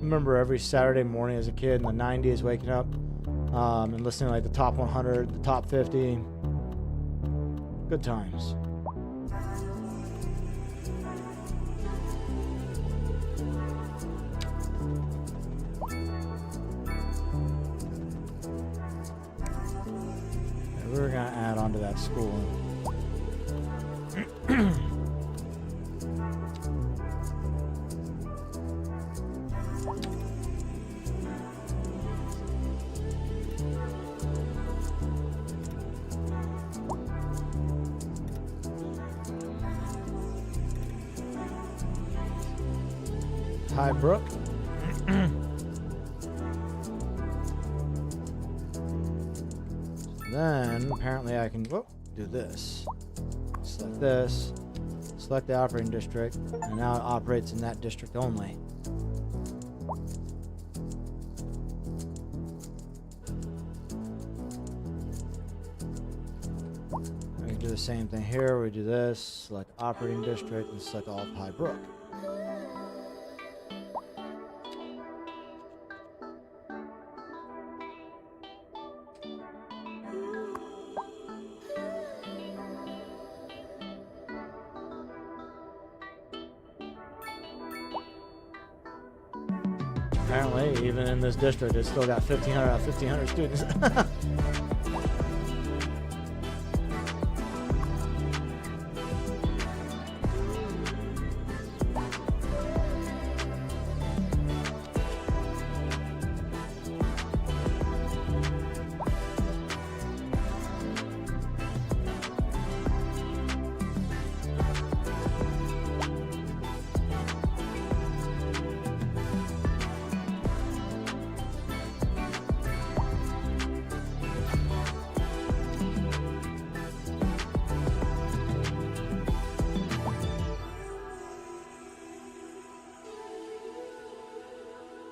Remember every Saturday morning as a kid in the 90s waking up and listening to like the top 100, the top 50. Good times. And we're going to add on to that school. High Brook. Then apparently I can do this. Select this. Select the operating district, and now it operates in that district only. We can do the same thing here. We do this, select operating district, and select all of High Brook. Apparently, even in this district, it's still got 1,500 out of 1,500 students.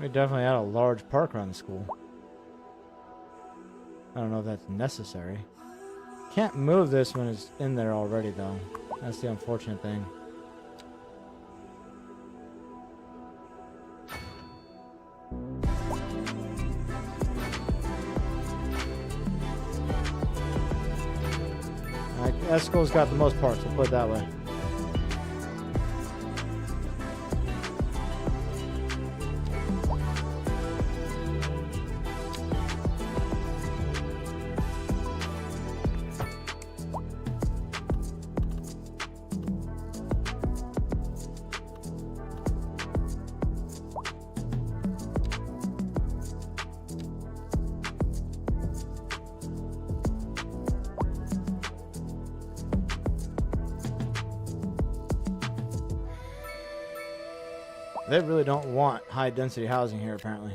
We definitely had a large park around the school. I don't know if that's necessary. Can't move this when it's in there already, though. That's the unfortunate thing. That school's got the most parks, we'll put it that way. They really don't want high density housing here, apparently.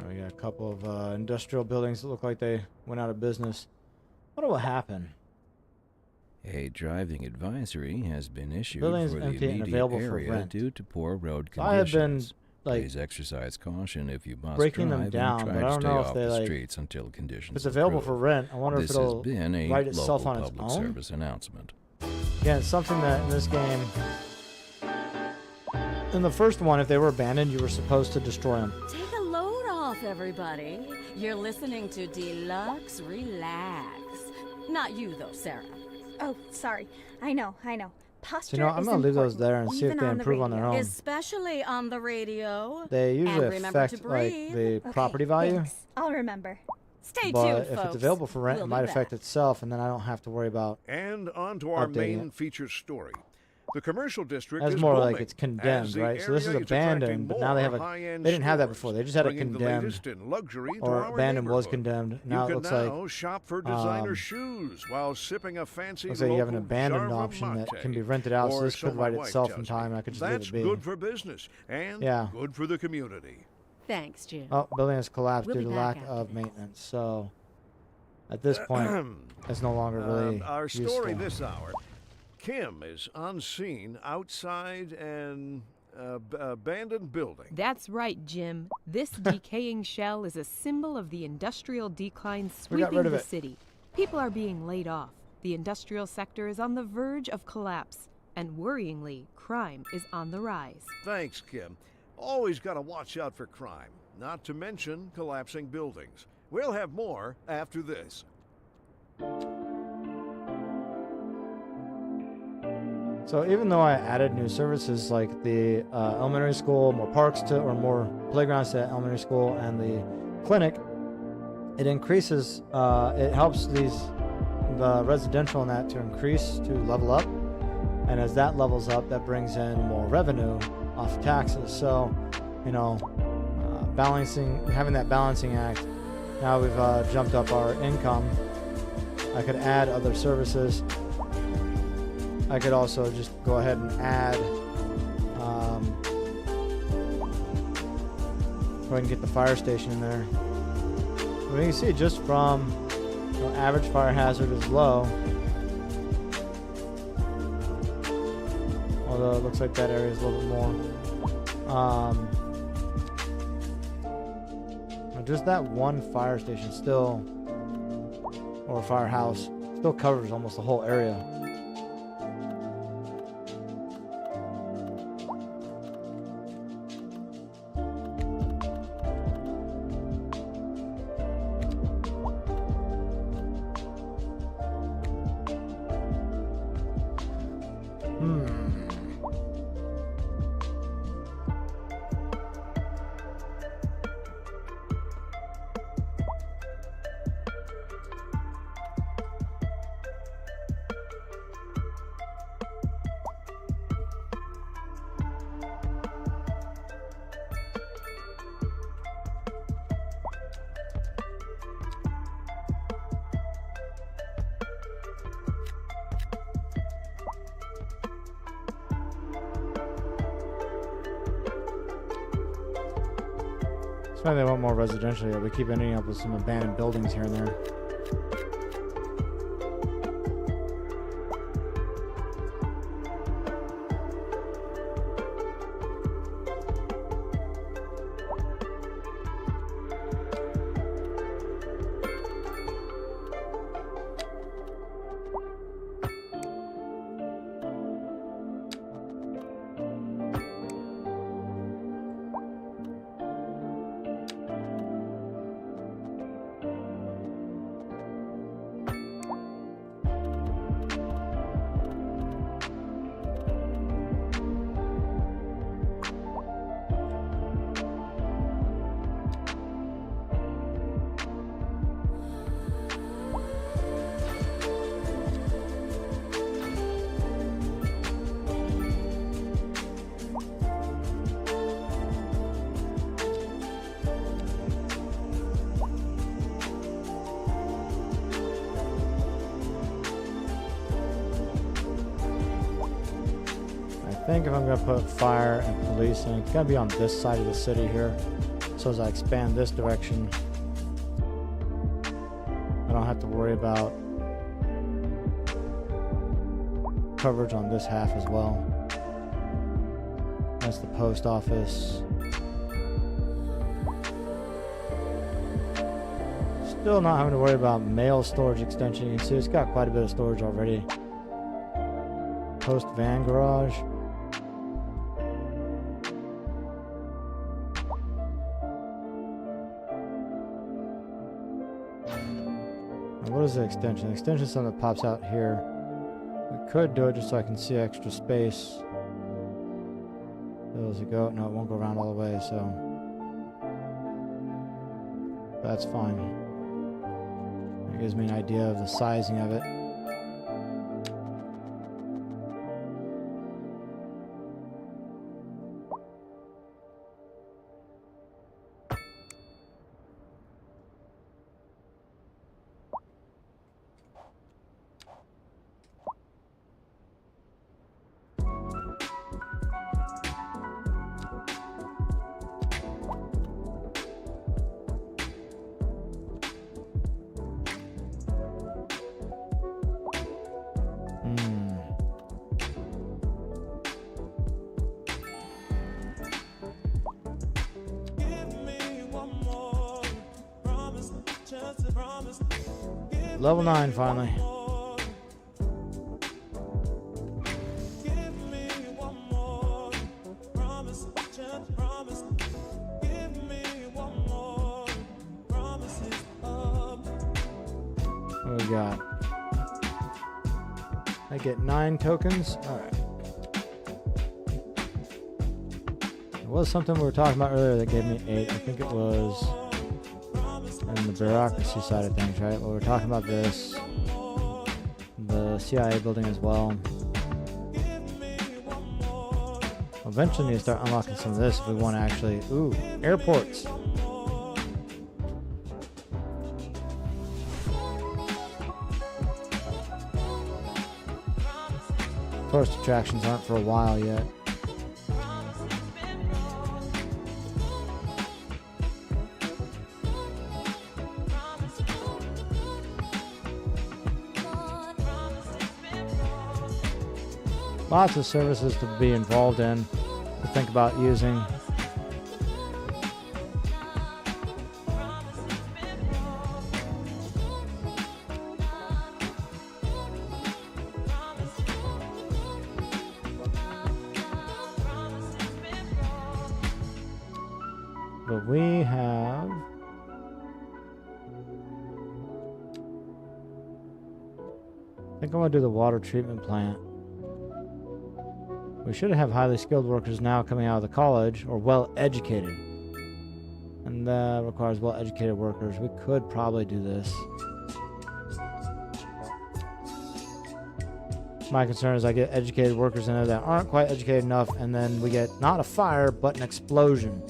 We got a couple of industrial buildings that look like they went out of business. What will happen A driving advisory has been issued building is for the empty and immediate available for area rent. due to poor road So I have conditions. been like Please exercise caution if you must breaking them drive down, and but try I to don't stay know if off they the like. streets until If conditions it's available for improve. rent, I wonder This if it'll has been a write itself local on its public own. service announcement. Again, it's something that in this game, in the first one, if they were abandoned, you were supposed to destroy them. Take a load off, everybody. You're listening to Deluxe Relax. Not you, though, Sarah. Oh, sorry. I know. So, Posture you know, I'm is gonna leave those important, there and see if even they on the improve on their radio. own. Especially on the radio. They usually And remember affect to like breathe. the Okay, property value, thanks. I'll remember. Stay but tuned, if folks. it's available for rent, We'll it be might back. affect itself, and then I don't have to worry about. And on to our Updating main it. feature story. The commercial district That's is more booming, like it's condemned, as the right? So this is area attracting abandoned, but now they have more a. high-end They didn't have that stores, before. They just had it bringing the condemned, latest in luxury to or our abandoned was neighborhood. condemned. Now You it can looks now like shop for designer shoes while sipping a fancy looks like you have an local abandoned Jarva option that mate. can be rented out. So Or this so could my write wife itself tells in time. me. I could just That's leave it be. good for business and Yeah. good for the community. Thanks, Jim. Oh, building has collapsed We'll due be to back lack after of this. maintenance. So at this point, it's no longer really Our story useful. this hour. Kim is on scene outside an abandoned building. That's right, Jim. This decaying shell is a symbol of the industrial decline We got sweeping rid of the it. city. People are being laid off. The industrial sector is on the verge of collapse. And worryingly, crime is on the rise. Thanks, Kim. Always got to watch out for crime, not to mention collapsing buildings. We'll have more after this. So even though I added new services like the elementary school, more parks to, or more playgrounds to elementary school, and the clinic, it increases, it helps the residential and that to increase, to level up. And as that levels up, that brings in more revenue off taxes. So, you know, having that balancing act, now we've jumped up our income. I could add other services. I could also just go ahead and add, go ahead and get the fire station in there. But you can see just from average fire hazard is low. Although it looks like that area is a little bit more. Just that one fire station still, or firehouse, still covers almost the whole area. Maybe they want more residential here. We keep ending up with some abandoned buildings here and there. I think if I'm going to put fire and police in, it's going to be on this side of the city here. So as I expand this direction, I don't have to worry about coverage on this half as well. That's the post office. Still not having to worry about mail storage extension. You can see it's got quite a bit of storage already. Post van garage. And what is the extension? The extension is something that pops out here. We could do it just so I can see extra space. Does it go? No, it won't go around all the way, so that's fine. It gives me an idea of the sizing of it. Level 9 finally. What do we got? I get 9 tokens. Alright. There was something we were talking about earlier that gave me 8. I think it was in the bureaucracy side of things, right? Well, we're talking about this. The CIA building as well. Eventually need to start unlocking some of this if we want to actually... Ooh, airports! Tourist attractions aren't for a while yet. Lots of services to be involved in, to think about using. But we have... I think I want to do the water treatment plant. We should have highly skilled workers now coming out of the college, or well-educated. And that requires well-educated workers. We could probably do this. My concern is I get educated workers in there that aren't quite educated enough, and then we get not a fire, but an explosion.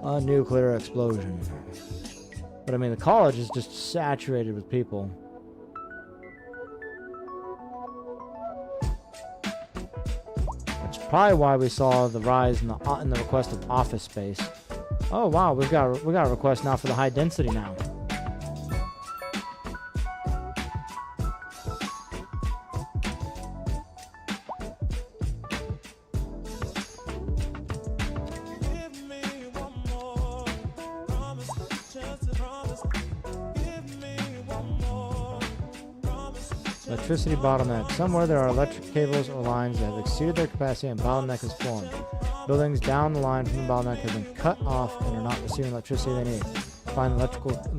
A nuclear explosion. But I mean, the college is just saturated with people. Probably why we saw the rise in the request of office space. Oh wow, we got a request now for the high density now. Electricity bottleneck. Somewhere there are electric cables or lines that have exceeded their capacity and bottleneck has formed. Buildings down the line from the bottleneck have been cut off and are not receiving electricity they need. Find the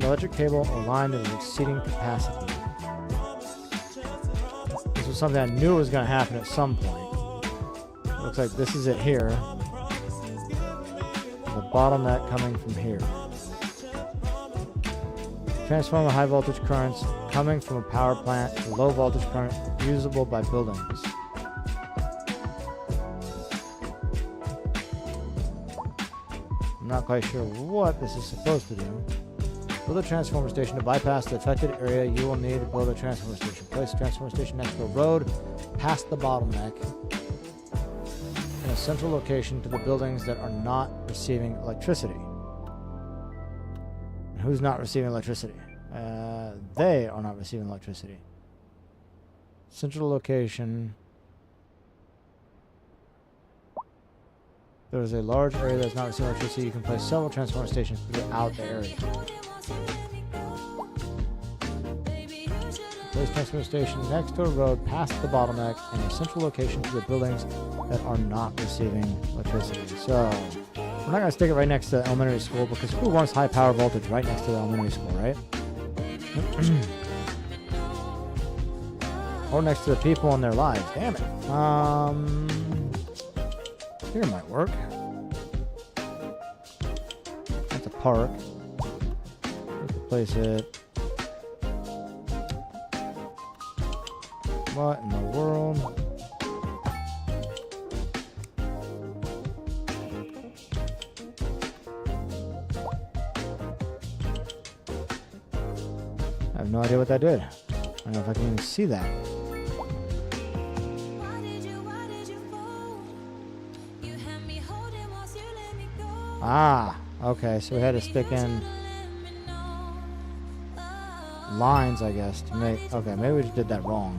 electric cable or line that is exceeding capacity. This was something I knew was going to happen at some point. It looks like this is it here. The bottleneck coming from here. Transformer high voltage currents coming from a power plant to low voltage current usable by buildings. I'm not quite sure what this is supposed to do. Build a transformer station. To bypass the affected area, you will need to build a transformer station. Place a transformer station next to a road past the bottleneck in a central location to the buildings that are not receiving electricity. Who's not receiving electricity? They are not receiving electricity. Central location. There is a large area that is not receiving electricity. You can place several transformer stations throughout the area. Place transformer station next to a road past the bottleneck and a central location to the buildings that are not receiving electricity. So, we're not going to stick it right next to the elementary school because who wants high power voltage right next to the elementary school, right? Or next to the people in their lives. Damn it. Here might work. That's a park. Let's place it. What in the world? I have no idea what that did. I don't know if I can even see that. Ah, okay, so we had to stick in lines, I guess, to make... Okay, maybe we just did that wrong.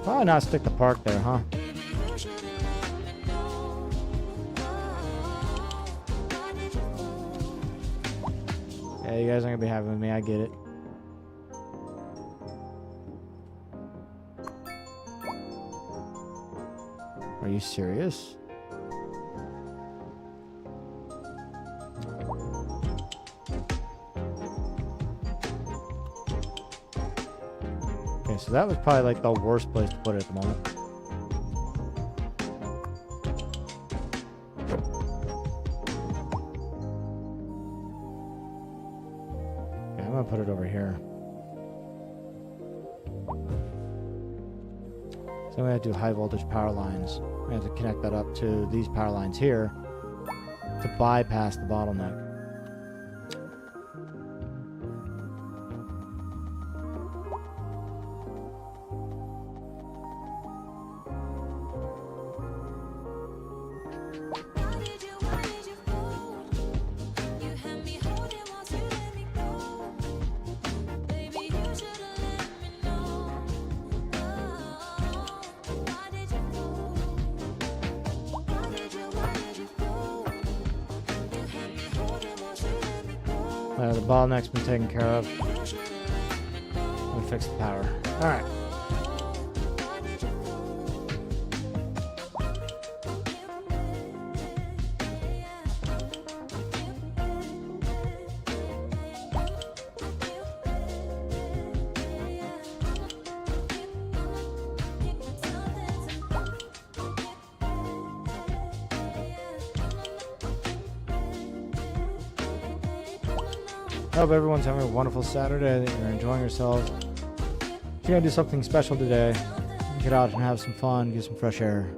Probably not stick the park there, huh? Yeah, you guys aren't gonna be happy with me, I get it. Are you serious? Okay, so that was probably like the worst place to put it at the moment. Okay, I'm gonna put it over here. So I'm going to do high voltage power lines. We have to connect that up to these power lines here to bypass the bottleneck. The bottleneck's been taken care of. We fixed the power. Alright. I hope everyone's having a wonderful Saturday, that you're enjoying yourselves. If you're going to do something special today, get out and have some fun, get some fresh air.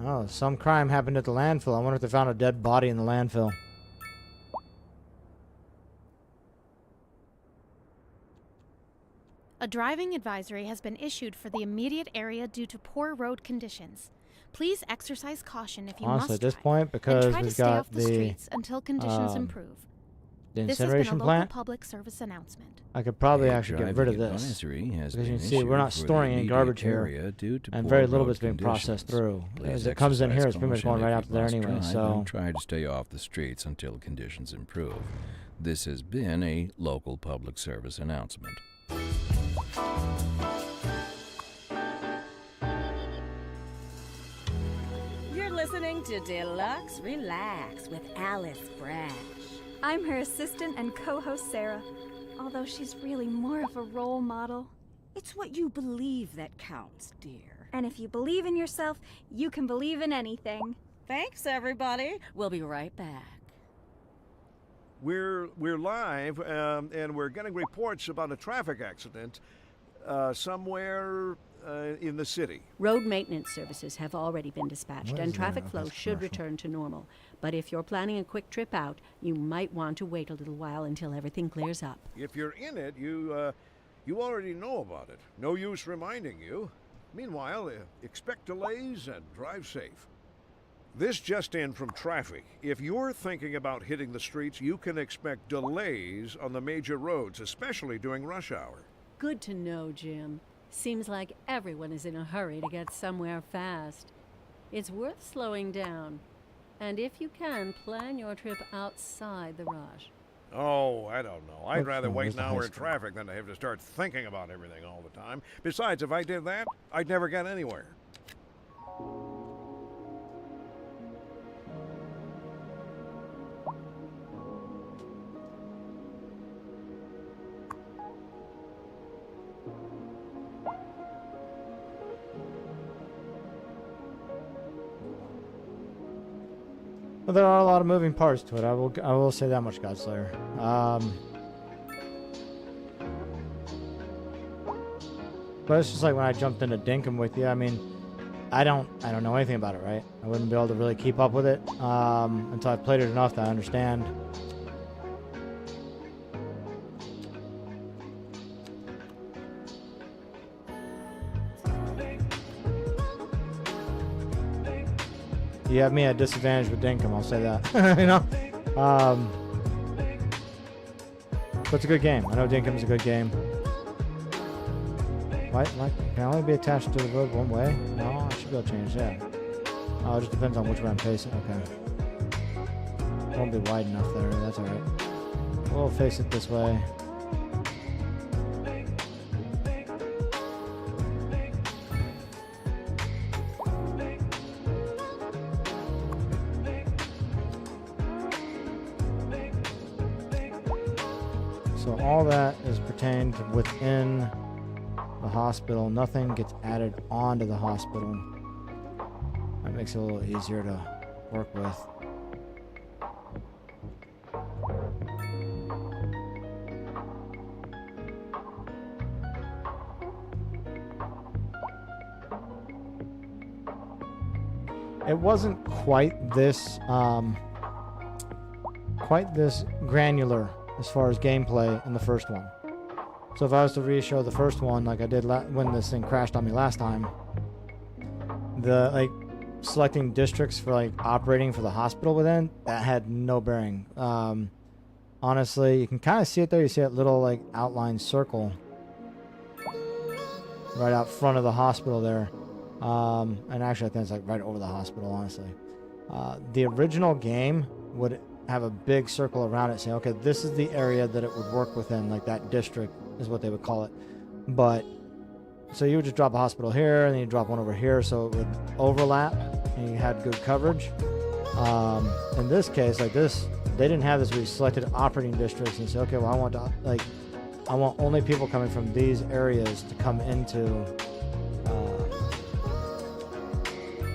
Oh, some crime happened at the landfill. I wonder if they found a dead body in the landfill. A driving advisory has been issued for the immediate area due to poor road conditions. Please exercise caution if you Honestly, must at this drive, point, and because try to we've stay got off the the streets until conditions improve. the This has been a incineration local plant, public service announcement. I could probably A actually get rid driving of this. advisory has Because you been can see we're not issued for the storing any immediate garbage here, area due to and poor very little road bit's being processed conditions. through. Please As it comes in here, it's pretty much exercise going right caution out if to there you must anyway. drive So and try to stay off the streets until conditions improve. This has been a local public service announcement. You're listening to Deluxe Relax with Alice Brash. I'm her assistant and co-host Sarah, although she's really more of a role model. It's what you believe that counts, dear. And if you believe in yourself, you can believe in anything. Thanks, everybody. We'll be right back. We're live, and we're getting reports about a traffic accident somewhere in the city? Road maintenance services have already been dispatched, What and is traffic that? flow That's should commercial. return to normal. But if you're planning a quick trip out, you might want to wait a little while until everything clears up. If you're in it, you already know about it. No use reminding you. Meanwhile, expect delays and drive safe. This just in from traffic. If you're thinking about hitting the streets, you can expect delays on the major roads, especially during rush hour. Good to know, Jim. Seems like everyone is in a hurry to get somewhere fast. It's worth slowing down. And if you can, plan your trip outside the rush. Oh, I don't know. I'd Oops, rather no, wait where's an the high hour in school? traffic than to have to start thinking about everything all the time. Besides, if I did that, I'd never get anywhere. Well, there are a lot of moving parts to it. I will say that much, Godslayer. But it's just like when I jumped into Dinkum with you. I mean, I don't know anything about it, right? I wouldn't be able to really keep up with it until I've played it enough that I understand. You have me at a disadvantage with Dinkum, I'll say that. You know? But it's a good game. I know Dinkum's a good game. Why, can I only be attached to the road one way? No, I should be able to change that. Oh, it just depends on which way I'm facing. Okay. Won't be wide enough there. That's alright. We'll face it this way. So all that is pertained to within the hospital. Nothing gets added onto the hospital. That makes it a little easier to work with. It wasn't quite this granular as far as gameplay in the first one. So if I was to re-show the first one like I did when this thing crashed on me last time, the selecting districts for operating for the hospital within, that had no bearing. Honestly, you can kind of see it there. You see that little outline circle right out front of the hospital there. And actually I think it's right over the hospital, honestly. The original game would have a big circle around it saying, okay, this is the area that it would work within, that district is what they would call it. But so you would just drop a hospital here and then you drop one over here, so it would overlap and you had good coverage. In this case, they didn't have this where you selected operating districts and say, okay, well, I want only people coming from these areas to come into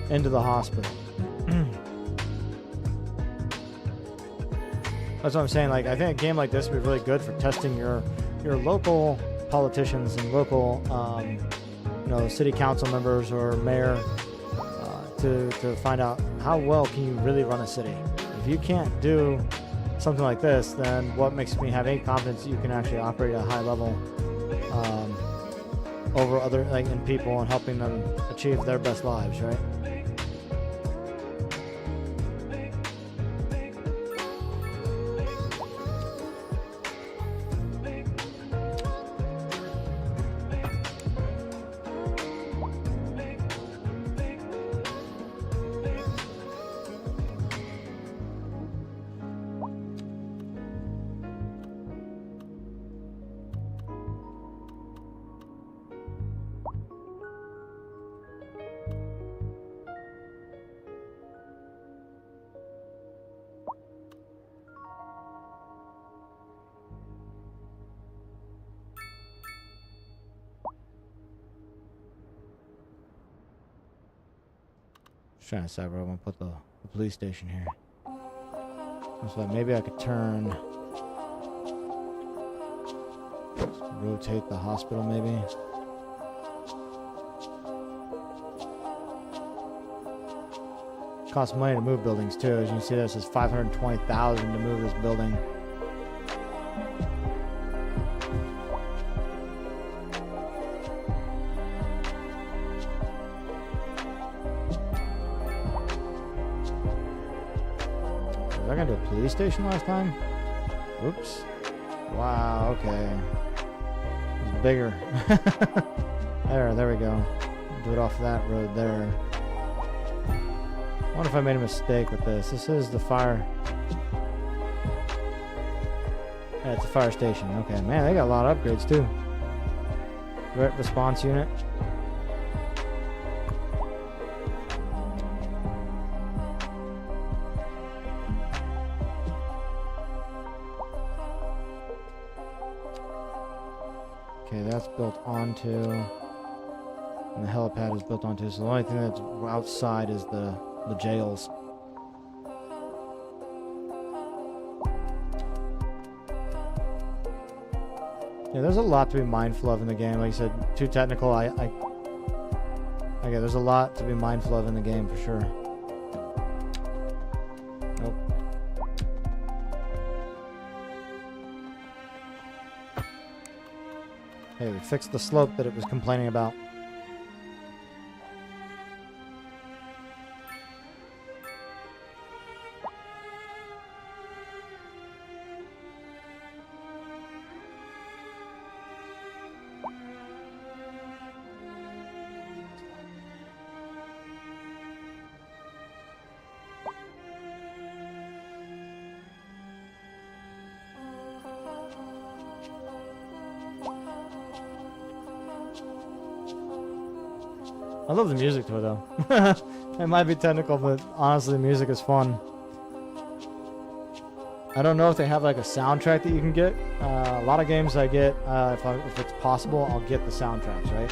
the hospital. That's what I'm saying. I think a game like this would be really good for testing your local politicians and local, city council members or mayor to find out how well can you really run a city. If you can't do something like this, then what makes me have any confidence that you can actually operate at a high level over other in people and helping them achieve their best lives, right? Trying to decide where I want to put the police station here. So maybe I could rotate the hospital maybe. costs money to move buildings too. As you can see, this is $520,000 to move this building. Was I gonna do a police station last time? Oops. Wow. Okay. It's bigger. There we go. Do it off that road there. I wonder if I made a mistake with this. This is the fire. Yeah, it's a fire station. Okay, man, they got a lot of upgrades too. Threat response unit. Okay, that's built onto, and the helipad is built onto. So the only thing that's outside is the jails. Yeah, there's a lot to be mindful of in the game. Like I said, too technical. Okay, there's a lot to be mindful of in the game for sure. Nope. Hey, we fixed the slope that it was complaining about. I love the music to it though. It might be technical, but honestly the music is fun. I don't know if they have like a soundtrack that you can get. A lot of games I get, if it's possible, I'll get the soundtracks, right?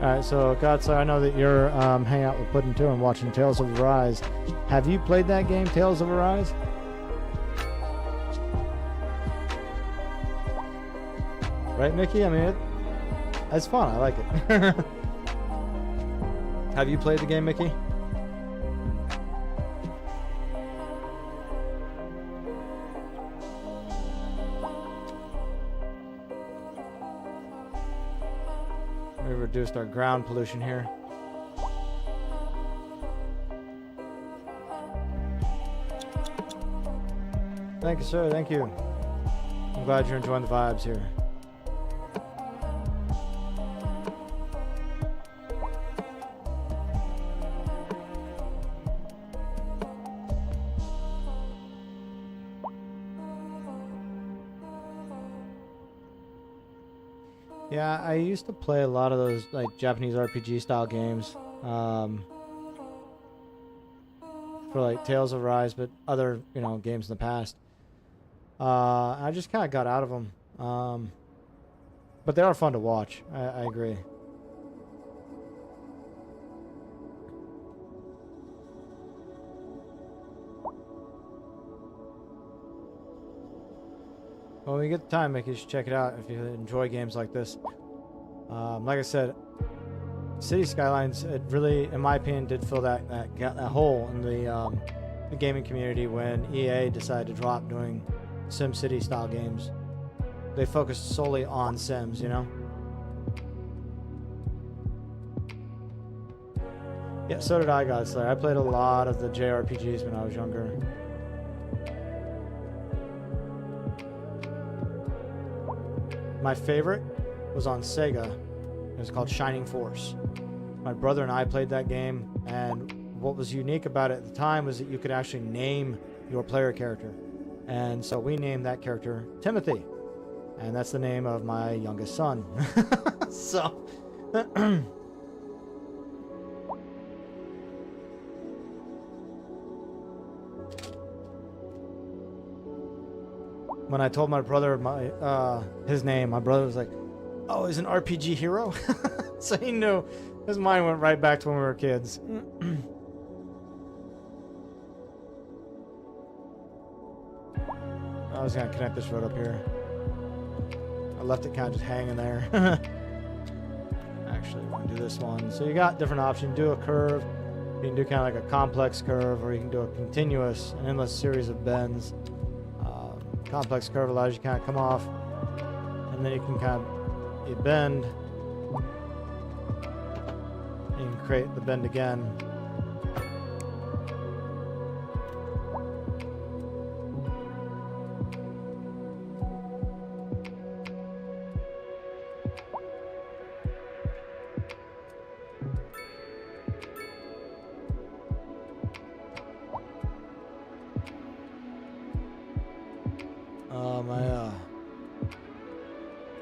Alright, so Godsire, I know that you're hanging out with Puddin' too and watching Tales of Arise. Have you played that game, Tales of Arise? Right, Mickey? I mean, it's fun. I like it. Have you played the game, Mickey? We reduced our ground pollution here. Thank you, sir. Thank you. I'm glad you're enjoying the vibes here. Yeah, I used to play a lot of those like Japanese RPG style games for like Tales of Rise, but other games in the past. I just kind of got out of them, but they are fun to watch. I agree. Well, when you get the time, Mickey, you should check it out if you enjoy games like this. Like I said, Cities Skylines, it really, in my opinion, did fill that hole in the gaming community when EA decided to drop doing SimCity style games. They focused solely on Sims, Yeah, so did I, Godslayer. I played a lot of the JRPGs when I was younger. My favorite was on Sega. It was called Shining Force. My brother and I played that game, and what was unique about it at the time was that you could actually name your player character. And so we named that character Timothy. And that's the name of my youngest son. So... when I told my brother his name, my brother was like, Oh, he's an RPG hero? So he knew. His mind went right back to when we were kids. I was gonna connect this road up here. I left it kind of just hanging there. Actually, we're gonna do this one. So you got different options. Do a curve. You can do kind of like a complex curve, or you can do a continuous, an endless series of bends. Complex curve allows you to kind of come off, and then you can kind of you bend. You can create the bend again.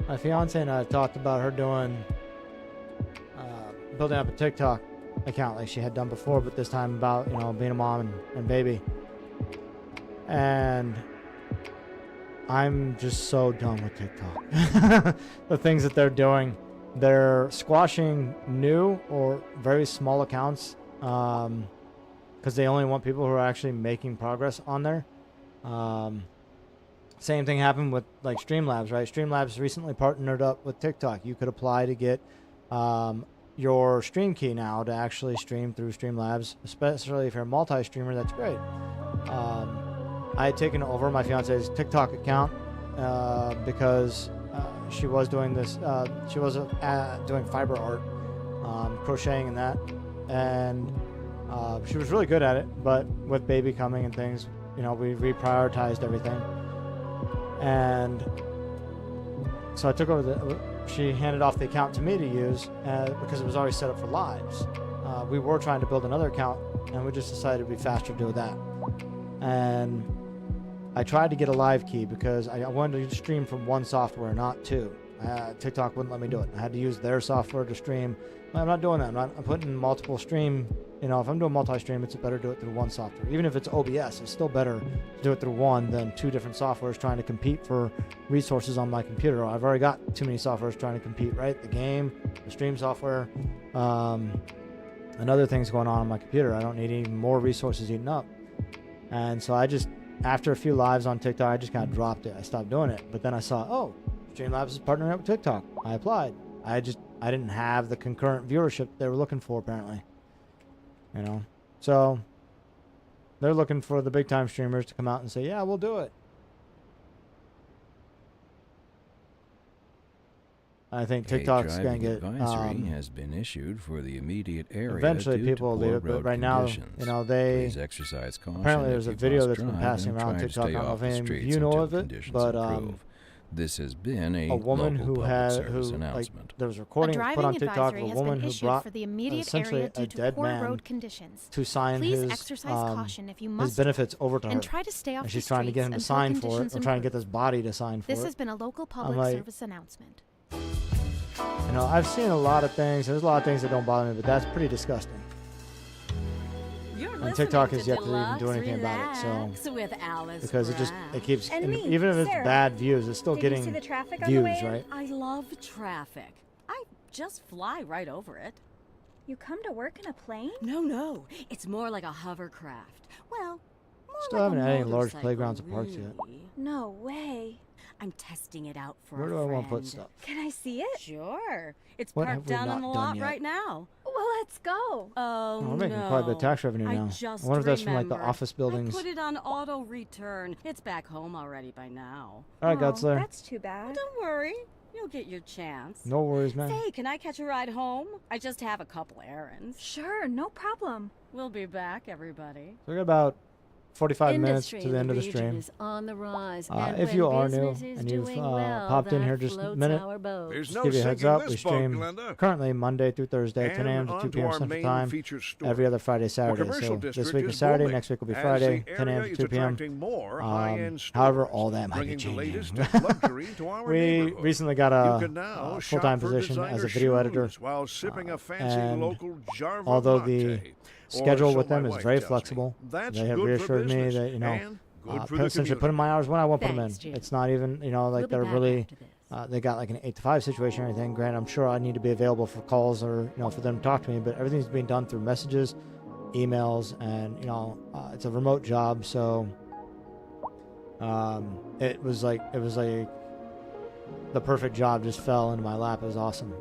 My fiance and I talked about her doing building up a TikTok account like she had done before, but this time about, you know, being a mom and baby. And I'm just so done with TikTok. The things that they're doing, they're squashing new or very small accounts because they only want people who are actually making progress on there. Same thing happened with like Streamlabs, right? Streamlabs recently partnered up with TikTok. You could apply to get your stream key now to actually stream through Streamlabs, especially if you're a multi-streamer. That's great. I had taken over my fiance's TikTok account because she was doing this. She was doing fiber art, crocheting and that, and she was really good at it. But with baby coming and things, you know, we reprioritized everything. And so I took over she handed off the account to me to use because it was already set up for lives. We were trying to build another account, and we just decided it'd be faster to do that. And I tried to get a live key because I wanted to stream from one software, not two. TikTok wouldn't let me do it. I had to use their software to stream. I'm not doing that. I'm putting multiple stream. You know, if I'm doing multi-stream, it's better to do it through one software. Even if it's OBS, it's still better to do it through one than two different softwares trying to compete for resources on my computer. I've already got too many softwares trying to compete, right? The game, the stream software, and other things going on my computer. I don't need any more resources eaten up. And so I just, after a few lives on TikTok, I just kind of dropped it. I stopped doing it. But then I saw, oh, Streamlabs is partnering up with TikTok. I applied. I didn't have the concurrent viewership they were looking for, apparently. You know, so they're looking for the big time streamers to come out and say, yeah, we'll do it. I think TikTok's going to get advisory has been issued for the immediate area. Eventually people will leave it, but right now, you know, they exercise caution. Apparently there's a video that's been passing around TikTok. I don't know if any of you know of it, but this has been a woman local who had announcement. there was a recording put on TikTok of a woman who brought for the immediate essentially area due a to dead poor man road conditions. to sign Please his exercise caution if you his must benefits over to her. and try to stay off And the she's trying to get him to streets sign until for it, or conditions trying to get improve. this body to sign for This it. has been a local public like, service announcement. You know, I've seen a lot of things. There's a lot of things that don't bother me, but that's pretty disgusting. You're And TikTok has listening yet to to even do Deluxe anything about it. Relax So with Alice because it keeps, And and me, even if it's Sarah. bad views, it's still Did you getting see the traffic on the views, way in? right? I love traffic. I just fly right over it. You come to work in a plane? No. It's more like a hovercraft. Well, more Still like haven't a added any large motorcycle, playgrounds or parks yet. really. No way. I'm testing it out for Where a do I friend. want to put stuff? Can I see it? Sure. It's What have parked we down on not the done lot yet? right now. Well, let's go. Oh, We're making no. quite a bit of tax revenue I now. just I wonder if that's from like the remembered. office buildings. I put it on auto return. It's back home already by now. All right, Oh, Gutsler. that's too bad. Don't worry. You'll get your chance. No worries, man. Say, can I catch a ride home? I just have a couple errands. Sure, no problem. We'll be back, everybody. So we got about 45 minutes Industry to the end of the region stream. is on the rise, and If when you are new business is and you've doing well, popped in that here just a floats minute, our boat. There's Just no give you a heads sinking up. We this boat, stream Glenda. currently Monday through Thursday, 10 a.m. to 2 onto p.m. our Central main Time. feature story. Every other Friday, Saturday. commercial So this district week is is Saturday, booming next week will be as Friday, the 10 a.m. area to 2 is p.m. attracting more high-end However, stores, all that might be bringing the changing. latest in luxury to our We neighborhood. recently got You can a now shop full-time for position as a designer video editor. shoes while sipping a fancy and local Jarva although the latte. schedule Or with so them my is wife very tells me. flexible. That's They have good for reassured me business that, you know, and good for the essentially community. put in my hours when I want to put them Thanks, in. Jim. It's not even, you know, like We'll be they're back really after this. they got like an 8 to 5 situation or anything. Granted, I'm sure I need to be available for calls or for them to talk to me, but everything's being done through messages, emails, and it's a remote job, so it was like the perfect job just fell into my lap. It was awesome.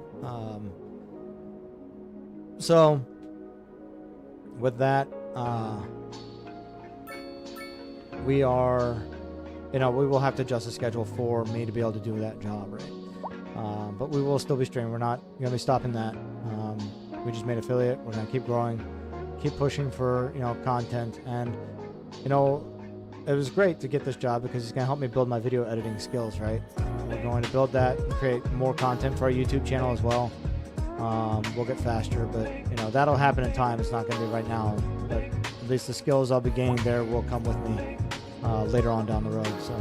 So with that, we are, we will have to adjust the schedule for me to be able to do that job, right? But we will still be streaming. We're not going to be stopping that. We just made affiliate. We're going to keep growing, keep pushing for, content. And, it was great to get this job because it's going to help me build my video editing skills, right? We're going to build that and create more content for our YouTube channel as well. We'll get faster, but, that'll happen in time. It's not going to be right now. But at least the skills I'll be gaining there will come with me later on down the road. So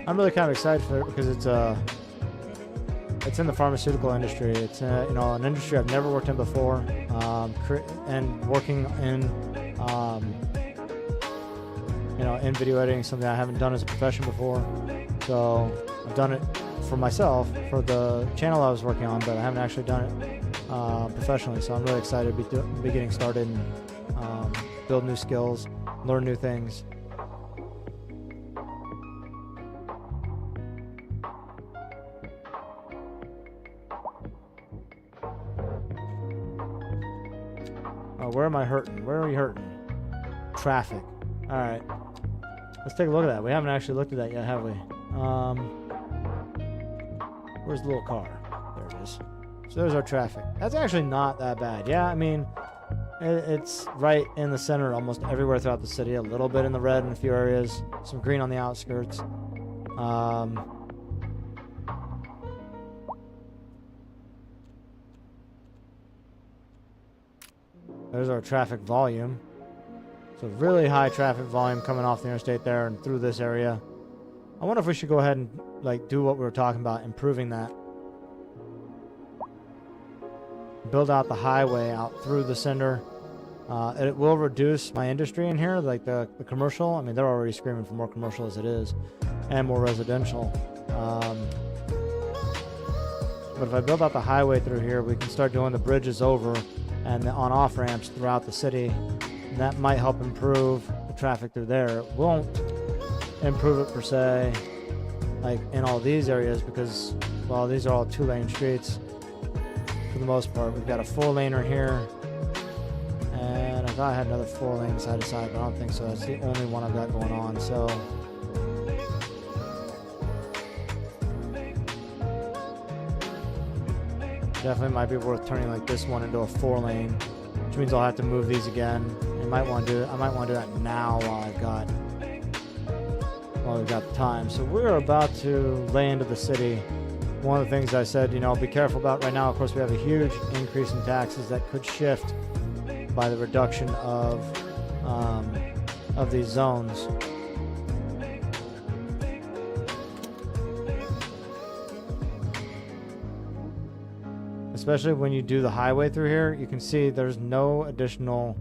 I'm really kind of excited for it because it's in the pharmaceutical industry. It's an industry I've never worked in before, and working in in video editing is something I haven't done as a profession before. So I've done it for myself for the channel I was working on, but I haven't actually done it professionally. So I'm really excited to be getting started and build new skills, learn new things. Where am I hurting? Where are we hurting? Traffic. All right. Let's take a look at that. We haven't actually looked at that yet, have we? Where's the little car? There it is. So there's our traffic. That's actually not that bad. Yeah, I mean, it's right in the center almost everywhere throughout the city. A little bit in the red in a few areas. Some green on the outskirts. There's our traffic volume. So really high traffic volume coming off the interstate there and through this area. I wonder if we should go ahead and do what we were talking about, improving that. Build out the highway out through the center. It will reduce my industry in here, like the commercial. I mean, they're already screaming for more commercial as it is, and more residential. But if I build out the highway through here, we can start doing the bridges over and the on-off ramps throughout the city. And that might help improve the traffic through there. It won't improve it per se, like in all these areas, because, well, these are all 2-lane streets for the most part. We've got a 4-laner here, and I thought I had another 4-lane side to side, but I don't think so. That's the only one I've got going on. So definitely might be worth turning like this one into a 4-lane, which means I'll have to move these again. I might want to do that now while we've got the time. So we're about to lay into the city. One of the things I said, be careful about right now, of course, we have a huge increase in taxes that could shift by the reduction of these zones. Especially when you do the highway through here, you can see there's no additional,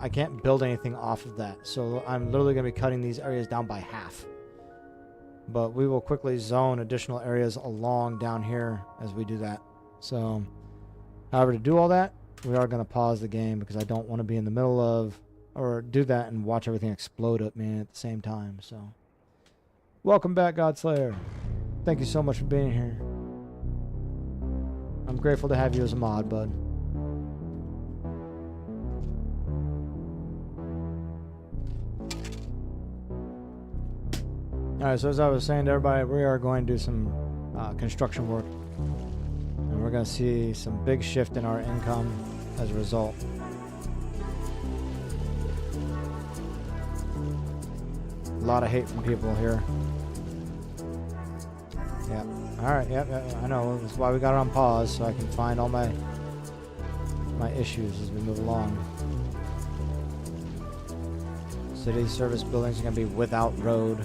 I can't build anything off of that. So I'm literally going to be cutting these areas down by half. But we will quickly zone additional areas along down here as we do that. So, however, to do all that, we are going to pause the game because I don't want to be in the middle of, or do that and watch everything explode at me at the same time. So, welcome back, Godslayer. Thank you so much for being here. I'm grateful to have you as a mod, bud. Alright, so as I was saying to everybody, we are going to do some construction work. And we're going to see some big shift in our income as a result. A lot of hate from people here. Yeah. Alright, yeah, I know. That's why we got it on pause, so I can find all my issues as we move along. City service buildings are going to be without road.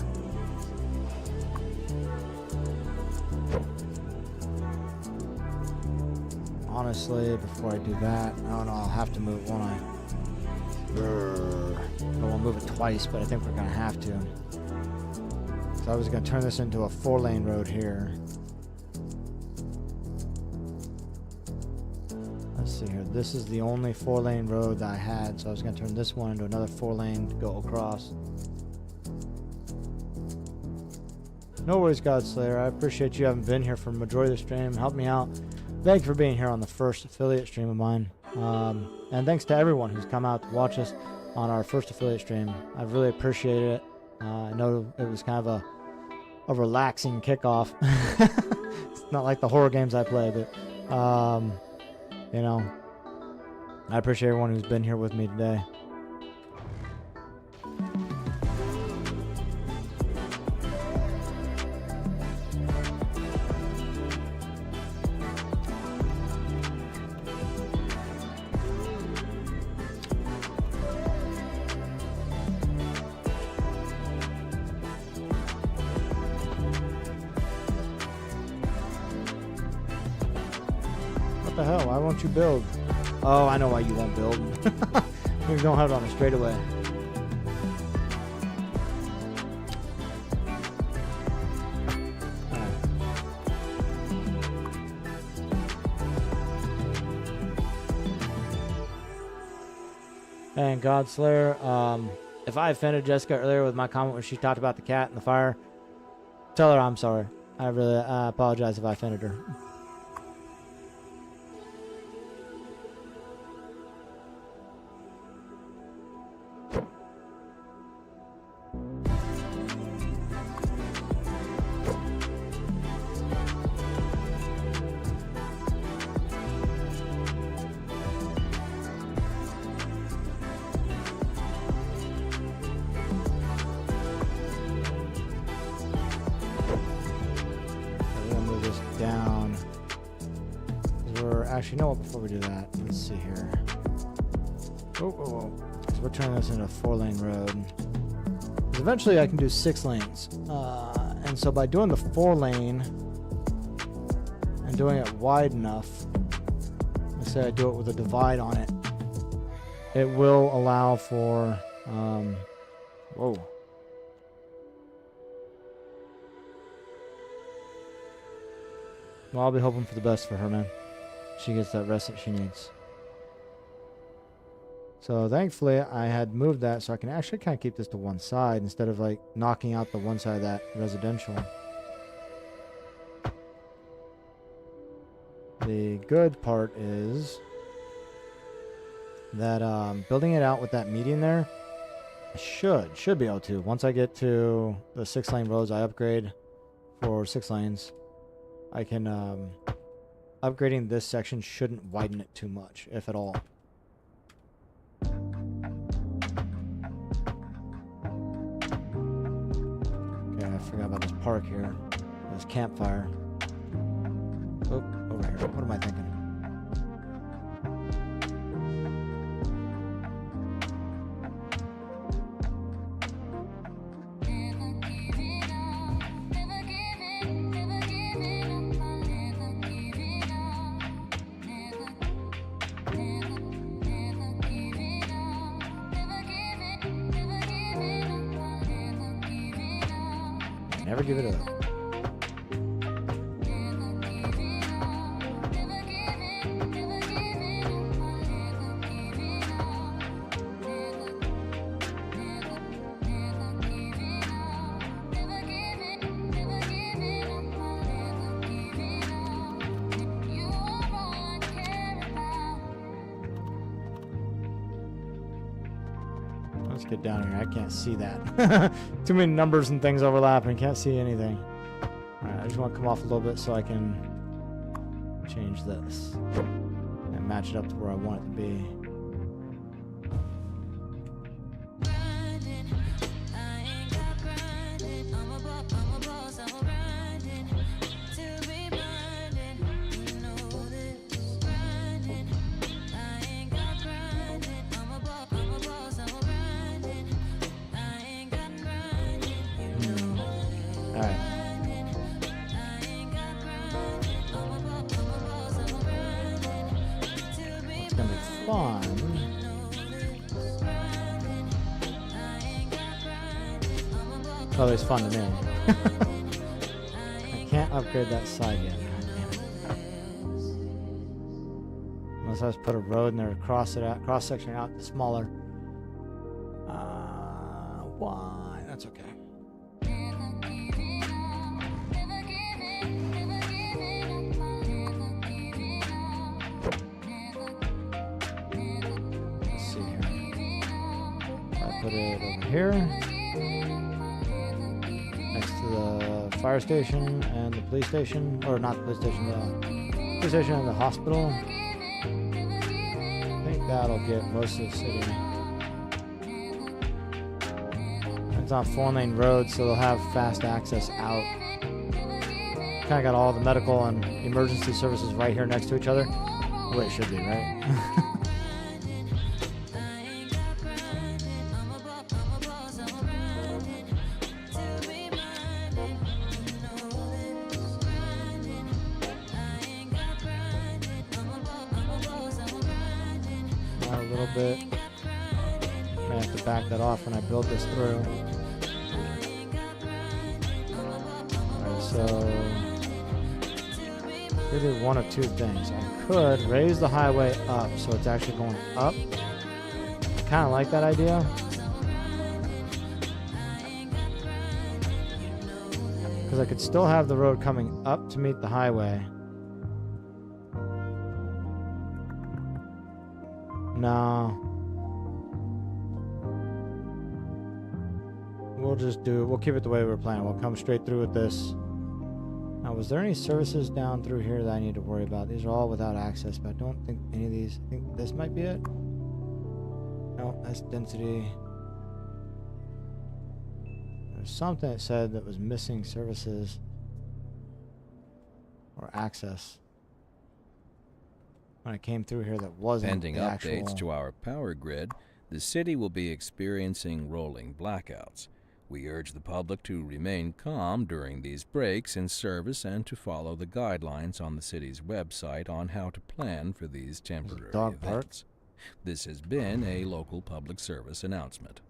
Honestly, before I do that, I don't know, I'll have to move, won't I? I don't want to move it twice, but I think we're going to have to. So I was going to turn this into a 4-lane road here. Let's see here. This is the only 4-lane road that I had, so I was going to turn this one into another 4-lane to go across. No worries, Godslayer. I appreciate you having been here for the majority of the stream. Help me out. Thank you for being here on the first affiliate stream of mine. And thanks to everyone who's come out to watch us on our first affiliate stream. I really appreciated it. I know it was kind of a relaxing kickoff. It's not like the horror games I play, but you know, I appreciate everyone who's been here with me today. What the hell? Why won't you build? Oh, I know why you won't build. We don't have it on a straightaway. And Godslayer, if I offended Jessica earlier with my comment when she talked about the cat and the fire, tell her I'm sorry. I really apologize if I offended her. Actually, you know what? Before we do that, let's see here. So we're turning this into a 4-lane road. 'Cause eventually, I can do 6 lanes. And so by doing the 4-lane and doing it wide enough, let's say I do it with a divide on it, it will allow for whoa. Well, I'll be hoping for the best for her, man. She gets that rest that she needs. So thankfully I had moved that so I can actually kind of keep this to one side instead of like knocking out the one side of that residential. The good part is that building it out with that median there, I should be able to. Once I get to the 6-lane roads I upgrade for 6 lanes, I can upgrading this section shouldn't widen it too much, if at all. Okay, I forgot about this park here. This campfire. Oh, over here. What am I thinking? Never give it up. Let's get down here. I can't see that. Too many numbers and things overlapping. Can't see anything. Alright, I just want to come off a little bit so I can change this and match it up to where I want it to be. It's always fun to me. I can't upgrade that side yet. God damn it. Unless I just put a road in there, cross section out to smaller. Why? That's okay. Let's see here. I put it over here, next to the fire station and the police station, or not the police station, the police station and the hospital. I think that'll get most of the city. It's on 4-lane road, so they'll have fast access out. Kind of got all the medical and emergency services right here next to each other. The way it should be, right? Not a little bit. May have to back that off when I build this through. So, either one of two things. I could raise the highway up so it's actually going up. I kind of like that idea. Because I could still have the road coming up to meet the highway. No. We'll keep it the way we're planning. We'll come straight through with this. Now, was there any services down through here that I need to worry about? These are all without access, but I don't think any of these, I think this might be it. No, that's density. There's something that said that was missing services or access when I came through here that wasn't Pending the updates actual... to our power grid, the city will be experiencing rolling blackouts. We urge the public to remain calm during these breaks in service and to follow the guidelines on the city's website on how to plan for these temporary events. This has been a local public service announcement.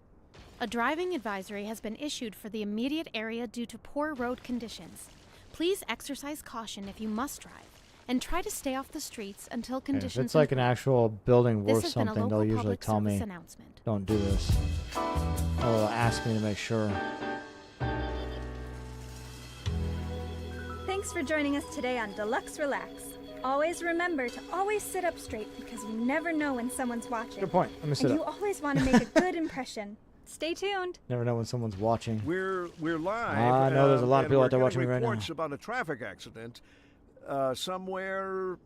A driving advisory has been issued for the immediate area due to poor road conditions. Please exercise caution if you must drive, and try to stay off the streets until conditions if it's like an actual building worth something, they'll usually tell me, announcement. don't do this. Or they'll ask me to make sure. Thanks for joining us today on Deluxe Relax. Always remember to always sit up straight because you never know when someone's watching. Good point. Let me sit and up. you always want to make a good impression. Stay tuned. Never know when someone's watching. We're live. I know there's a lot of and people we're out there watching getting me right now. reports about a traffic accident somewhere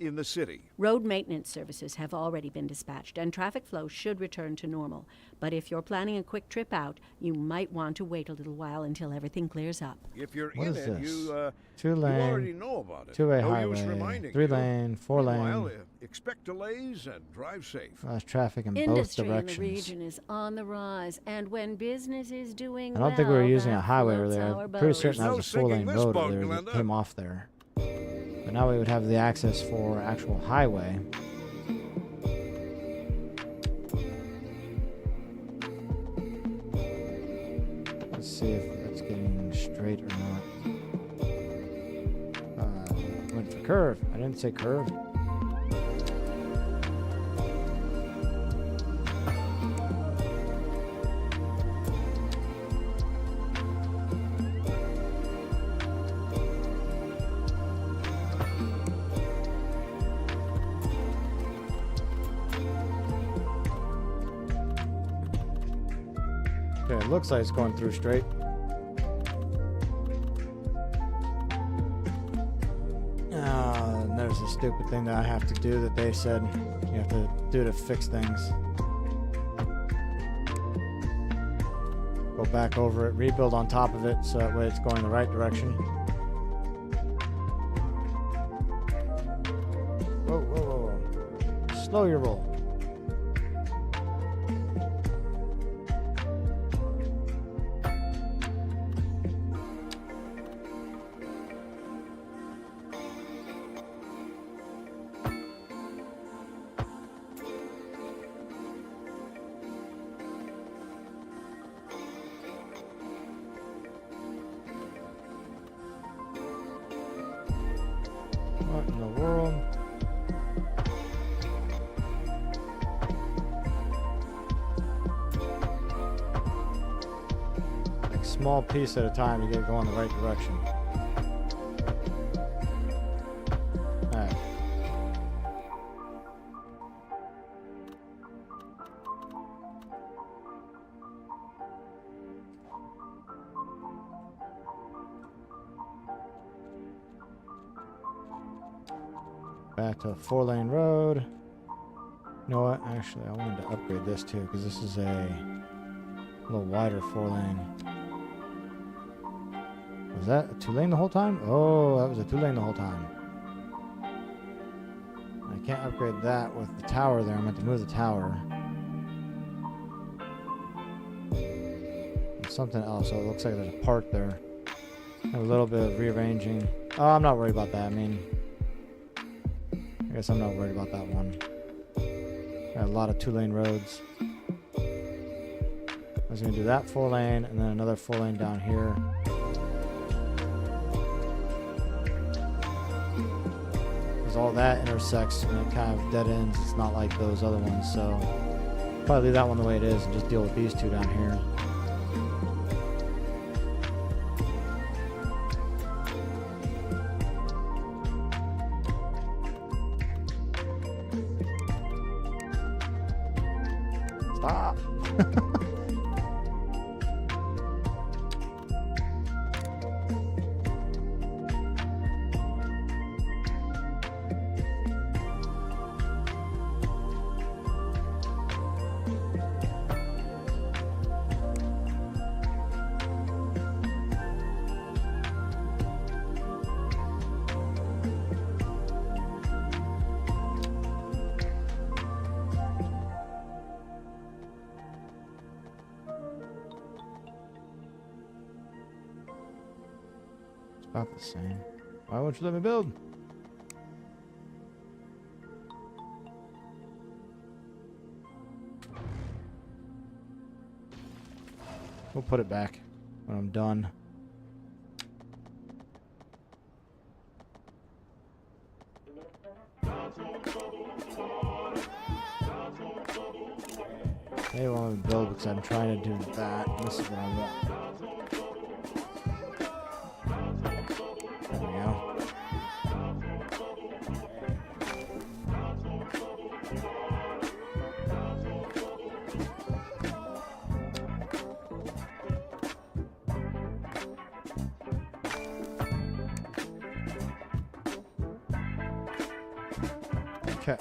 in the city. Road maintenance services have already been dispatched, and traffic flow should return to normal. But if you're planning a quick trip out, you might want to wait a little while until everything clears up. If you're What in is it, this? you Two-lane, already know about it. two-way No use highway, reminding 3-lane, you. 4-lane. Meanwhile, expect delays and drive safe. There's traffic in both Industry in directions. the region is on the rise, and when business is doing I don't think we were well, using a that highway over floats there. our I'm pretty boat. certain that There's was no a 4-lane sinking this road boat, over there that Glenda. came off there. But now we would have the access for actual highway. Let's see if that's getting straight or not. Went for curve. I didn't say curve. Okay, it looks like it's going through straight. And there's a stupid thing that I have to do that they said you have to do to fix things. Go back over it, rebuild on top of it, so that way it's going the right direction. Whoa, whoa, whoa, whoa. Slow your roll. small piece at a time to get it going the right direction. Alright. Back to a 4-lane road. You know what? Actually, I wanted to upgrade this too, because this is a little wider 4-lane. Was that a 2-lane the whole time? Oh, that was a 2-lane the whole time. I can't upgrade that with the tower there. I'm going to move the tower. And something else. So it looks like there's a part there. A little bit of rearranging. Oh, I'm not worried about that. I mean, I guess I'm not worried about that one. Got a lot of 2-lane roads. I was going to do that 4-lane and then another 4-lane down here. Because all that intersects and it kind of dead ends. It's not like those other ones, so probably leave that one the way it is and just deal with these two down here. Stop! About the same. Why won't you let me build? We'll put it back when I'm done. They want me to build because I'm trying to do that. This is what I want. There we go. Okay.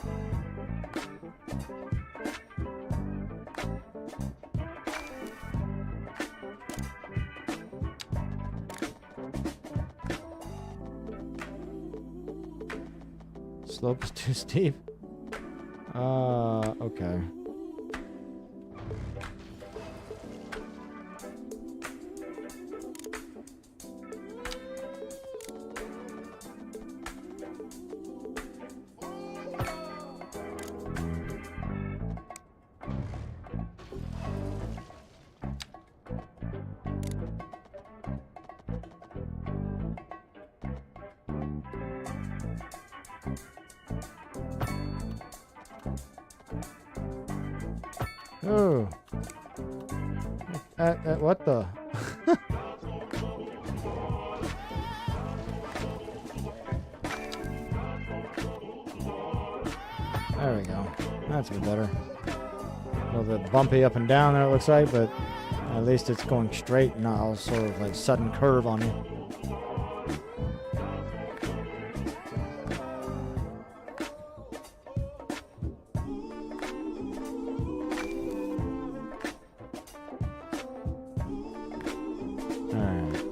Slope is too steep. Okay. Oh. What the? There we go. That's a bit better. A little bit bumpy up and down there, it looks like, but at least it's going straight, not all sort of like sudden curve on you. Alright.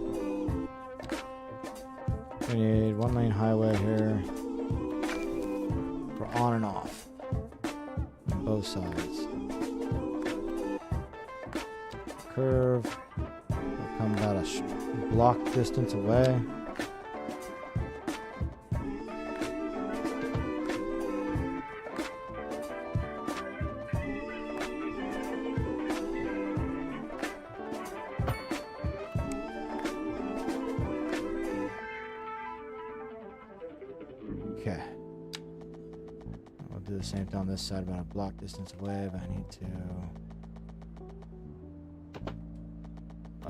We need 1-lane highway here for on and off on both sides. Curve will come about a block distance away. Okay. I'll do the same thing on this side, about a block distance away, but I need to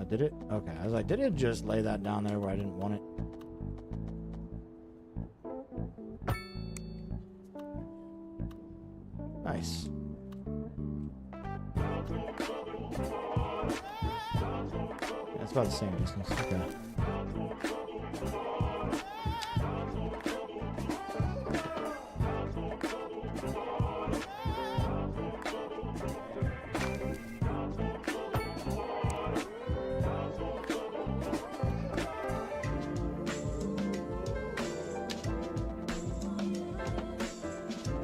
did it? Okay, I was like, did it just lay that down there where I didn't want it? Nice. Yeah, it's about the same distance. Okay.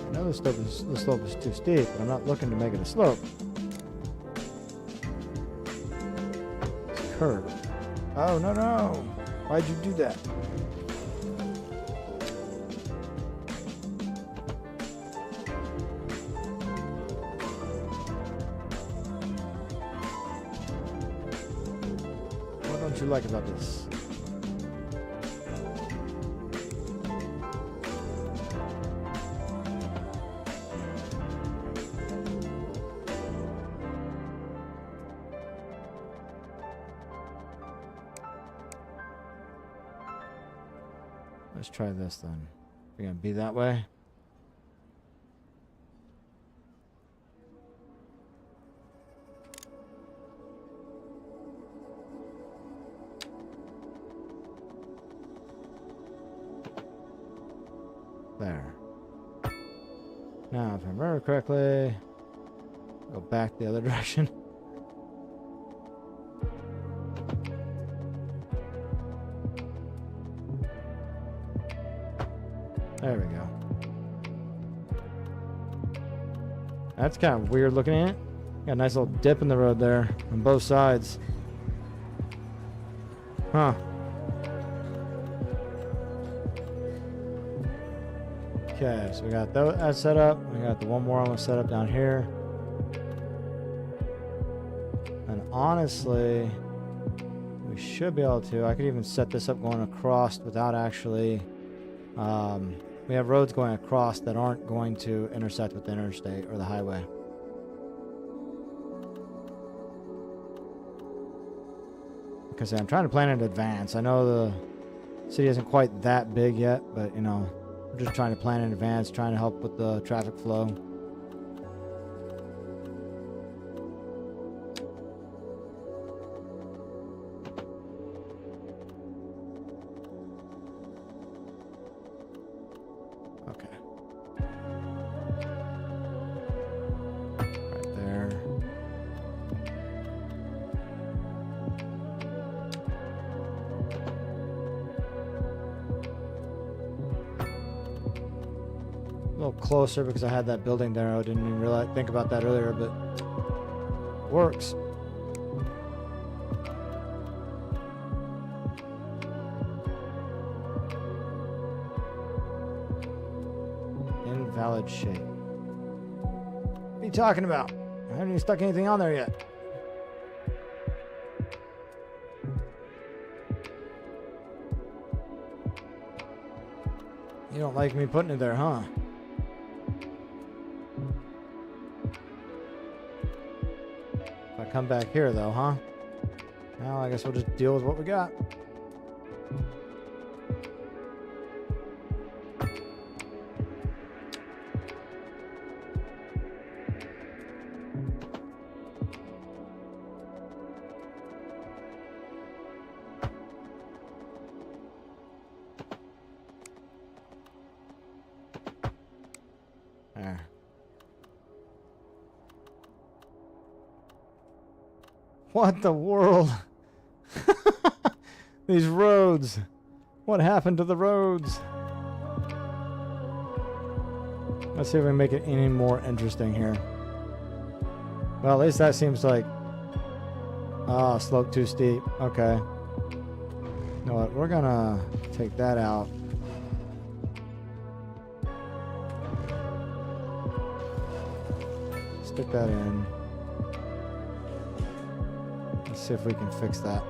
I know the slope is too steep, but I'm not looking to make it a slope. It's a curve. Oh, no, no. Why'd you do that? What don't you like about this? Let's try this then. We're gonna be that way. There. Now, if I remember correctly, go back the other direction. There we go. That's kind of weird looking at it. Got a nice little dip in the road there on both sides. Huh. Okay, so we got that set up. We got the one more I'm gonna set up down here. And honestly, we should be able to. I could even set this up going across without actually. We have roads going across that aren't going to intersect with the interstate or the highway. Because I'm trying to plan in advance. I know the city isn't quite that big yet, but you know, we're just trying to plan in advance, trying to help with the traffic flow. Closer because I had that building there. I didn't even realize think about that earlier, but it works. Invalid shape. What are you talking about? I haven't even stuck anything on there yet. You don't like me putting it there, huh? Come back here though, huh? Well, I guess we'll just deal with what we got. There. What the world? These roads. What happened to the roads? Let's see if we can make it any more interesting here. Well, at least that seems like... Ah, slope too steep. Okay. You know what? We're gonna take that out. Stick that in. Let's see if we can fix that.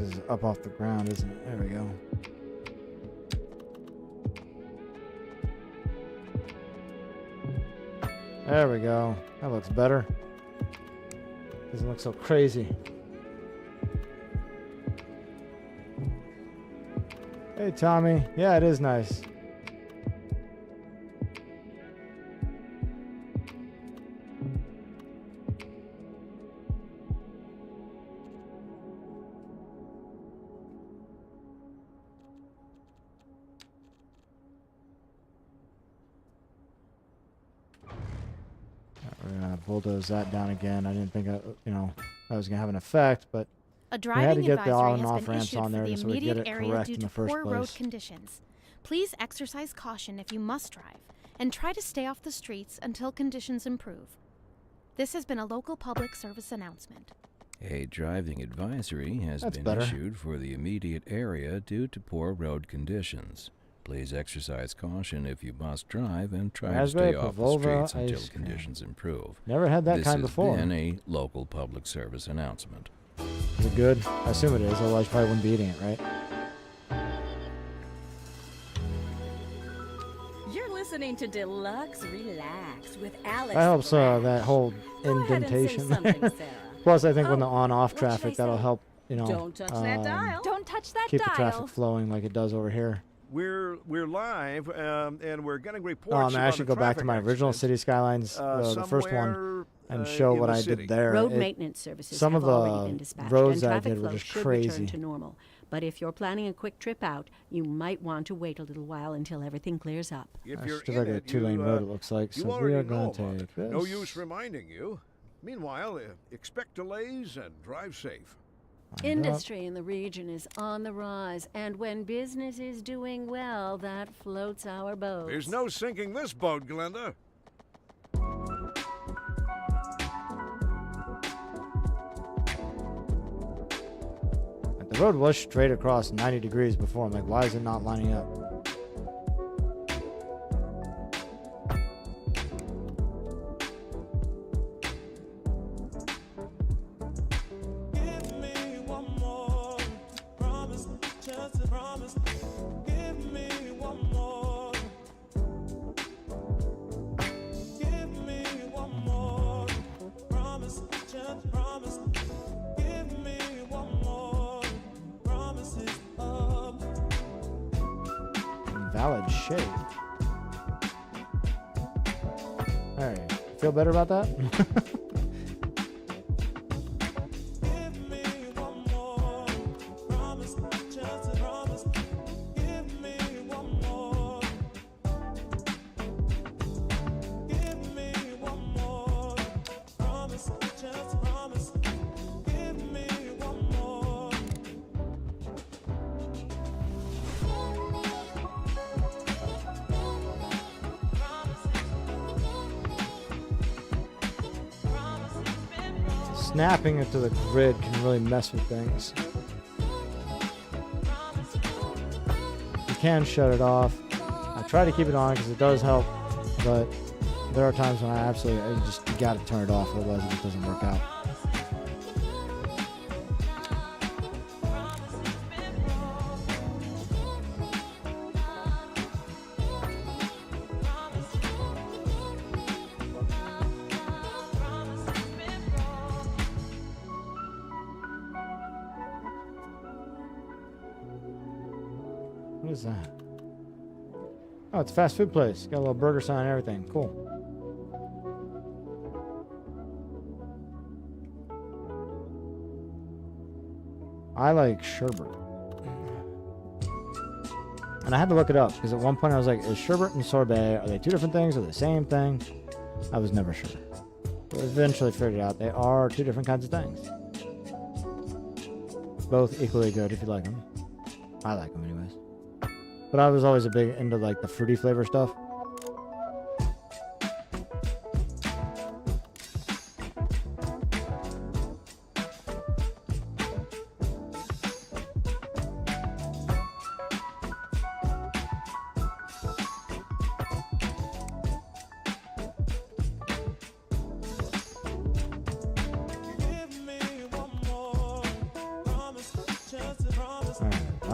This is up off the ground, isn't it? There we go. There we go. That looks better. Doesn't look so crazy. Hey, Tommy. Yeah, it is nice. We're gonna bulldoze that down again. I didn't think that was gonna have an effect, but A had to driving get the on advisory and has off been ramps issued on for there the so we get immediate it area correct due in to the first poor road place. conditions. Please exercise caution if you must drive, and try to stay off the streets until conditions improve. This has been a local public service announcement. A driving advisory has That's been better. issued for the immediate area due to poor road conditions. Please exercise caution if you must drive and try to Raspberry stay off the Pavlova streets until ice cream. conditions improve. Never had that This kind has before. been a local public service announcement. Is it good? I assume it is, otherwise you probably wouldn't be eating it, right? You're listening to Deluxe Relax with Alex. That helps Brash. that whole Go ahead and say indentation. something, Sarah. Plus, I think when the Oh, on-off what should I traffic, that'll say? help, Don't touch that dial. Don't touch that keep the dial. traffic flowing like it does over here. We're live, and we're getting reports. I about should a go back to traffic my original accident, City Skylines, the first one, somewhere, and show in what the I city. did there. Road It- maintenance services some have of the already been dispatched, roads and that I traffic did were flow just should crazy. return to normal. But if you're planning a quick trip out, you might want to wait a little while until everything clears up. If That's you're just in like a it, two-lane you, road, it looks like. you So we already are know going to about take it. this. No use reminding you. Meanwhile, expect delays and drive safe. Lined up. Industry in the region is on the rise, and when business is doing well, that floats our boats. There's no sinking this boat, Glenda. The road was straight across 90 degrees before. I'm like, why is it not lining up? Valid shade. Alright. Feel better about that? Snapping it to the grid can really mess with things. You can shut it off. I try to keep it on because it does help, but there are times when I you gotta turn it off, otherwise it just doesn't work out. What is that? Oh, it's a fast food place. Got a little burger sign and everything. Cool. I like sherbet. And I had to look it up because at one point I was like, is sherbet and sorbet, are they two different things? Are they the same thing? I was never sure. But eventually figured out they are two different kinds of things. Both equally good if you like them. I like them anyways. But I was always a big into like the fruity flavor stuff.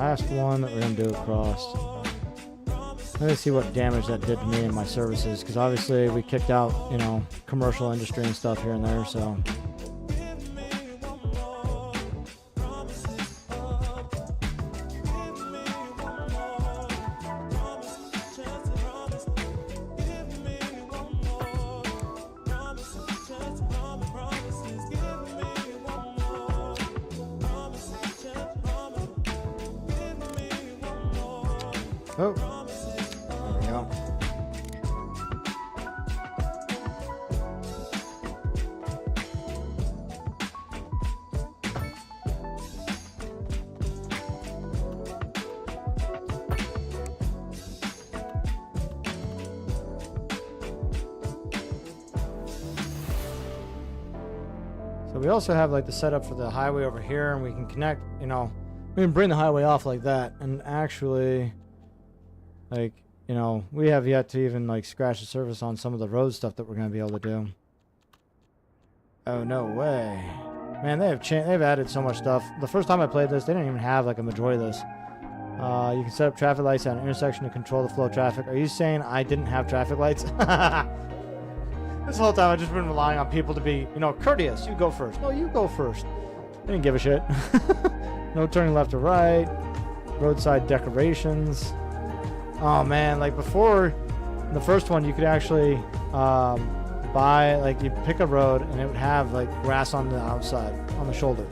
last one that we're gonna do across. Let me see what damage that did to me and my services, because obviously we kicked out, you know, commercial industry and stuff here and there, so. Oh, there we go. So we also have like the setup for the highway over here, and we can connect, you know, we can bring the highway off like that, and actually, like, you know, we have yet to even like scratch the surface on some of the road stuff that we're going to be able to do. Oh, no way. Man, they've added so much stuff. The first time I played this, they didn't even have like a majority of this. You can set up traffic lights at an intersection to control the flow of traffic. Are you saying I didn't have traffic lights? This whole time I've just been relying on people to be, you know, courteous. You go first. No, you go first. They didn't give a shit. No turning left or right. Roadside decorations. Oh man, like before the first one, you could actually buy, like, you pick a road and it would have like grass on the outside, on the shoulder.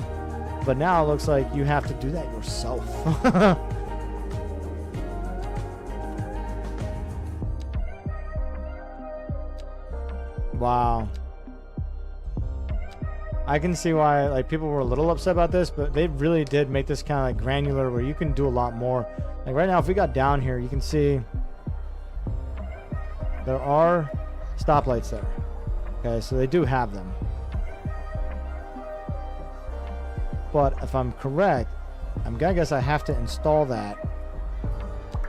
But now it looks like you have to do that yourself. Wow. I can see why like people were a little upset about this, but they really did make this kind of like granular where you can do a lot more. Like right now, if we got down here, you can see there are stoplights there. Okay, so they do have them. But if I'm correct, I'm gonna guess I have to install that.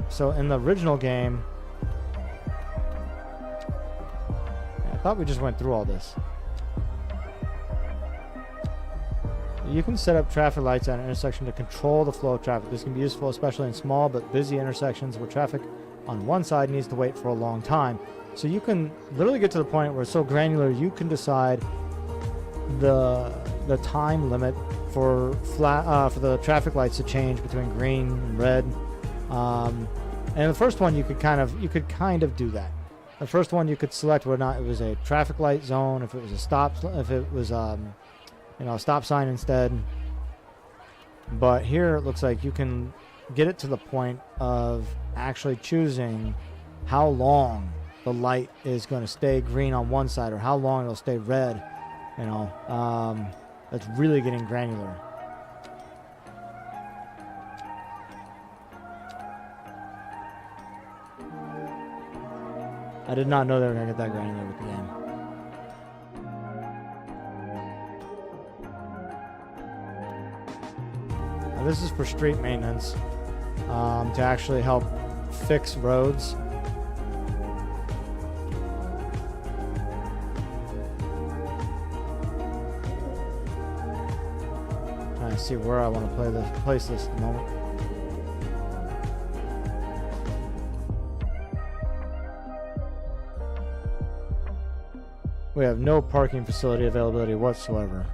So in the original game, I thought we just went through all this. You can set up traffic lights at an intersection to control the flow of traffic. This can be useful especially in small but busy intersections where traffic on one side needs to wait for a long time. So you can literally get to the point where it's so granular you can decide the time limit for the traffic lights to change between green and red. And the first one you could kind of do that. The first one you could select whether or not it was a traffic light zone, if it was a if it was you know, a stop sign instead. But here it looks like you can get it to the point of actually choosing how long the light is going to stay green on one side or how long it'll stay red. You know, it's really getting granular. I did not know they were going to get that granular with the game. Now this is for street maintenance, to actually help fix roads. Trying to see where I want to place this at the moment. We have no parking facility availability whatsoever.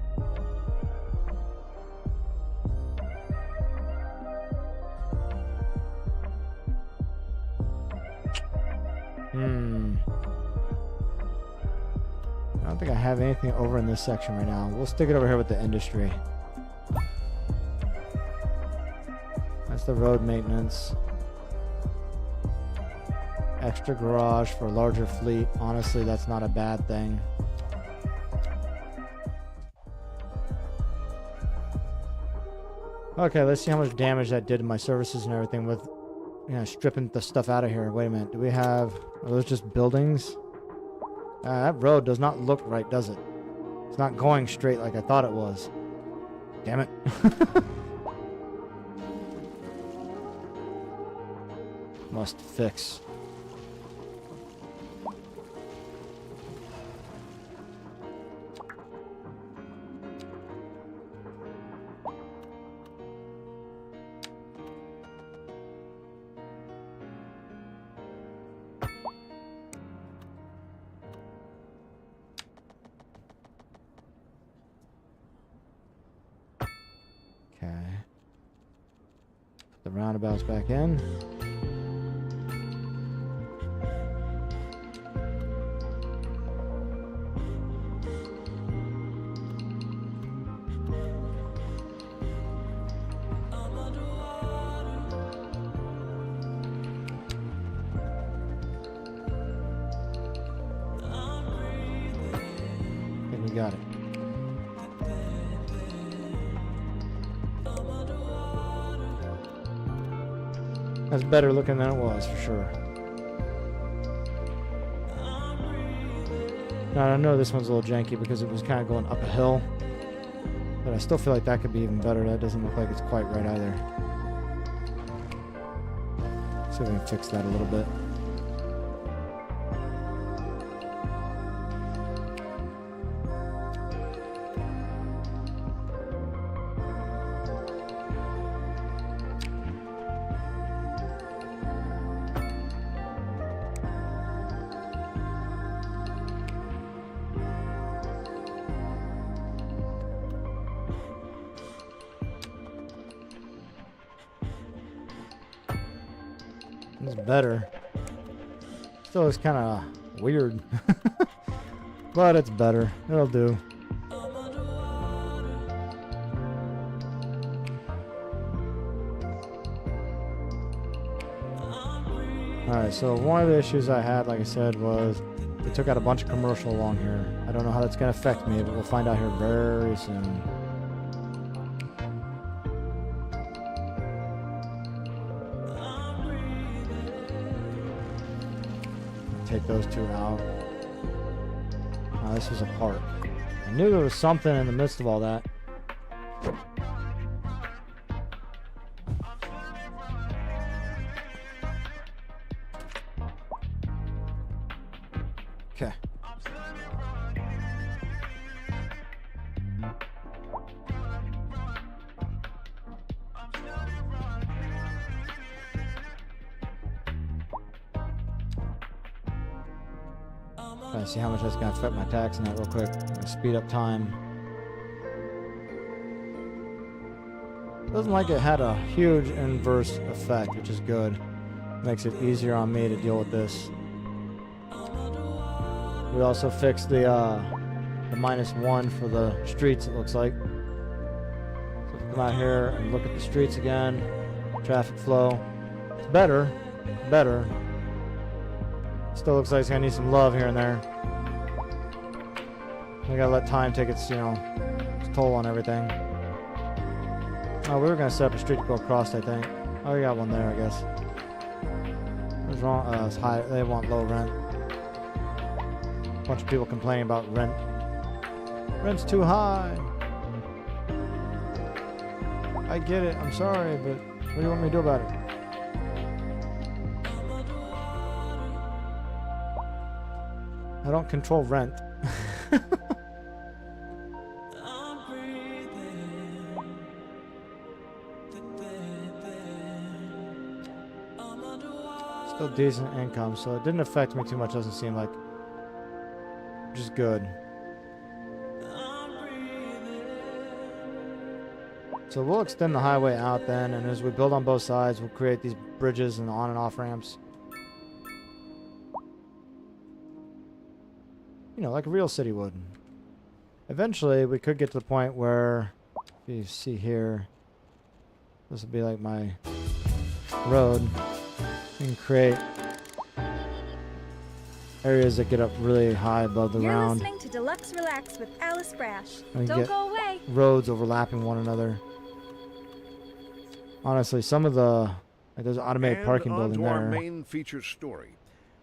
I don't think I have anything over in this section right now. We'll stick it over here with the industry. That's the road maintenance. Extra garage for a larger fleet. Honestly, that's not a bad thing. Okay, let's see how much damage that did to my services and everything with, you know, stripping the stuff out of here. Wait a minute. Do we have... Are those just buildings? That road does not look right, does it? It's not going straight like I thought it was. Damn it. Must fix. Okay. The roundabout's back in. Okay, we got it. That's better looking than it was, for sure. Now, I know this one's a little janky because it was kind of going up a hill, but I still feel like that could be even better. That doesn't look like it's quite right either. See if we can fix that a little bit. It's better. Still is kind of weird. But it's better. It'll do. Alright, so one of the issues I had, like I said, was they took out a bunch of commercial along here. I don't know how that's going to affect me, but we'll find out here very soon. Take those two out. Oh, this was a park. I knew there was something in the midst of all that. Okay. See how much that's going to affect my tax in that real quick. Speed up time. Doesn't like it had a huge inverse effect, which is good. Makes it easier on me to deal with this. We also fixed the -1 for the streets, it looks like. So if we come out here and look at the streets again, traffic flow, it's better. Better. Still looks like it's gonna need some love here and there. We gotta let time take its, its toll on everything. Oh, we were gonna set up a street to go across, I think. Oh, we got one there, I guess. What's wrong? It's high. They want low rent. Bunch of people complaining about rent. Rent's too high. I get it. I'm sorry, but what do you want me to do about it? I don't control rent. Still decent income, so it didn't affect me too much, doesn't seem like. Which is good. So we'll extend the highway out then, and as we build on both sides, we'll create these bridges and on and off ramps. Like a real city would. Eventually, we could get to the point where, if you see here, this will be like my road. You can create areas that get up really high above the ground. You're listening to Deluxe Relax with Alice Brash. And Don't get go away. roads overlapping one another. Honestly, some of the there's an automated parking building there. there. Our main feature story.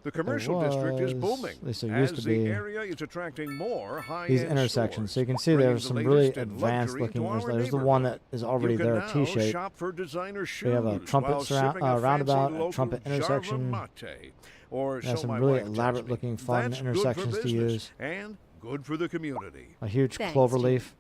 The commercial district is booming, at least there as used to the be area is attracting more high-end these intersections. stores, So you can see bringing there's the some really latest in advanced luxury looking. to our There's the one neighborhood. that is already You can there, now T-shaped. shop for designer shoes We have a trumpet while sipping a roundabout, fancy a local trumpet Java intersection. Mate, or There's so some my really wife tells elaborate me. looking fun That's good for intersections to business use. and good for the community. A huge Thanks, clover Jim. leaf,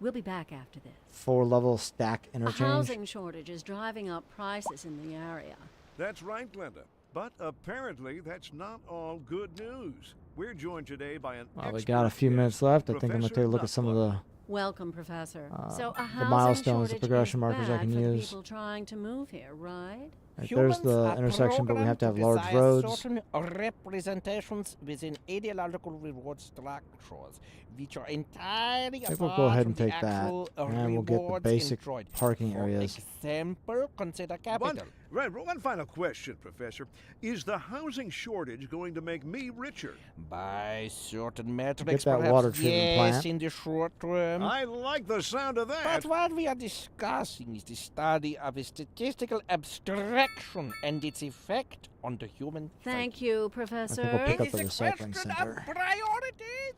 We'll be back after this. 4-level stack A interchange. housing shortage is driving up prices in the area. That's right, Glenda. But apparently, that's not all good news. We're joined today by an Well, we expert got a few guest, minutes left. I think I'm gonna Professor take a look at some of the Welcome, Professor. So a the housing milestones, the shortage progression is markers I bad can for the use. people trying to move here, right? Right, there's the intersection, but we have to have large roads. Certain representations within ideological reward structures, which are entirely I think we'll apart go ahead from and the take that, actual and we'll get the rewards basic enjoyed. parking For areas. example, consider capital. One final question, Professor. Is the housing shortage going to make me richer? By certain metrics, that perhaps water treatment yes, plant. in the short term. I like the sound of that. But what we are discussing is the study of a statistical abstraction and its effect on the human Thank you, I Professor. think we'll pick up It the is a recycling question center. of priorities.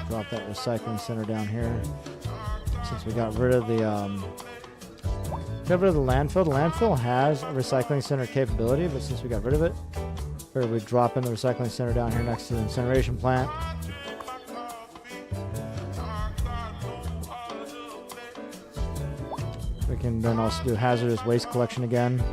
Drop that recycling center down here. Since we got rid of the landfill. The landfill has a recycling center capability, but since we got rid of it, we drop in the recycling center down here next to the incineration plant. We can then also do hazardous waste collection again.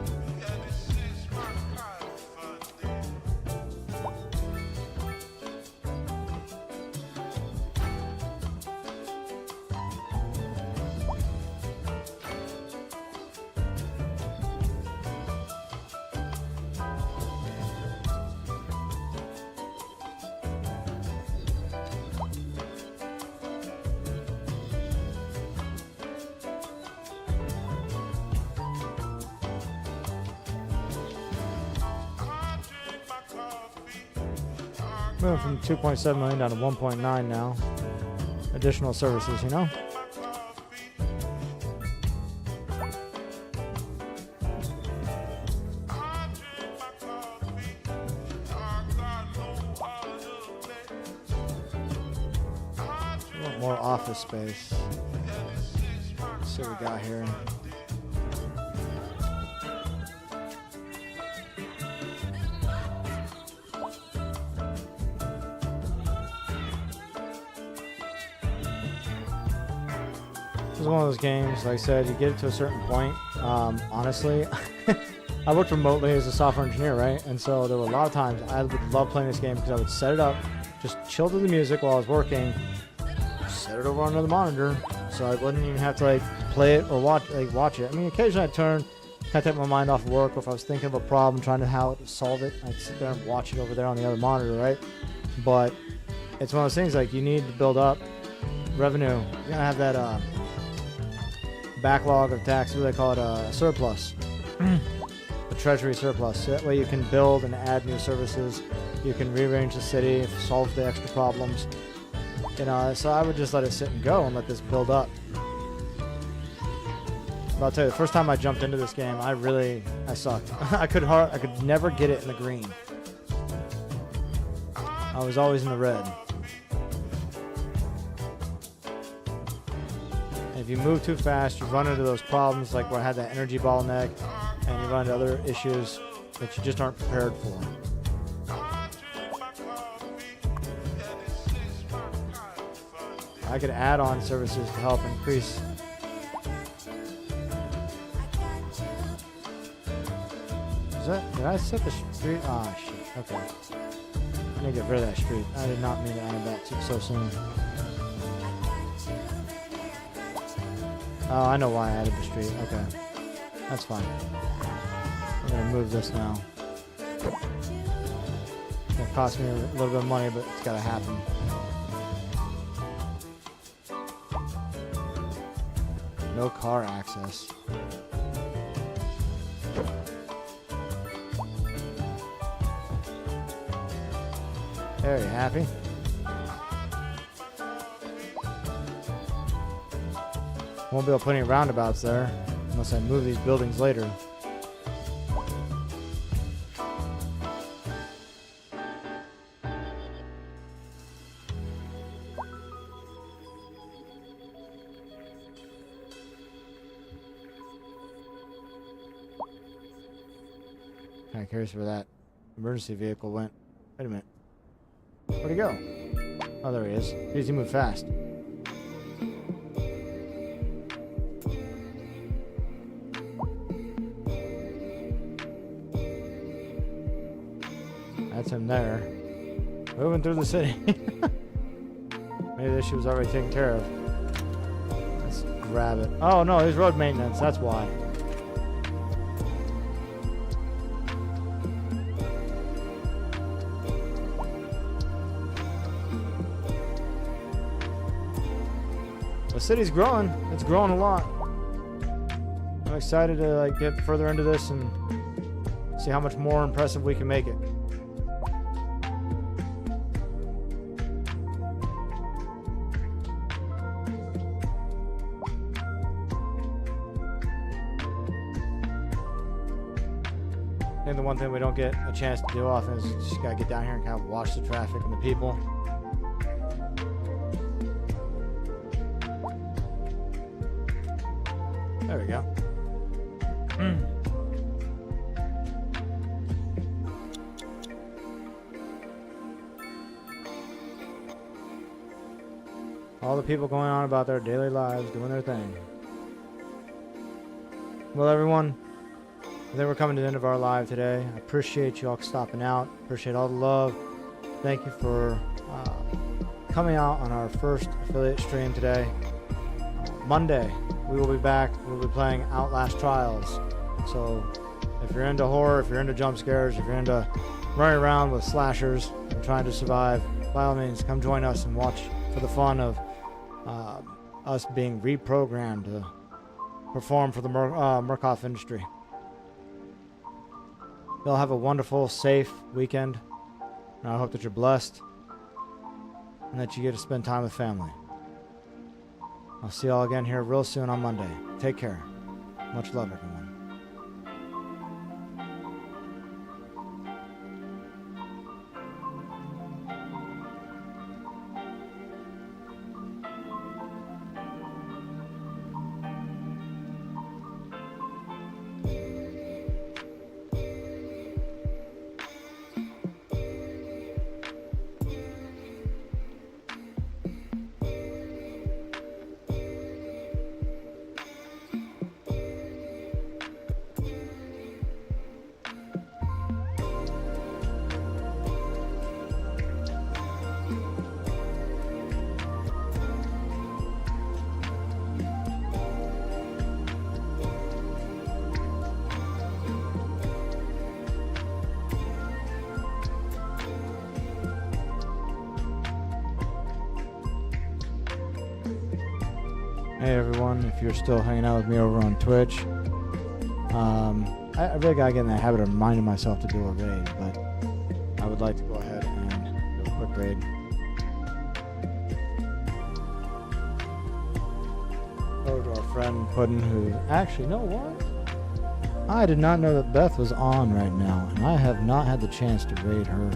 Moving from 2.7 million down to 1.9 now. Additional services, you know? A little more office space. Let's see what we got here. It's one of those games, like I said, you get it to a certain point. Honestly, I worked remotely as a software engineer, right? And so there were a lot of times I would love playing this game because I would set it up, just chill to the music while I was working, set it over on another monitor, so I wouldn't even have to like play it or watch it. I mean, occasionally I'd turn, kind of take my mind off of work, or if I was thinking of a problem, trying to how to solve it, I'd sit there and watch it over there on the other monitor, right? But it's one of those things like you need to build up revenue. You're gonna have that backlog of tax, what do they call it, a surplus, a treasury surplus. So that way you can build and add new services. You can rearrange the city, solve the extra problems. You know, so I would just let it sit and go and let this build up. But I'll tell you, the first time I jumped into this game, I sucked. I could never get it in the green. I was always in the red. If you move too fast, you run into those problems like where I had that energy bottleneck, and you run into other issues that you just aren't prepared for. I could add on services to help increase. Did I set the street? Ah, shit. Okay. I need to get rid of that street. I did not mean to add that so soon. Oh, I know why I added the street. Okay. That's fine. I'm going to move this now. It cost me a little bit of money, but it's got to happen. No car access. There, you happy? Won't be able to put any roundabouts there unless I move these buildings later. Kind of curious where that emergency vehicle went. Wait a minute. Where'd he go? Oh, there he is. He moved fast. That's him there. Moving through the city. Maybe the issue was already taken care of. Let's grab it. Oh no, there's road maintenance. That's why. The city's growing. It's growing a lot. I'm excited to like get further into this and see how much more impressive we can make it. I think the one thing we don't get a chance to do often is just gotta get down here and kind of watch the traffic and the people. There we go. All the people going on about their daily lives, doing their thing. Well, everyone, I think we're coming to the end of our live today. I appreciate you all stopping out. Appreciate all the love. Thank you for coming out on our first affiliate stream today. Monday, we will be back. We'll be playing Outlast Trials. So if you're into horror, if you're into jump scares, if you're into running around with slashers and trying to survive, by all means, come join us and watch for the fun of us being reprogrammed to perform for the Murkoff industry. Y'all have a wonderful, safe weekend. And I hope that you're blessed and that you get to spend time with family. I'll see y'all again here real soon on Monday. Take care. Much love, everyone. Hey everyone, if you're still hanging out with me over on Twitch, I really gotta get in the habit of reminding myself to do a raid, but I would like to go ahead and do a quick raid. Over to our friend Puddin, who actually, you know what? I did not know that Beth was on right now, and I have not had the chance to raid her.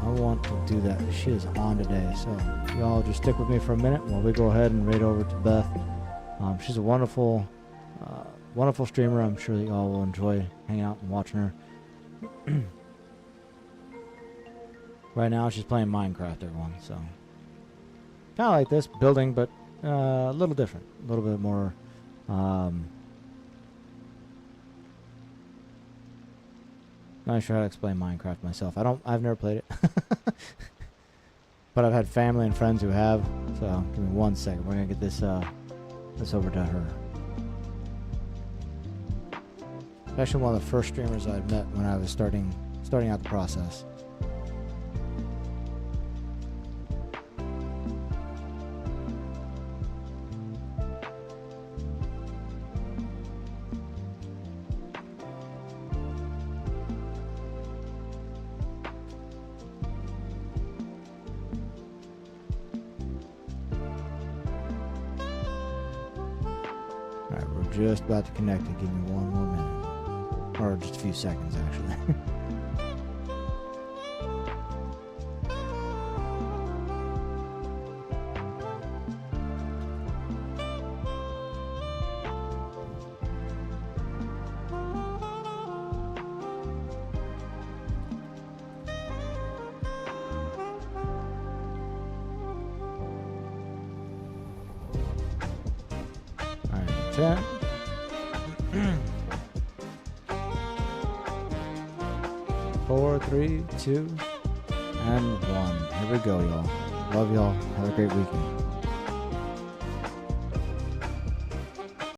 I want to do that. She is on today, so y'all just stick with me for a minute while we go ahead and raid over to Beth. She's a wonderful, wonderful streamer. I'm sure that y'all will enjoy hanging out and watching her. Right now, she's playing Minecraft, everyone. So kind of like this, building, but a little different, a little bit more. Not sure how to explain Minecraft myself. I've never played it. But I've had family and friends who have. So give me 1 second. We're gonna get this over to her. Actually one of the first streamers I met when I was starting out the process. Just about to connect it. Give me 1 more minute. Or just a few seconds, actually. Alright, 10. 4, 3, 2, and 1. Here we go, y'all. Love y'all. Have a great weekend.